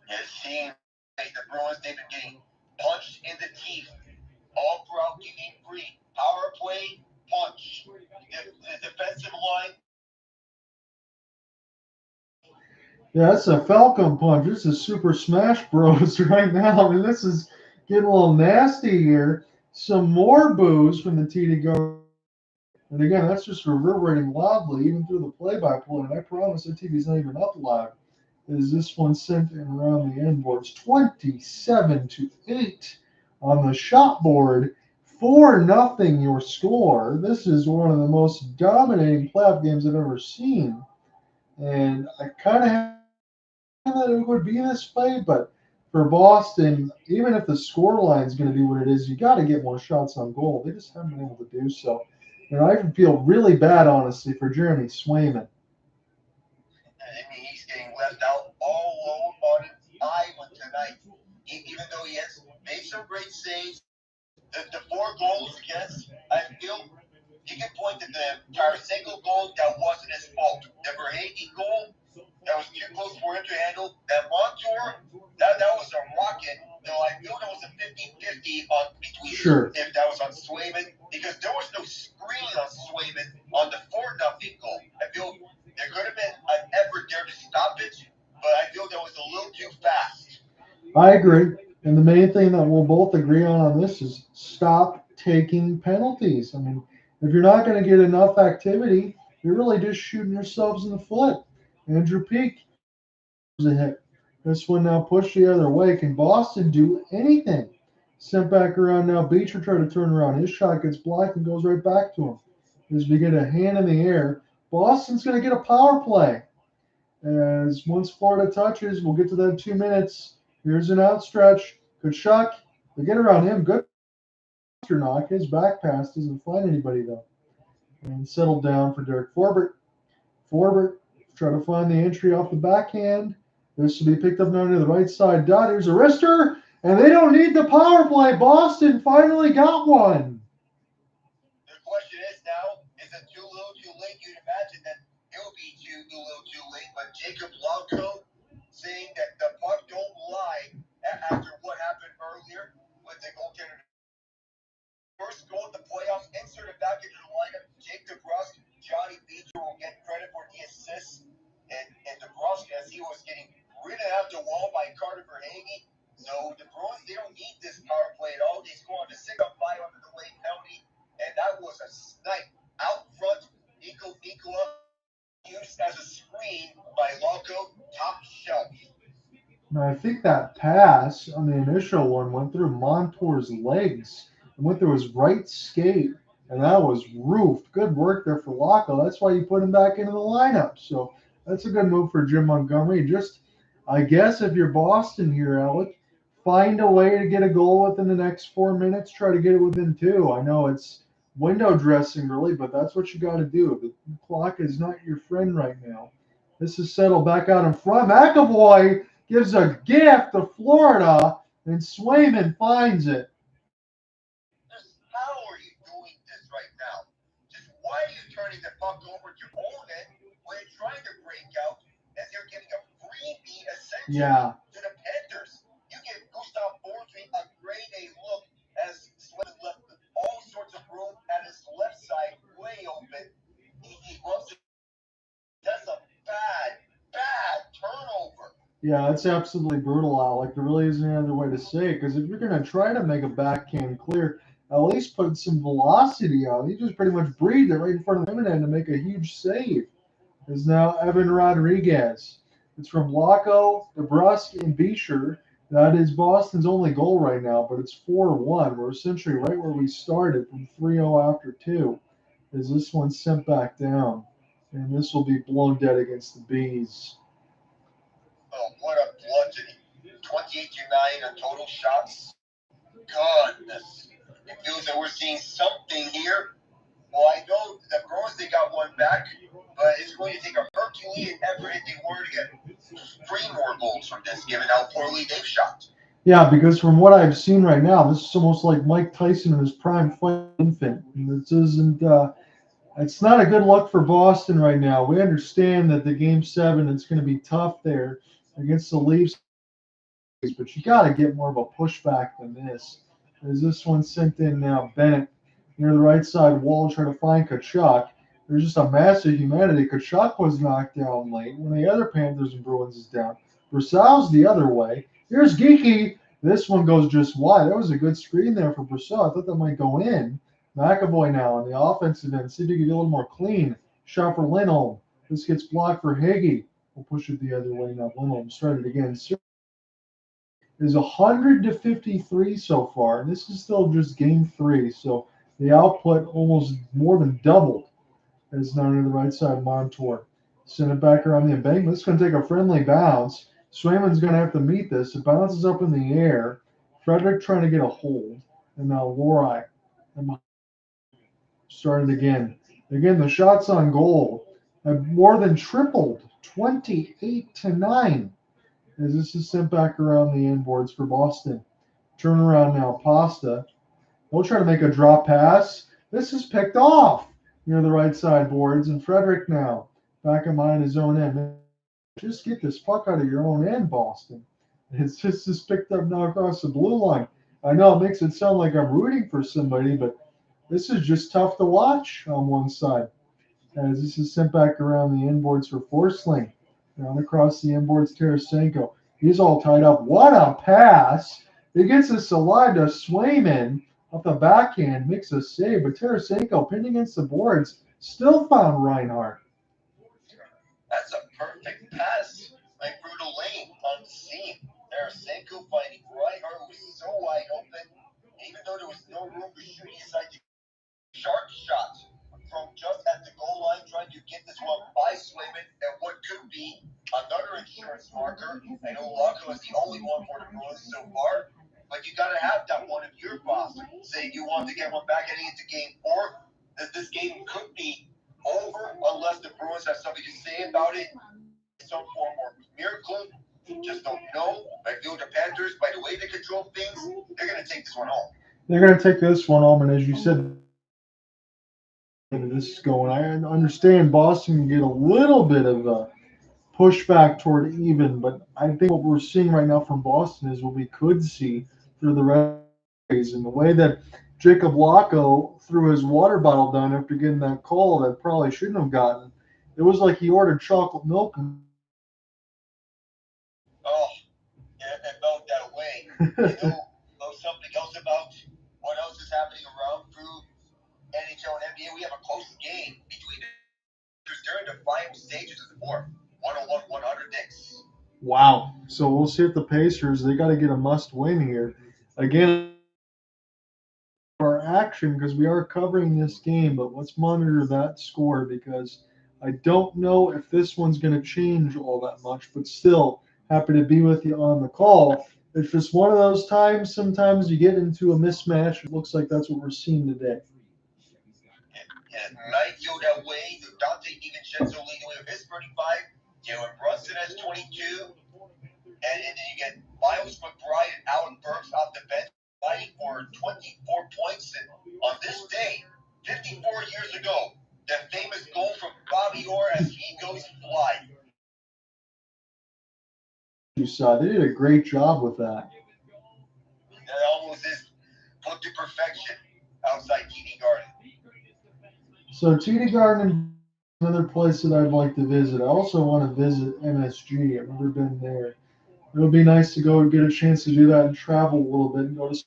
It seems like the Bruins, they've been getting punched in the teeth all throughout game 3. Power play, punch. The defensive line. Yeah, that's a Falcon punch. This is Super Smash Bros. Right now. I mean, this is getting a little nasty here. Some more boos from the TD Garden. And again, that's just reverberating loudly, even through the play-by-play. And I promise the TV's not even up loud. As this one sent in around the end boards, 27-8 on the shot board. 4-0 your score. This is one of the most dominating playoff games I've ever seen. And I kind of have that it would be this way, but for Boston, even if the score line is going to be what it is, you got to get more shots on goal. They just haven't been able to do so. And I feel really bad, honestly, for Jeremy Swayman. I mean, he's getting left out all alone on an island tonight. Even though he has made some great saves, the 4 goals, yes, I feel you can point to the Tarasenko goal that wasn't his fault. The Verhaeghe goal, that was too close for him to handle. That Montour, that was a rocket. No, I feel that was a 50-50 between if that was on Swayman, because there was no screen on Swayman on the 4-0 goal. I feel there could have been an effort there to stop it, but I feel that was a little too fast. I agree. And the main thing that we'll both agree on this is stop taking penalties. I mean, if you're not going to get enough activity, you're really just shooting yourselves in the foot. Andrew Peak was a hit. This one now pushed the other way. Can Boston do anything? Sent back around now. Beecher tried to turn around. His shot gets blocked and goes right back to him. As we get a hand in the air, Boston's going to get a power play. As once Florida touches, we'll get to that in 2 minutes. Here's an outstretch. Tkachuk, they get around him. Good Pastrnak. His back pass doesn't find anybody, though. And settled down for Derek Forbert. Forbert try to find the entry off the backhand. This will be picked up now to the right side dot. Here's a wrister, and they don't need the power play. Boston finally got one. The question is now, is it too little too late? You'd imagine that it will be too little too late, but Jacob Longo saying that the puck don't lie after what happened earlier with the goaltender. First goal in the playoffs, inserted back into the lineup. Jake DeBrusk, Johnny Beecher will get credit for the assists. And DeBrusk, as he was getting ridden out the wall by Carter Verhaeghe. So the Bruins, they don't need this power play at all. They score on the 6-5 under the late penalty. And that was a snipe out front. Nico used as a screen by Longo, top shelf. Now, I think that pass on the initial one went through Montour's legs and went through his right skate, and that was roofed. Good work there for Locko. That's why you put him back into the lineup. So that's a good move for Jim Montgomery. Just, I guess, if you're Boston here, Alec, find a way to get a goal within the next 4 minutes. Try to get it within 2. I know it's window dressing, really, but that's what you got to do. The clock is not your friend right now. This is settled back out in front. McAvoy gives a gift to Florida, and Swayman finds it. How are you doing this right now? Just why are you turning the puck over to your own end when you're trying to break out as you're giving a freebie essentially to the Panthers? You give Gustav a grade A look as Swayman left all sorts of room at his left side way open. He loves it. That's a bad turnover. Yeah, that's absolutely brutal, Alec. There really isn't any other way to say it, because if you're going to try to make a backhand clear, at least put some velocity on. He just pretty much breathed it right in front of the net to make a huge save. Is now Evan Rodriguez. It's from Laco, DeBrusque, and Beecher. That is Boston's only goal right now, but it's 4-1. We're essentially right where we started from 3-0 after 2. As this one's sent back down. And this will be blown dead against the Bees. Oh, what a bludgeoning. 28-9 on total shots. Goodness. It feels that we're seeing something here. Well, I know the Bruins, they got one back, but it's going to take a Herculean effort if they were to get 3 more goals from this, given how poorly they've shot. Yeah, because from what I've seen right now, this is almost like Mike Tyson in his prime fight infant. And this isn't. It's not a good look for Boston right now. We understand that the Game 7, it's going to be tough there against the Leafs, but you got to get more of a pushback than this. As this one sent in now, Bennett near the right side wall trying to find Tkachuk. There's just a massive humanity. Tkachuk was knocked down late when the other Panthers and Bruins is down. Brousseau's the other way. Here's Geeky. This one goes just wide. That was a good screen there for Brousseau. I thought that might go in. McAvoy now on the offensive end. See if he can get a little more clean. Shot for Lindholm. This gets blocked for Verhaeghe. We'll push it the other way now. Lindholm started again. Is 100-53 so far, and this is still just Game 3. So the output almost more than doubled. As now to the right side, Montour. Send it back around the embankment. It's going to take a friendly bounce. Swayman's going to have to meet this. It bounces up in the air. Frederick trying to get a hold. And now Lori. Started again. Again, the shots on goal have more than tripled, 28-9. As this is sent back around the inboards for Boston. Turn around now, Pasta. They'll try to make a drop pass. This is picked off near the right side boards. And Frederick now back in mind his own end. Just get this puck out of your own end, Boston. It's just picked up now across the blue line. I know it makes it sound like I'm rooting for somebody, but this is just tough to watch on one side. As this is sent back around the inboards for Forsling. Down across the inboards, Tarasenko. He's all tied up. What a pass! He gets this alive to Swayman off the backhand, makes a save, but Tarasenko, pinned against the boards, still found Reinhart. That's a perfect pass by Brutal Lane on the seam. Tarasenko finding Reinhart was so wide open. Even though there was no room to shoot, he decided to sharp shot from just at the goal line, trying to get this one by Swayman at what could be another insurance marker. I know Laco is the only one for the Bruins so far, but you got to have that one if you're Boston. Say you want to get one back heading into Game 4, that this game could be over unless the Bruins have something to say about it. Some form of miracle. Just don't know. I feel the Panthers, by the way they control things, they're going to take this one home. They're going to take this one home, and as you said, this is going. I understand Boston can get a little bit of a pushback toward even, but I think what we're seeing right now from Boston is what we could see through the rest of the days. And the way that Jacob Laco threw his water bottle down after getting that call that probably shouldn't have gotten, it was like he ordered chocolate milk. Oh, yeah, it felt that way. You know something else about what else is happening around through NHL and NBA? We have a close game between during the final stages of the fourth. 101-100 Knicks. Wow. So we'll see if the Pacers, they got to get a must win here. Again, our action because we are covering this game, but let's monitor that score because I don't know if this one's going to change all that much, but still happy to be with you on the call. It's just one of those times, sometimes you get into a mismatch. It looks like that's what we're seeing today. And night feel that way. Dante DiVincenzo leading with his 35. Jalen Brunson has 22. And then you get Miles McBride and Alan Burks off the bench fighting for 24 points. And on this day, 54 years ago, the famous goal from Bobby Orr as he goes fly. You saw they did a great job with that. That almost is put to perfection outside TD Garden. So TD Garden is another place that I'd like to visit. I also want to visit MSG. I've never been there. It would be nice to go and get a chance to do that and travel a little bit and go to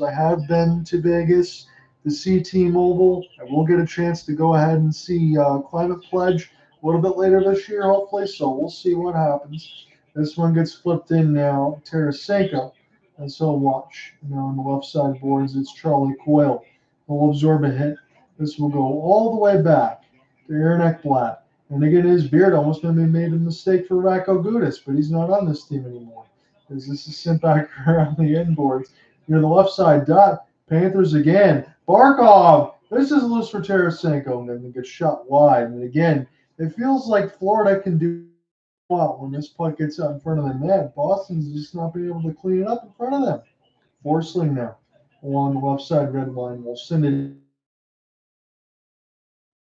I have been to Vegas to see T-Mobile. I will get a chance to go ahead and see Climate Pledge a little bit later this year, hopefully. So we'll see what happens. This one gets flipped in now, Tarasenko. And so watch. On the left side boards, it's Charlie Coyle. He'll absorb a hit. This will go all the way back to Aaron Ekblad. And again, his beard almost made a mistake for Racco Gudis, but he's not on this team anymore. As this is sent back around the end boards. Near the left side dot, Panthers again. Barkov! This is loose for Tarasenko, and then they get shot wide. And again, it feels like Florida can do well when this puck gets out in front of the net. Boston's just not being able to clean it up in front of them. Forsling now along the left side red line. We'll send it.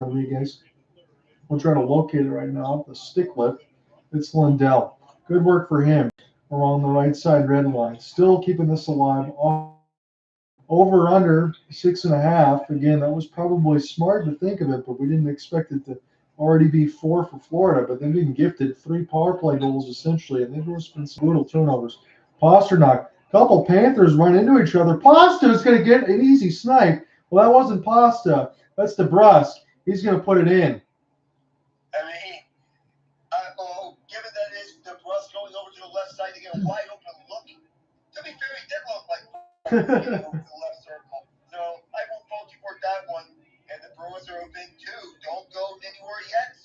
Rodriguez. We'll try to locate it right now. The stick lift. It's Lindell. Good work for him along the right side red line. Still keeping this alive. Over under 6.5. Again, that was probably smart to think of it, but we didn't expect it to already be 4 for Florida. But they've been gifted 3 power play goals essentially, and there's been some brutal turnovers. Pastrnak. Couple Panthers run into each other. Pasta is going to get an easy snipe. Well, that wasn't Pasta. That's DeBrusque. He's going to put it in. I mean, given that it is DeBrusque going over to the left side to get a wide open look. To be fair, he did look like getting over to the left circle. So I won't fault you for that one. And the Bruins are open too. Don't go anywhere yet.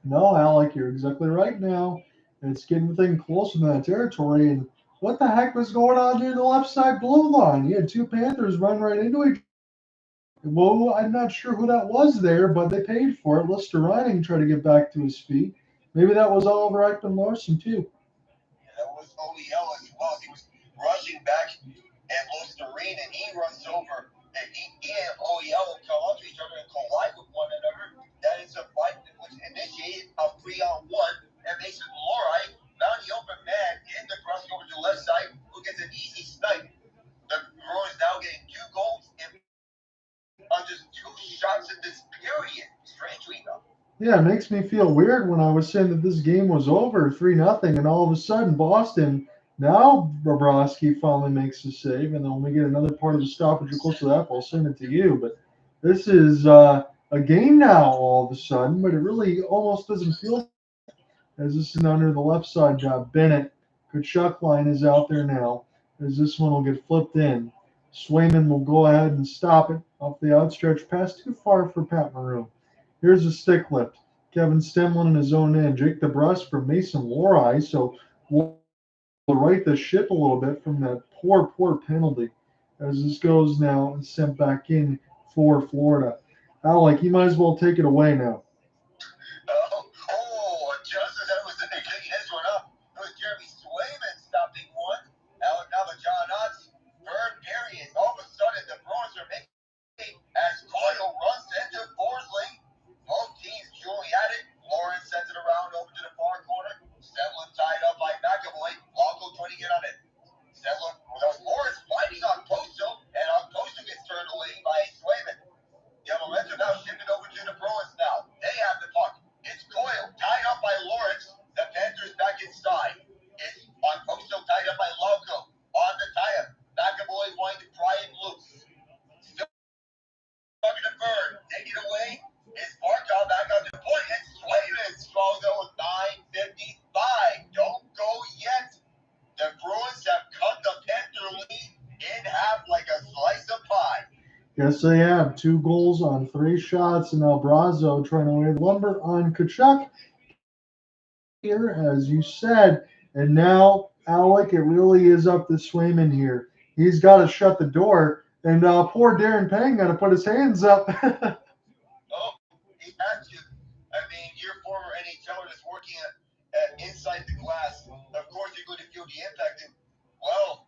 No, Alec, you're exactly right now. It's getting within close to that territory. And what the heck was going on near the left side blue line? You had 2 Panthers run right into each other. Well, I'm not sure who that was there, but they paid for it. Lister Reinhart tried to get back to his feet. Maybe that was Oliver Ekman-Larsson, too. Yeah, that was OEL as well. He was rushing back and Listerine, and he runs over. And he and OEL come up to each other and collide with one another. That is a fight which initiated a 3-on-1 and Mason Lohrei found the open man in the cross over to the left side, who gets an easy snipe. The Bruins now getting 2 goals on just 2 shots in this period. Strangely enough. Yeah, it makes me feel weird when I was saying that this game was over 3-0, and all of a sudden Boston, now Bobrovsky finally makes the save, and then when we get another part of the stoppage close to that, I'll send it to you. But this is a game now all of a sudden, but it really almost doesn't feel as this is under the left side. Bennett, Tkachuk line is out there now, as this one will get flipped in. Swayman will go ahead and stop it off the outstretched pass, too far for Pat Maroon. Here's a stick lift. Kevin Stemlin in his own end. Jake DeBrusque from Mason Lohrei. So we'll right the ship a little bit from that poor penalty as this goes now and sent back in for Florida. Alec, you might as well take it away now. Just as I was picking this one up, it was Jeremy Swayman stopping one. Alec, Nava, John Otts, third period. All of a sudden, the Bruins are making as Coyle runs into Forsling. Both teams truly at it. Lawrence sends it around over to the far corner. Stemlin tied up by McAvoy. Longo trying to get on it. Stemlin, Lawrence fighting on Posto, and on Posto gets turned away by Swayman. The momentum now shifted over to the Bruins now. They have the puck. It's Coyle tied up by Lawrence. The Panthers back inside. It's on Posto tied up by Longo. On the tie-up. McAvoy wanting to pry him loose. Still talking to Bird. Take it away. It's Barkov back on the point, and Swayman falls out with 9:55. Don't go yet. The Bruins have cut the Panther lead in half like a slice of pie. Yes, they have 2 goals on 3 shots, and now Brazo trying to lay lumber on Tkachuk here, as you said. And now, Alec, it really is up to Swayman here. He's got to shut the door, and poor Darren Pang got to put his hands up. He had to. I mean, your former NHLer that's working inside the glass. Of course, you're going to feel the impact. And, well,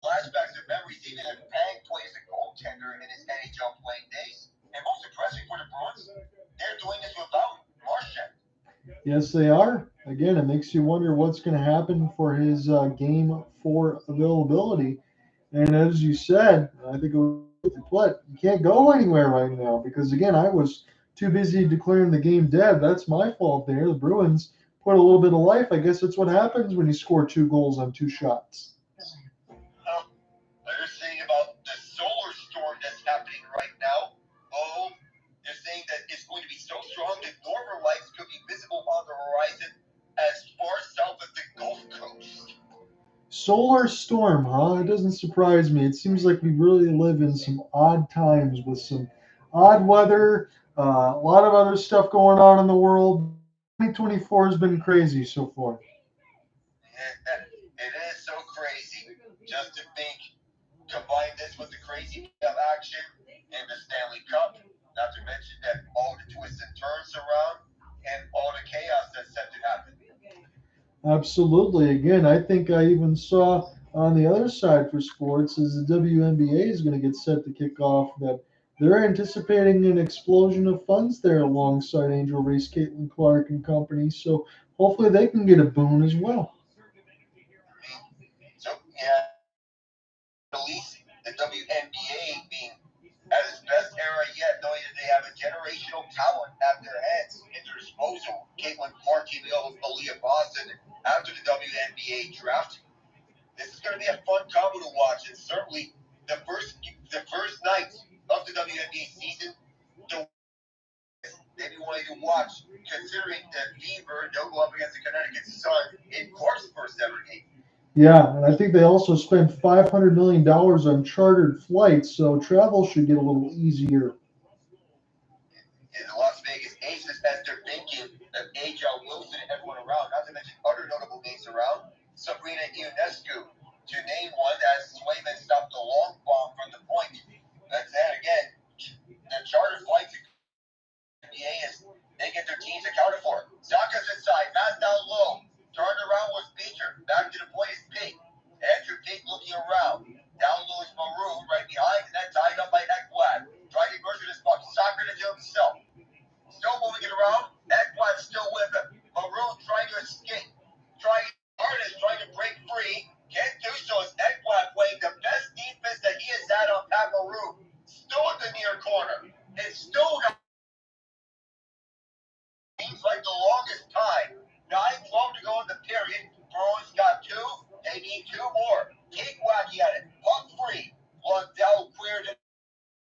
flashbacks of memories, even if Pang plays a goaltender in his NHL playing days. And most impressive for the Bruins, they're doing this without Marchand. Yes, they are. Again, it makes you wonder what's going to happen for his game 4 availability. And as you said, I think it was what you can't go anywhere right now because again, I was too busy declaring the game dead. That's my fault there. The Bruins put a little bit of life. I guess that's what happens when you score 2 goals on 2 shots. horizon as far south as the Gulf Coast. Solar storm, huh? It doesn't surprise me. It seems like we really live in some odd times with some odd weather, a lot of other stuff going on in the world. 2024 has been crazy so far. It is so crazy. Just to think, combine this with the crazy of action in the Stanley Cup, not to mention that all the twists and turns around and all the chaos that's set to happen. Absolutely. Again, I think I even saw on the other side for sports as the WNBA is going to get set to kick off that they're anticipating an explosion of funds there alongside Angel Reese, Caitlin Clark, and company. So hopefully they can get a boon as well. So, yeah, at least the WNBA being at its best era yet, knowing that they have a generational talent at their hands at their disposal. Caitlin Clark came out with Aaliyah Boston after the WNBA draft. This is going to be a fun combo to watch, and certainly the first night of the WNBA season, maybe wanting to watch, considering that Fever don't go up against the Connecticut Sun in Clark's first ever game. Yeah, and I think they also spent $500 million on chartered flights, so travel should get a little easier. In the Las Vegas Aces, as they're thinking of H.L. Wilson and everyone around, not to mention other notable names around, Sabrina Ionescu, to name one, as Swayman stopped the long bomb from the point. That's that again. The charter flights to the NBA is they get their teams accounted for. Zacha's inside, pass down low, turned around was Beecher, back to the point is Pink. Andrew Pink looking around. Down low is Maroon, right behind, and then tied up by Ekblad. Trying to merge this puck, soccer to himself. Still moving it around. Ekblad's still with him. Maroon trying to escape. Trying to break free. Can't do so as Ekblad playing the best defense that he has had on Pat Maroon. Still in the near corner. It's still not. Seems like the longest time. 9:12 to go in the period. Bruins got two. They need two more. Keep Wacky at it. Puck free. Lundell cleared it.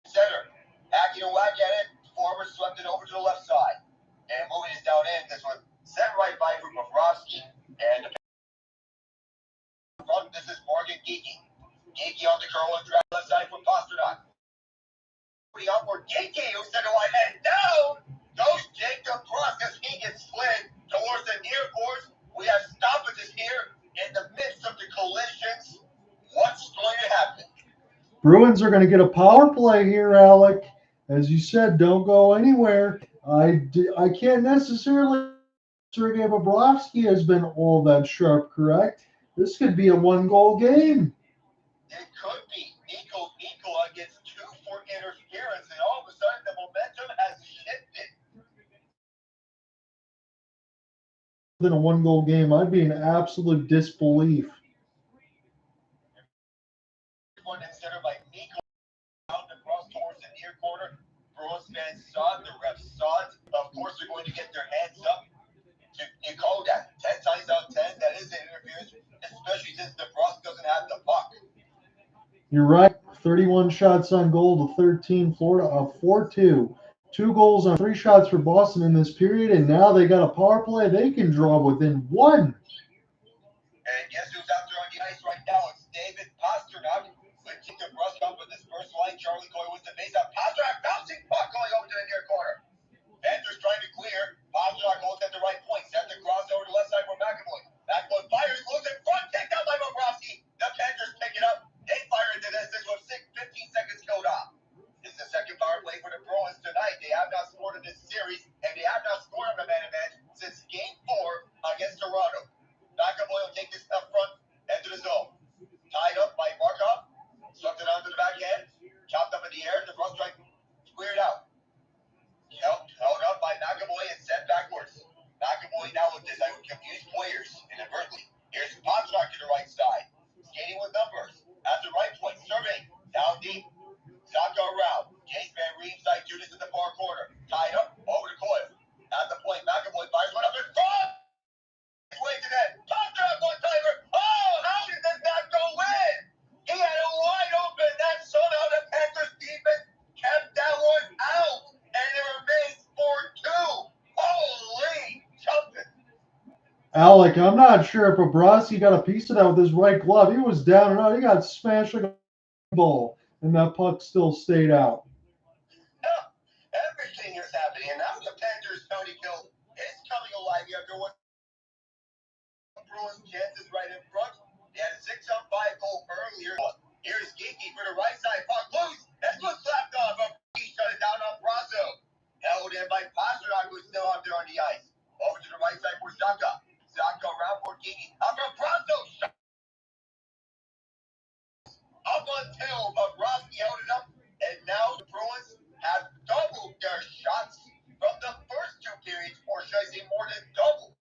Center. Hacking and Wack at it. Forward swept it over to the left side. And moving it down in. This one sent right by for Bobrovsky. And this is Morgan Geeky. Geeky on the curl and drag left side for Pastrnak. Upward Geeky who sent a line and down goes Jake DeBrusk as he gets slid towards the near course. We have stoppages here in the midst of the collisions. What's going to happen? Bruins are going to get a power play here, Alec. As you said, don't go anywhere. I can't necessarily. Sergei Bobrovsky has been all that sharp, correct? This could be a one-goal game. It could be. Nikola gets two for interference, and all of a sudden the momentum has shifted. In a one-goal game, I'd be in absolute disbelief. One instead by Nikola out across towards the near corner. Bruins fans saw it. The refs saw it. Of course, they're going to get their hands up. You call that 10 times out of 10. That is an interference, especially since DeBrusk doesn't have the puck. You're right. 31 shots on goal to 13. Florida up 4-2. 2 goals on 3 shots for Boston in this period, and now they got a power play. They can draw within one. And guess who's out there on the ice right now? It's David Pastrnak. With DeBrusk up with his first line. Charlie Coyle with the face up. Pastrnak bouncing puck going over to the near corner. Panthers trying to clear. Pastrnak holds at the right point. Sends the cross over to the left side for McAvoy. McAvoy fires, goes in front, kicked out by Bobrovsky. The Panthers pick it up. They fire into this. This was 15 seconds killed off. This is the second power play for the Bruins tonight. They have not scored in this series, and they have not scored on the man-to-man since Game 4 against Toronto. McAvoy will take this up front, enter the zone. Tied up by Barkov. Swept it onto the backhand. Chopped up in the Alec, I'm not sure if Bobrovsky got a piece of that with his right glove. He was down and out. He got smashed like a ball, and that puck still stayed out. Everything is happening, and now the Panthers' penalty kill is coming alive here. There was Bruins chances right in front. They had a 6-on-5 goal earlier. Here's Geeky for the right side. Puck loose. That's what's slapped off. He shut it down on Brasso. Held in by Pastrnak, who's still out there on the ice. Over to the right side for Zacha. Zacha around for Geeky. Up from Brasso. Up on tail, but Roski held it up. And now the Bruins have doubled their shots from the first two periods, or should I say more than double.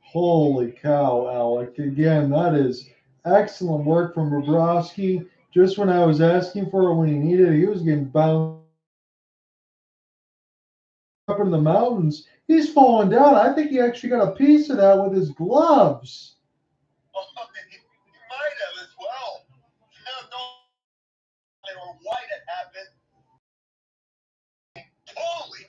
Holy cow, Alec. Again, that is excellent work from Bobrovsky. Just when I was asking for it when he needed it, he was getting bounced up in the mountains. He's falling down. I think he actually got a piece of that with his gloves. Oh, he might have as well. They were white it happened. Totally.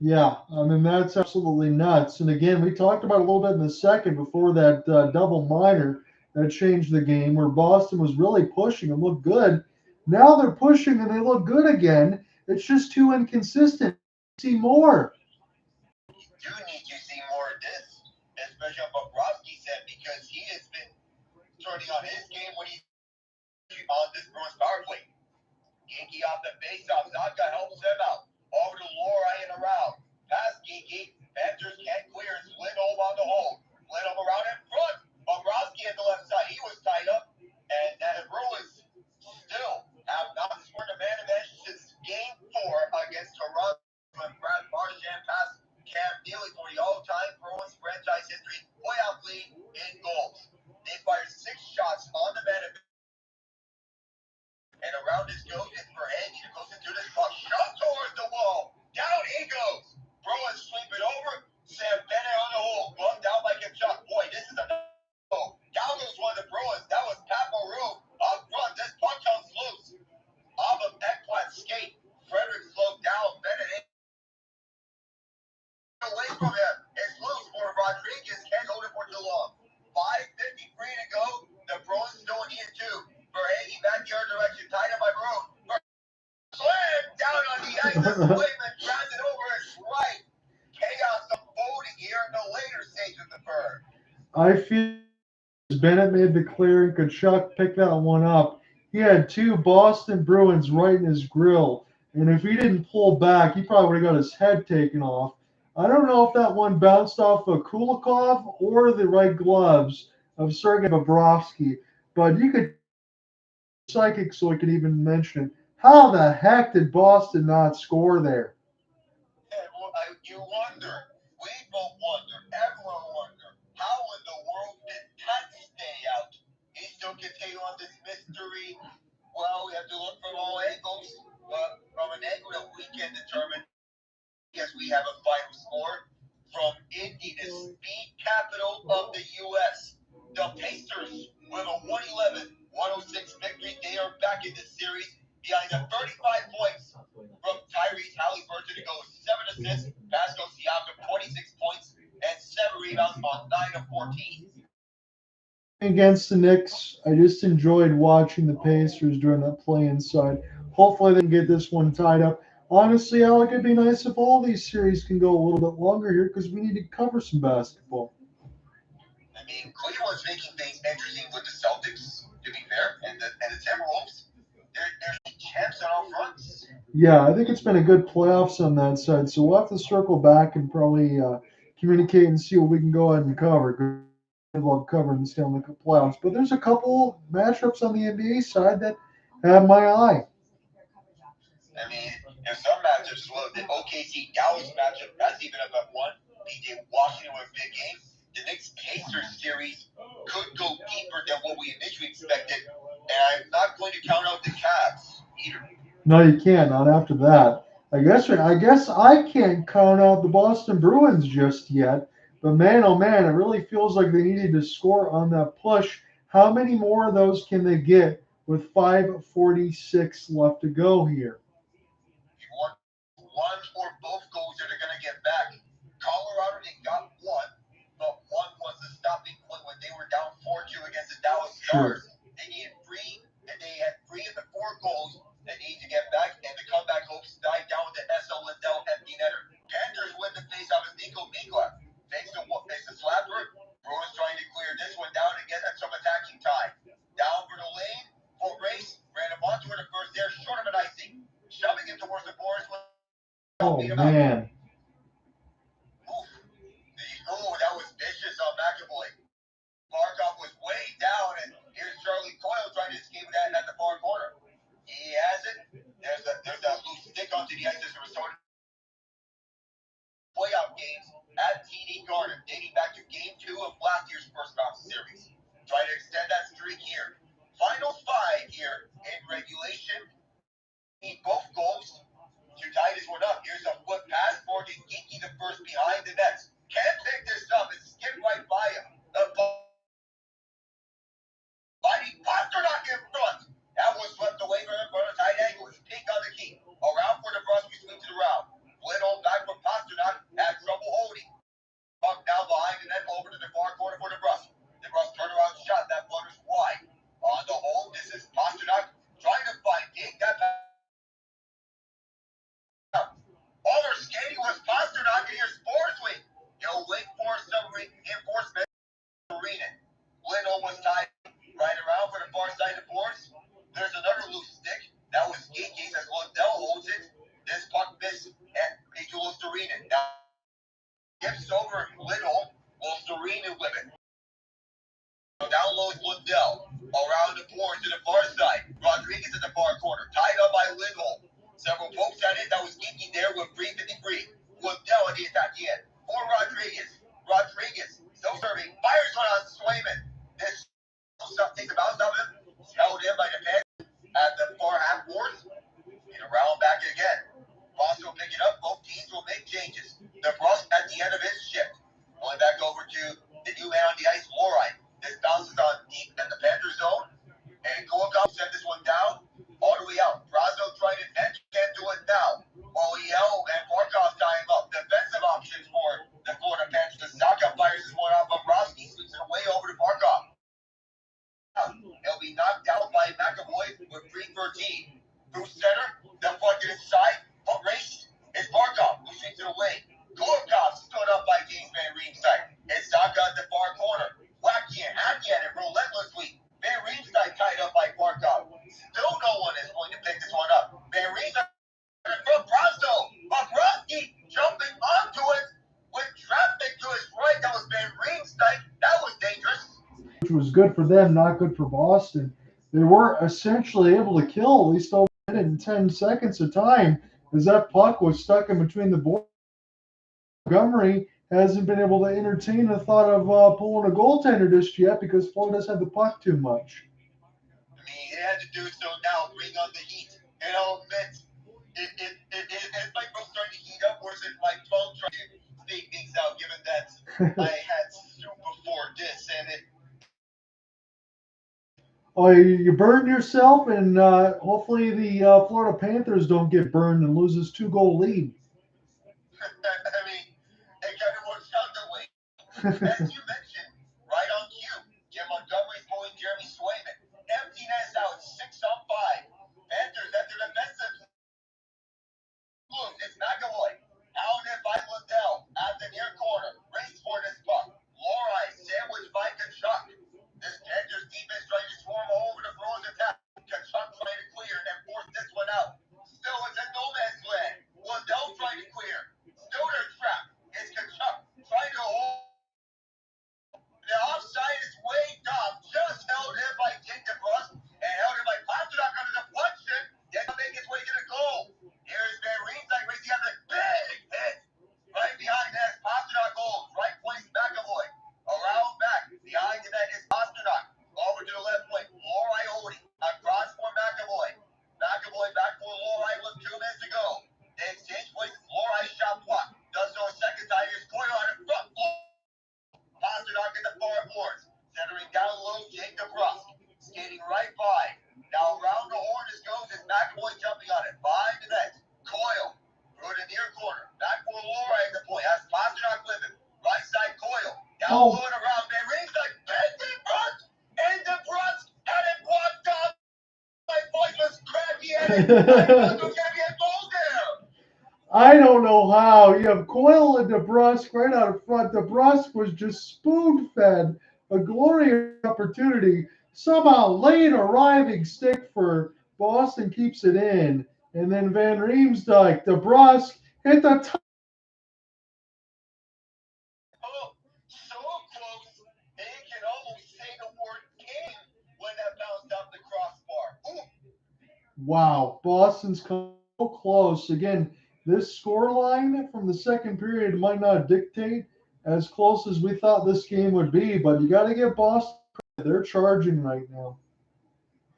Yeah, I mean, that's absolutely nuts. And again, we talked about it a little bit in the second before that double minor that changed the game where Boston was really pushing and looked good. Now they're pushing and they look good again. It's just too inconsistent. See more. You need to see more of this, especially on Bobrovsky's end, because he has been turning on his game when he's on this Bruins power play. Geeky off the faceoff. Zacha helps him out. Over to Lori and around. Past Geeky. Panthers can't clear. It's Lindholm on the hold. Lindholm around in front. Bobrovsky at the left side. He was tied up. And the Bruins still have not scored a man advantage since game 4 against Toronto. When Brad Marchand passed Cam Neely for the all-time Bruins franchise history playoff lead in goals. They fired 6 shots on the man advantage. And around his goes is Verhaeghe. Goes into this puck. Shot towards the wall. Down he goes. Bruins sweep it over. Sam Bennett on the hole. Glove down by Tkachuk. Boy, this is a no. Down goes one of the Bruins. That was Pavel up front. This puck comes loose. Off of Ekman's skate. Frederick slowed down. Bennett away from him. It's loose for Rodriguez. Can't hold it for too long. 5:53 to go. The Bruins don't need it too. Verhaeghe back the other direction. Tied up by Bruins. Slam down on the ice. This Wayman grabs it over his right. Chaos unfolding here in the later stage of the third. I feel Bennett made the clearing. Tkachuk picked that one up. He had 2 Boston Bruins right in his grill. And if he didn't pull back, he probably would have got his head taken off. I don't know if that one bounced off of Kulikov or the right gloves of Sergei Bobrovsky, but you could psychic so I could even mention it. How the heck did Boston not score there? And you wonder, we both wonder, everyone wonder, how in the world did Pat stay out? He still continue on this mystery. Well, we have to look from all angles. From an angle that we can determine, yes, we have a final score from Indy, the speed capital of the U.S. The Pacers with a 111-106 victory. They are back in the series behind the 35 points from Tyrese Halliburton to go with 7 assists. Pascal Siakam 26 points and 7 rebounds on 9 of 14. Against the Knicks, I just enjoyed watching the Pacers during that play inside. Hopefully they can get this one tied up. Honestly, Alec, it'd be nice if all these series can go a little bit longer here because we need to cover some basketball. I mean, Cleveland's making things interesting with the Celtics, to be fair, and the Timberwolves. They're champs on all fronts. Yeah, I think it's been a good playoffs on that side, so we'll have to circle back and probably communicate and see what we can go ahead and cover. About covering the Stanley Cup playoffs, but there's a couple matchups on the NBA side that have my eye. I mean, there's some matchups as well. The OKC Dallas matchup, that's even up at 1. PJ Washington with a big game. The Knicks Pacers series could go deeper than what we initially expected, and I'm not going to count out the Cavs either. No, you can't. Not after that. I guess I can't count out the Boston Bruins just yet. But man, oh man, it really feels like they needed to score on that push. How many more of those can they get with 5:46 left to go here? You want one or both goals that are going to get back. Colorado, they got 1, but Sure. Stars, they needed 3, and they had 3 of the 4 goals that need to get back, and the comeback hopes died down with the S.O. Lindell empty netter. Panthers win the face-off as Nico Mikla fakes the slapper. Bruins trying to clear this one down and get some attacking time. Down for the lane for race. Ran a Montour to first there, short of an icing. Shoving it towards the boards. Oh, man. Oh, that was vicious on McAvoy. Barkov was way down, and here's Charlie Coyle trying to escape that at the far corner. He has it. There's a loose stick onto the ice as a resort. Playoff games at TD Garden, dating back to Game 2 of last year's first round series. Trying to extend that streak here. Final 5 here in regulation. Need both goals to tie this one up. Here's a foot pass for Geeky, the first behind the nets. Can't pick this up. It skipped right by him. The body Pastrnak in front. That was swept away from him for a tight angle. His peak on the key. Around for the Bruins, we swing to the round. Lindholm back from Pastrnak. Had trouble holding. Puck down behind the net over to the far corner for the Bruins. The Bruins turnaround shot that flutters wide. On the hole, this is Pastrnak trying to find Dig. That all their skating was Pastrnak, and here's Forsling. He'll wait for some reinforcement. Lindholm was tied right around for the far side of the boards. There's another loose stick. That was Geeky's as Lundell holds it. This puck missed, and Nico Lusterinen. Now, gives over Lindholm. Lusterinen with it. Down low is Lundell. Around the boards to the far side. Rodriguez in the far corner. Tied up by Lindholm. Several pokes at it. That was Geeky there with 3:53. Lundell at the attack end. For Rodriguez. Rodriguez still serving. Fires one on Swayman. This stuff takes a bounce off him. Held in by the man at the far half boards. And around back again. Ross will pick it up. Both teams will make changes. The Ross at the end of his shift. Going back over to the new man on the ice, Lorine. This bounces on deep in the Panthers zone. And Coyle sent this one down. All the way out. Brazo tried it and can't do it now. OEL and Barkov tie him up. Defensive options for the Florida Panthers. Zacha fires this one off of Brosky. Swings it away over to Barkov. He'll be knocked out by McAvoy with 3:13. Through center. The puck inside. Foot race. It's Barkov who swings it away. Coyle stood up by James Van Riemsdyk. It's Zacha at the far corner. Wacky and hacky at it relentlessly. Van Riemsdyk tied up by Barkov. Still no one is going to pick this one up. Van Riemsdyk from Brazo. Bobrovsky jumping onto it with traffic to his right. That was Van Riemsdyk. That was dangerous. Which was good for them, not good for Boston. They were essentially able to kill at least over a minute and 10 seconds of time as that puck was stuck in between the boards. Montgomery hasn't been able to entertain the thought of pulling a goaltender just yet because Florida's had the puck too much. I mean, it had to do so now. Bring on the heat. It all meant it's like we're starting to heat up, or is it my phone trying to fake things out, given that I had soup before this, and it. Oh, you burned yourself, and hopefully the Florida Panthers don't get burned and lose this 2-goal lead. I mean, it kind of works out that way. As you mentioned, right on cue, Jim Montgomery's pulling Jeremy Swayman. Empty nest out, 6-on-5. Panthers at their defensive move. It's McAvoy. Hounded by Lindell at the near corner. Race for this puck. Lorine sandwiched by Tkachuk. This Panthers defense trying to swarm over the Bruins attack. Tkachuk trying to clear and force this one out. Still, it's a no man's land. Lindell trying to clear. Still their trap. It's Tkachuk trying to hold. The offside is way off. Just held in by Jake DeBrus and held in by Pastrnak under deflection. Yet to make his way to the goal. Here's Van Riemsdyk raising up a big hit. Right behind that, Pastrnak holds. Right place, McAvoy. Around back. Behind the net is Pastrnak. Over to the left wing. Lorine holding. Across for McAvoy. McAvoy back for Lorine with 2 minutes to go. They exchange places. Lorine shot block. Does so a second time. Here's Coyle on the front. Pastrnak in the far boards. Centering down low, Jake DeBrus. Skating right by. Now around the horn this goes is McAvoy jumping on it. Behind the net. Coyle. Through the near corner. Back for Lorine at the point. Has Pastrnak with him. Right side Coyle. Down low and around. Van Riemsdyk. And DeBrus. I thought there was going to be a goal there. I don't know how. You have Coyle and DeBrusque right out front. DeBrusque was just spoon-fed a glorious opportunity. Somehow late arriving stick for Boston keeps it in. And then Van Riemsdyk, DeBrusque hit the top. Oh, so close. They can almost say the word king when that bounced off the crossbar. Ooh. Wow, Boston's come so close. Again, this scoreline from the second period might not dictate as close as we thought this game would be, but you got to give Boston credit. They're charging right now.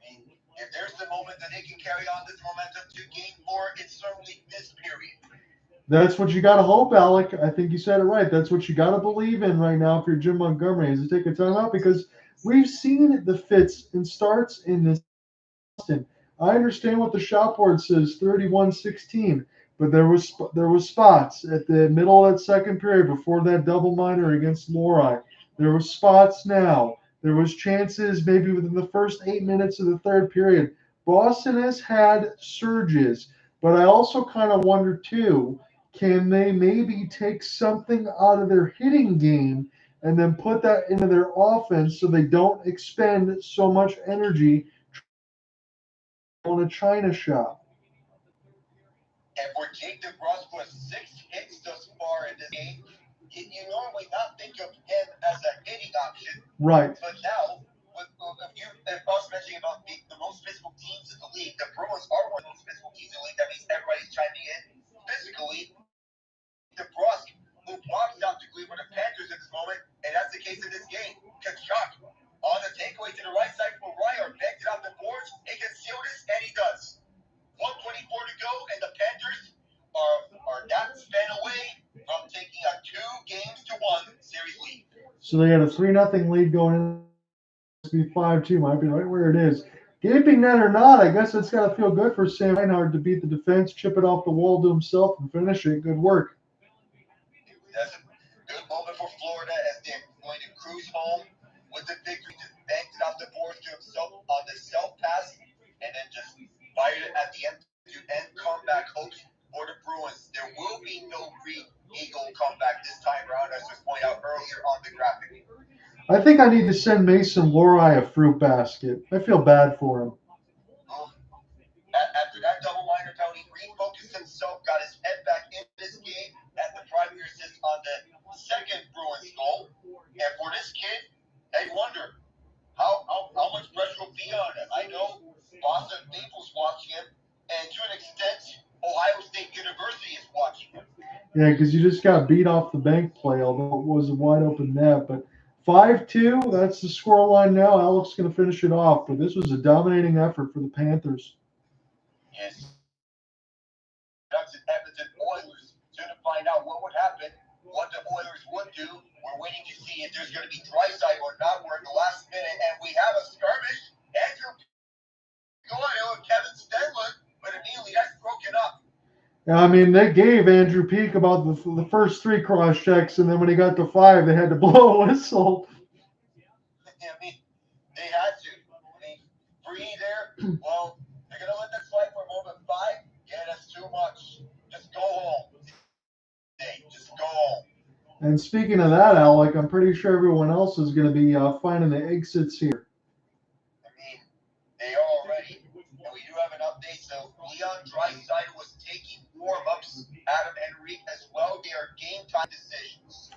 I mean, if there's the moment that they can carry on this momentum to game 4, it's certainly this period. That's what you got to hope, Alec. I think you said it right. That's what you got to believe in right now if you're Jim Montgomery, is to take a timeout because we've seen the fits and starts in this Boston. I understand what the shot board says, 31-16, but there was spots at the middle of that second period before that double minor against Lori. There was spots now. There was chances maybe within the first 8 minutes of the third period. Boston has had surges, but I also kind of wonder too, can they maybe take something out of their hitting game and then put that into their offense so they don't expend so much energy on a China shop? And for Jake DeBrusque with 6 hits thus far in this game, you normally not think of him as a hitting option. Right. But now, if us mentioning about the most physical teams in the league, the Bruins are one of the most physical teams in the league. That means everybody's chiming in physically. DeBrusque, who blocks out the Cleveland Panthers in this moment, and that's the case in this game. Tkachuk on the takeaway to the right side for Reinhart, backed it off the boards. He can seal this, and he does. 1:24 to go, and the Panthers are that span away from taking a 2-1 series lead. So they had a 3-0 lead going in. Be 5-2, might be right where it is. Gaping net or not, I guess it's got to feel good for Sam Reinhart to beat the defense, chip it off the wall to himself, and finish it. Good work. That's a good moment for Florida as they're going to cruise home with the victory. Just banked it off the boards to himself on the self pass, and then just fired it at the end to end comeback hopes for the Bruins. There will be no Green Eagle comeback this time around, as was pointed out earlier on the graphic. I think I need to send Mason Lori a fruit basket. I feel bad for him. After that double minor, Tony refocused himself, got his head back in this game at the primary assist on the second Bruins goal. And for this kid, I wonder how much pressure will be on him. I know Boston Maple's watching him, and to an extent, Ohio State University is watching him. Yeah, because you just got beat off the bank play, although it was a wide open net. But 5-2, that's the scoreline now. Alec's going to finish it off, but this was a dominating effort for the Panthers. Yes. Ducks and Edmonton Oilers soon to find out what would happen, what the Oilers would do. We're waiting to see if there's going to be Draisaitl or not. We're in the last minute, and we have a skirmish. Andrew Coyle and Kevin Stanley, but immediately that's broken up. I mean, they gave Andrew Peak about the first 3 cross checks, and then when he got to 5, they had to blow a whistle. I mean, they had to. I mean, 3 there, well, they're going to let that slide for a moment. 5, yeah, that's too much. Just go home. Just go home. And speaking of that, Alec, I'm pretty sure everyone else is going to be finding the exits here. I mean, they are already. And we do have an update. So Leon Draisaitl was taking warm-ups. Adam Henrique as well. They are game-time decisions.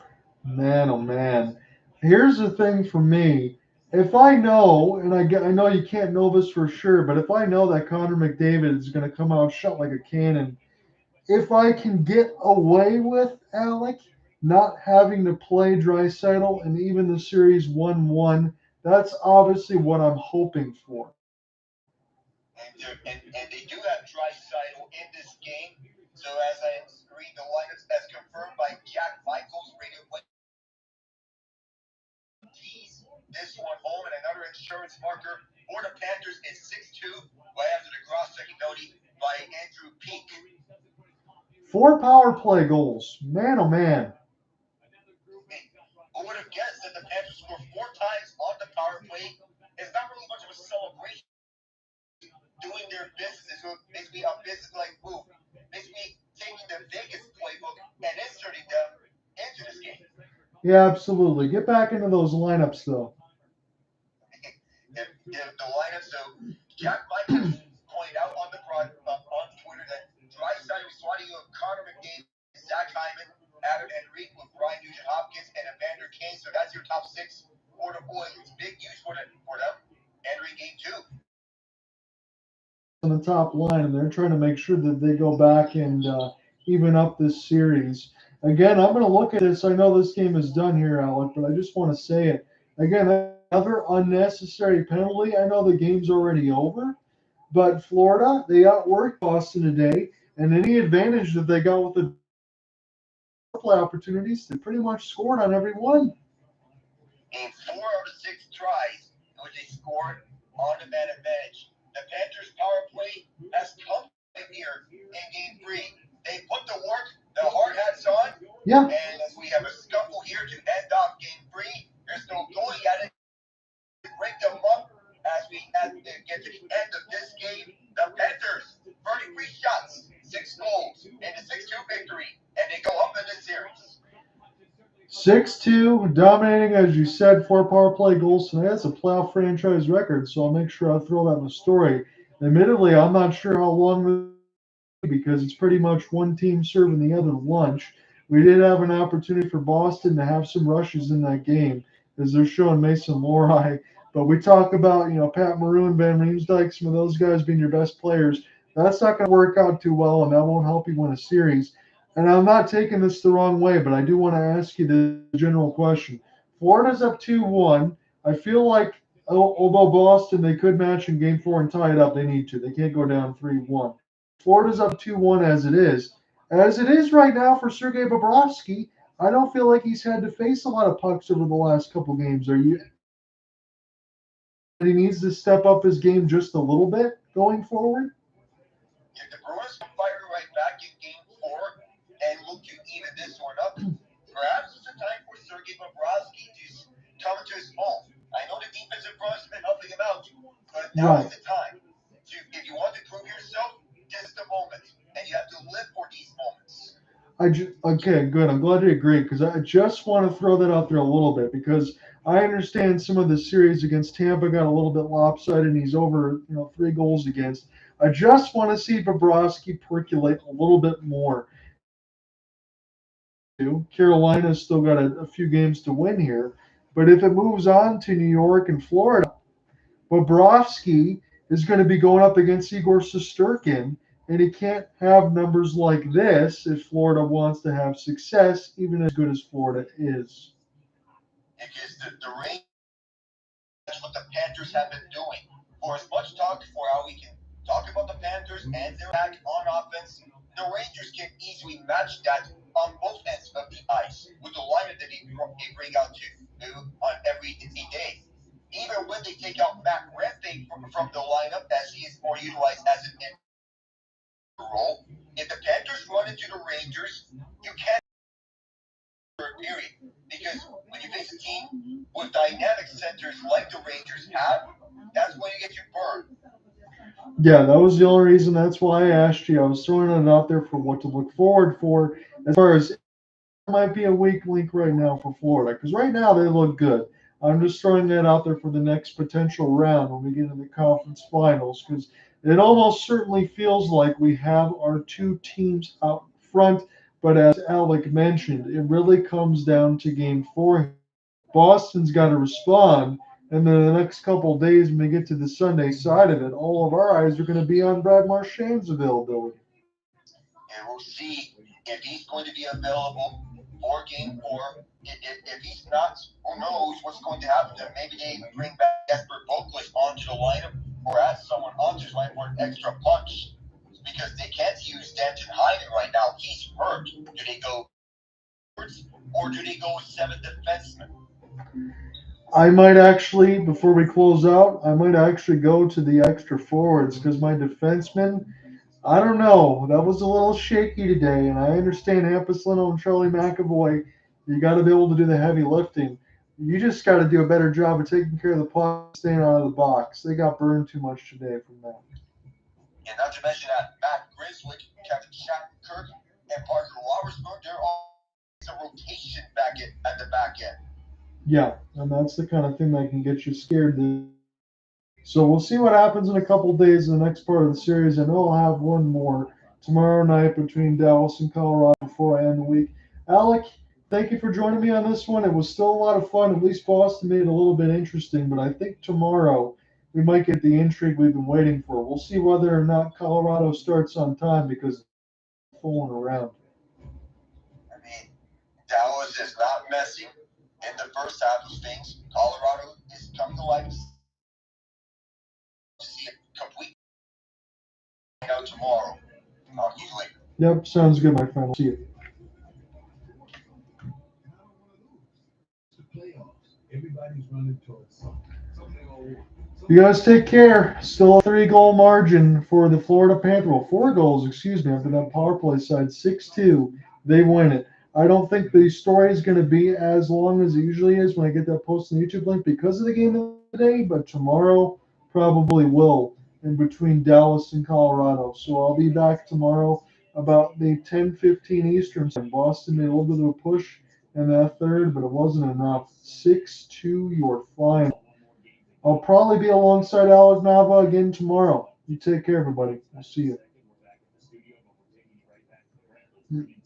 Man, oh man. Here's the thing for me. If I know, and I know you can't know this for sure, but if I know that Connor McDavid is going to come out shot like a cannon, if I can get away with, Alec, not having to play Draisaitl and even the series 1-1, that's obviously what I'm hoping for. And they do have Draisaitl in this game. So as I read the lineups, as confirmed by Jack Michaels, radio play. This one home, and another insurance marker for the Panthers is 6-2 right after the cross-checking note by Andrew Peak. 4 power play goals. Man, oh man. Who would have guessed that the Panthers scored 4 times on the power play? It's not really much of a celebration doing their business. be a business-like move. Basically taking the Vegas playbook and inserting them into this game. Yeah, absolutely. Get back into those lineups, though. The lineup, so Jack Michaels pointed out on Twitter that Draisaitl was swatting of Connor McDavid, Zach Hyman, Adam Henrique with Brian Nugent-Hopkins, and Evander Kane. So that's your top six for the Oilers. Big news for them. Entering game 2. On the top line, and they're trying to make sure that they go back and even up this series. Again, I'm going to look at this. I know this game is done here, Alec, but I just want to say it. Again, another unnecessary penalty. I know the game's already over, but Florida, they outworked Boston today, and any advantage that they got with the play opportunities, they pretty much scored on every one. In 4 out of 6 tries, which they scored on the man advantage. The Panthers' power play has come here in game 3. They put the work, the hard hats on, Yeah. and as we have a scuffle here to end off game 3, they're still going at it. Break them up as we get to the end of this game. The Panthers, 33 shots, 6 goals, and a 6-2 victory, and they go up in this series. 6-2, dominating, as you said, 4 power play goals tonight. That's a playoff franchise record, so I'll make sure I throw that in the story. Admittedly, I'm not sure how long this will be because it's pretty much one team serving the other lunch. We did have an opportunity for Boston to have some rushes in that game, as they're showing Mason Lohrei. But we talk about, Pat Maroon, Van Riemsdyk, some of those guys being your best players. That's not going to work out too well, and that won't help you win a series. And I'm not taking this the wrong way, but I do want to ask you the general question. Florida's up 2-1. I feel like, although Boston, they could match in game 4 and tie it up, they need to. They can't go down 3-1. Florida's up 2-1 as it is. As it is right now for Sergei Bobrovsky, I don't feel like he's had to face a lot of pucks over the last couple games. He needs to step up his game just a little bit going forward? If the Bruins can fire right back in game 4 and look to even this one up, perhaps it's a time for Sergei Bobrovsky to come to his own. I know the defensive front has been helping him out, but now is the time. If you want to prove yourself, this is the moment, and you have to live for these moments. Okay, good. I'm glad you agree because I just want to throw that out there a little bit because I understand some of the series against Tampa got a little bit lopsided and he's over 3 goals against. I just want to see Bobrovsky percolate a little bit more. Carolina's still got a few games to win here, but if it moves on to New York and Florida, Bobrovsky is going to be going up against Igor Shesterkin, and he can't have numbers like this if Florida wants to have success, even as good as Florida is. Because the Rangers, that's what the Panthers have been doing. For as much talk for how we can talk about the Panthers and their attack on offense, the Rangers can easily match that on both ends of the ice with the lineup that they bring out to on every day. Even when they take out Matt Renfey from the lineup, as he is more utilized as an role, if the Panthers run into the Rangers, you can't period. Because when you face a team with dynamic centers like the Rangers have, that's when you get your burn. Yeah, that was the only reason. That's why I asked you. I was throwing it out there for what to look forward for as far as it might be a weak link right now for Florida. Because right now they look good. I'm just throwing that out there for the next potential round when we get into the conference finals. Because it almost certainly feels like we have our 2 teams out front. But as Alec mentioned, it really comes down to game 4. Boston's got to respond. And then the next couple of days, when we get to the Sunday side of it, all of our eyes are going to be on Brad Marchand's availability. And we'll see if he's going to be available for game 4. If he's not, who knows what's going to happen to him. Maybe they bring back Jesper Boquist onto the lineup or add someone onto the lineup for an extra punch. Because they can't use Danton Heinen right now. He's hurt. Do they go or do they go with 7 defensemen? I might actually, before we close out, I might actually go to the extra forwards because my defensemen, I don't know. That was a little shaky today, and I understand Hampus, Lindholm, and Charlie McAvoy. You got to be able to do the heavy lifting. You just got to do a better job of taking care of the puck, staying out of the box. They got burned too much today from that. And not to mention that Matt Griswick, Kevin Shattenkirk, and Parker Robertsburg, they're all a rotation back at the back end. Yeah, and that's the kind of thing that can get you scared. So we'll see what happens in a couple days in the next part of the series. I know I'll have one more tomorrow night between Dallas and Colorado before I end the week. Alec, thank you for joining me on this one. It was still a lot of fun. At least Boston made it a little bit interesting, but I think tomorrow we might get the intrigue we've been waiting for. We'll see whether or not Colorado starts on time because it's fooling around. I mean, Dallas is not messing in the first half of things. Colorado is coming to life to see a complete tomorrow. Talk to you later. Yep, sounds good, my friend. I'll see you. Everybody's running towards something. You guys take care. Still a 3-goal margin for the Florida Panthers. Well, 4 goals, excuse me, after that power play side. 6-2. They win it. I don't think the story is going to be as long as it usually is when I get that post on the YouTube link because of the game today, but tomorrow probably will in between Dallas and Colorado. So I'll be back tomorrow about the 10:15 Eastern time. Boston made a little bit of a push in that third, but it wasn't enough. 6-2 your final. I'll probably be alongside Alec Nava again tomorrow. You take care, everybody. I'll see you.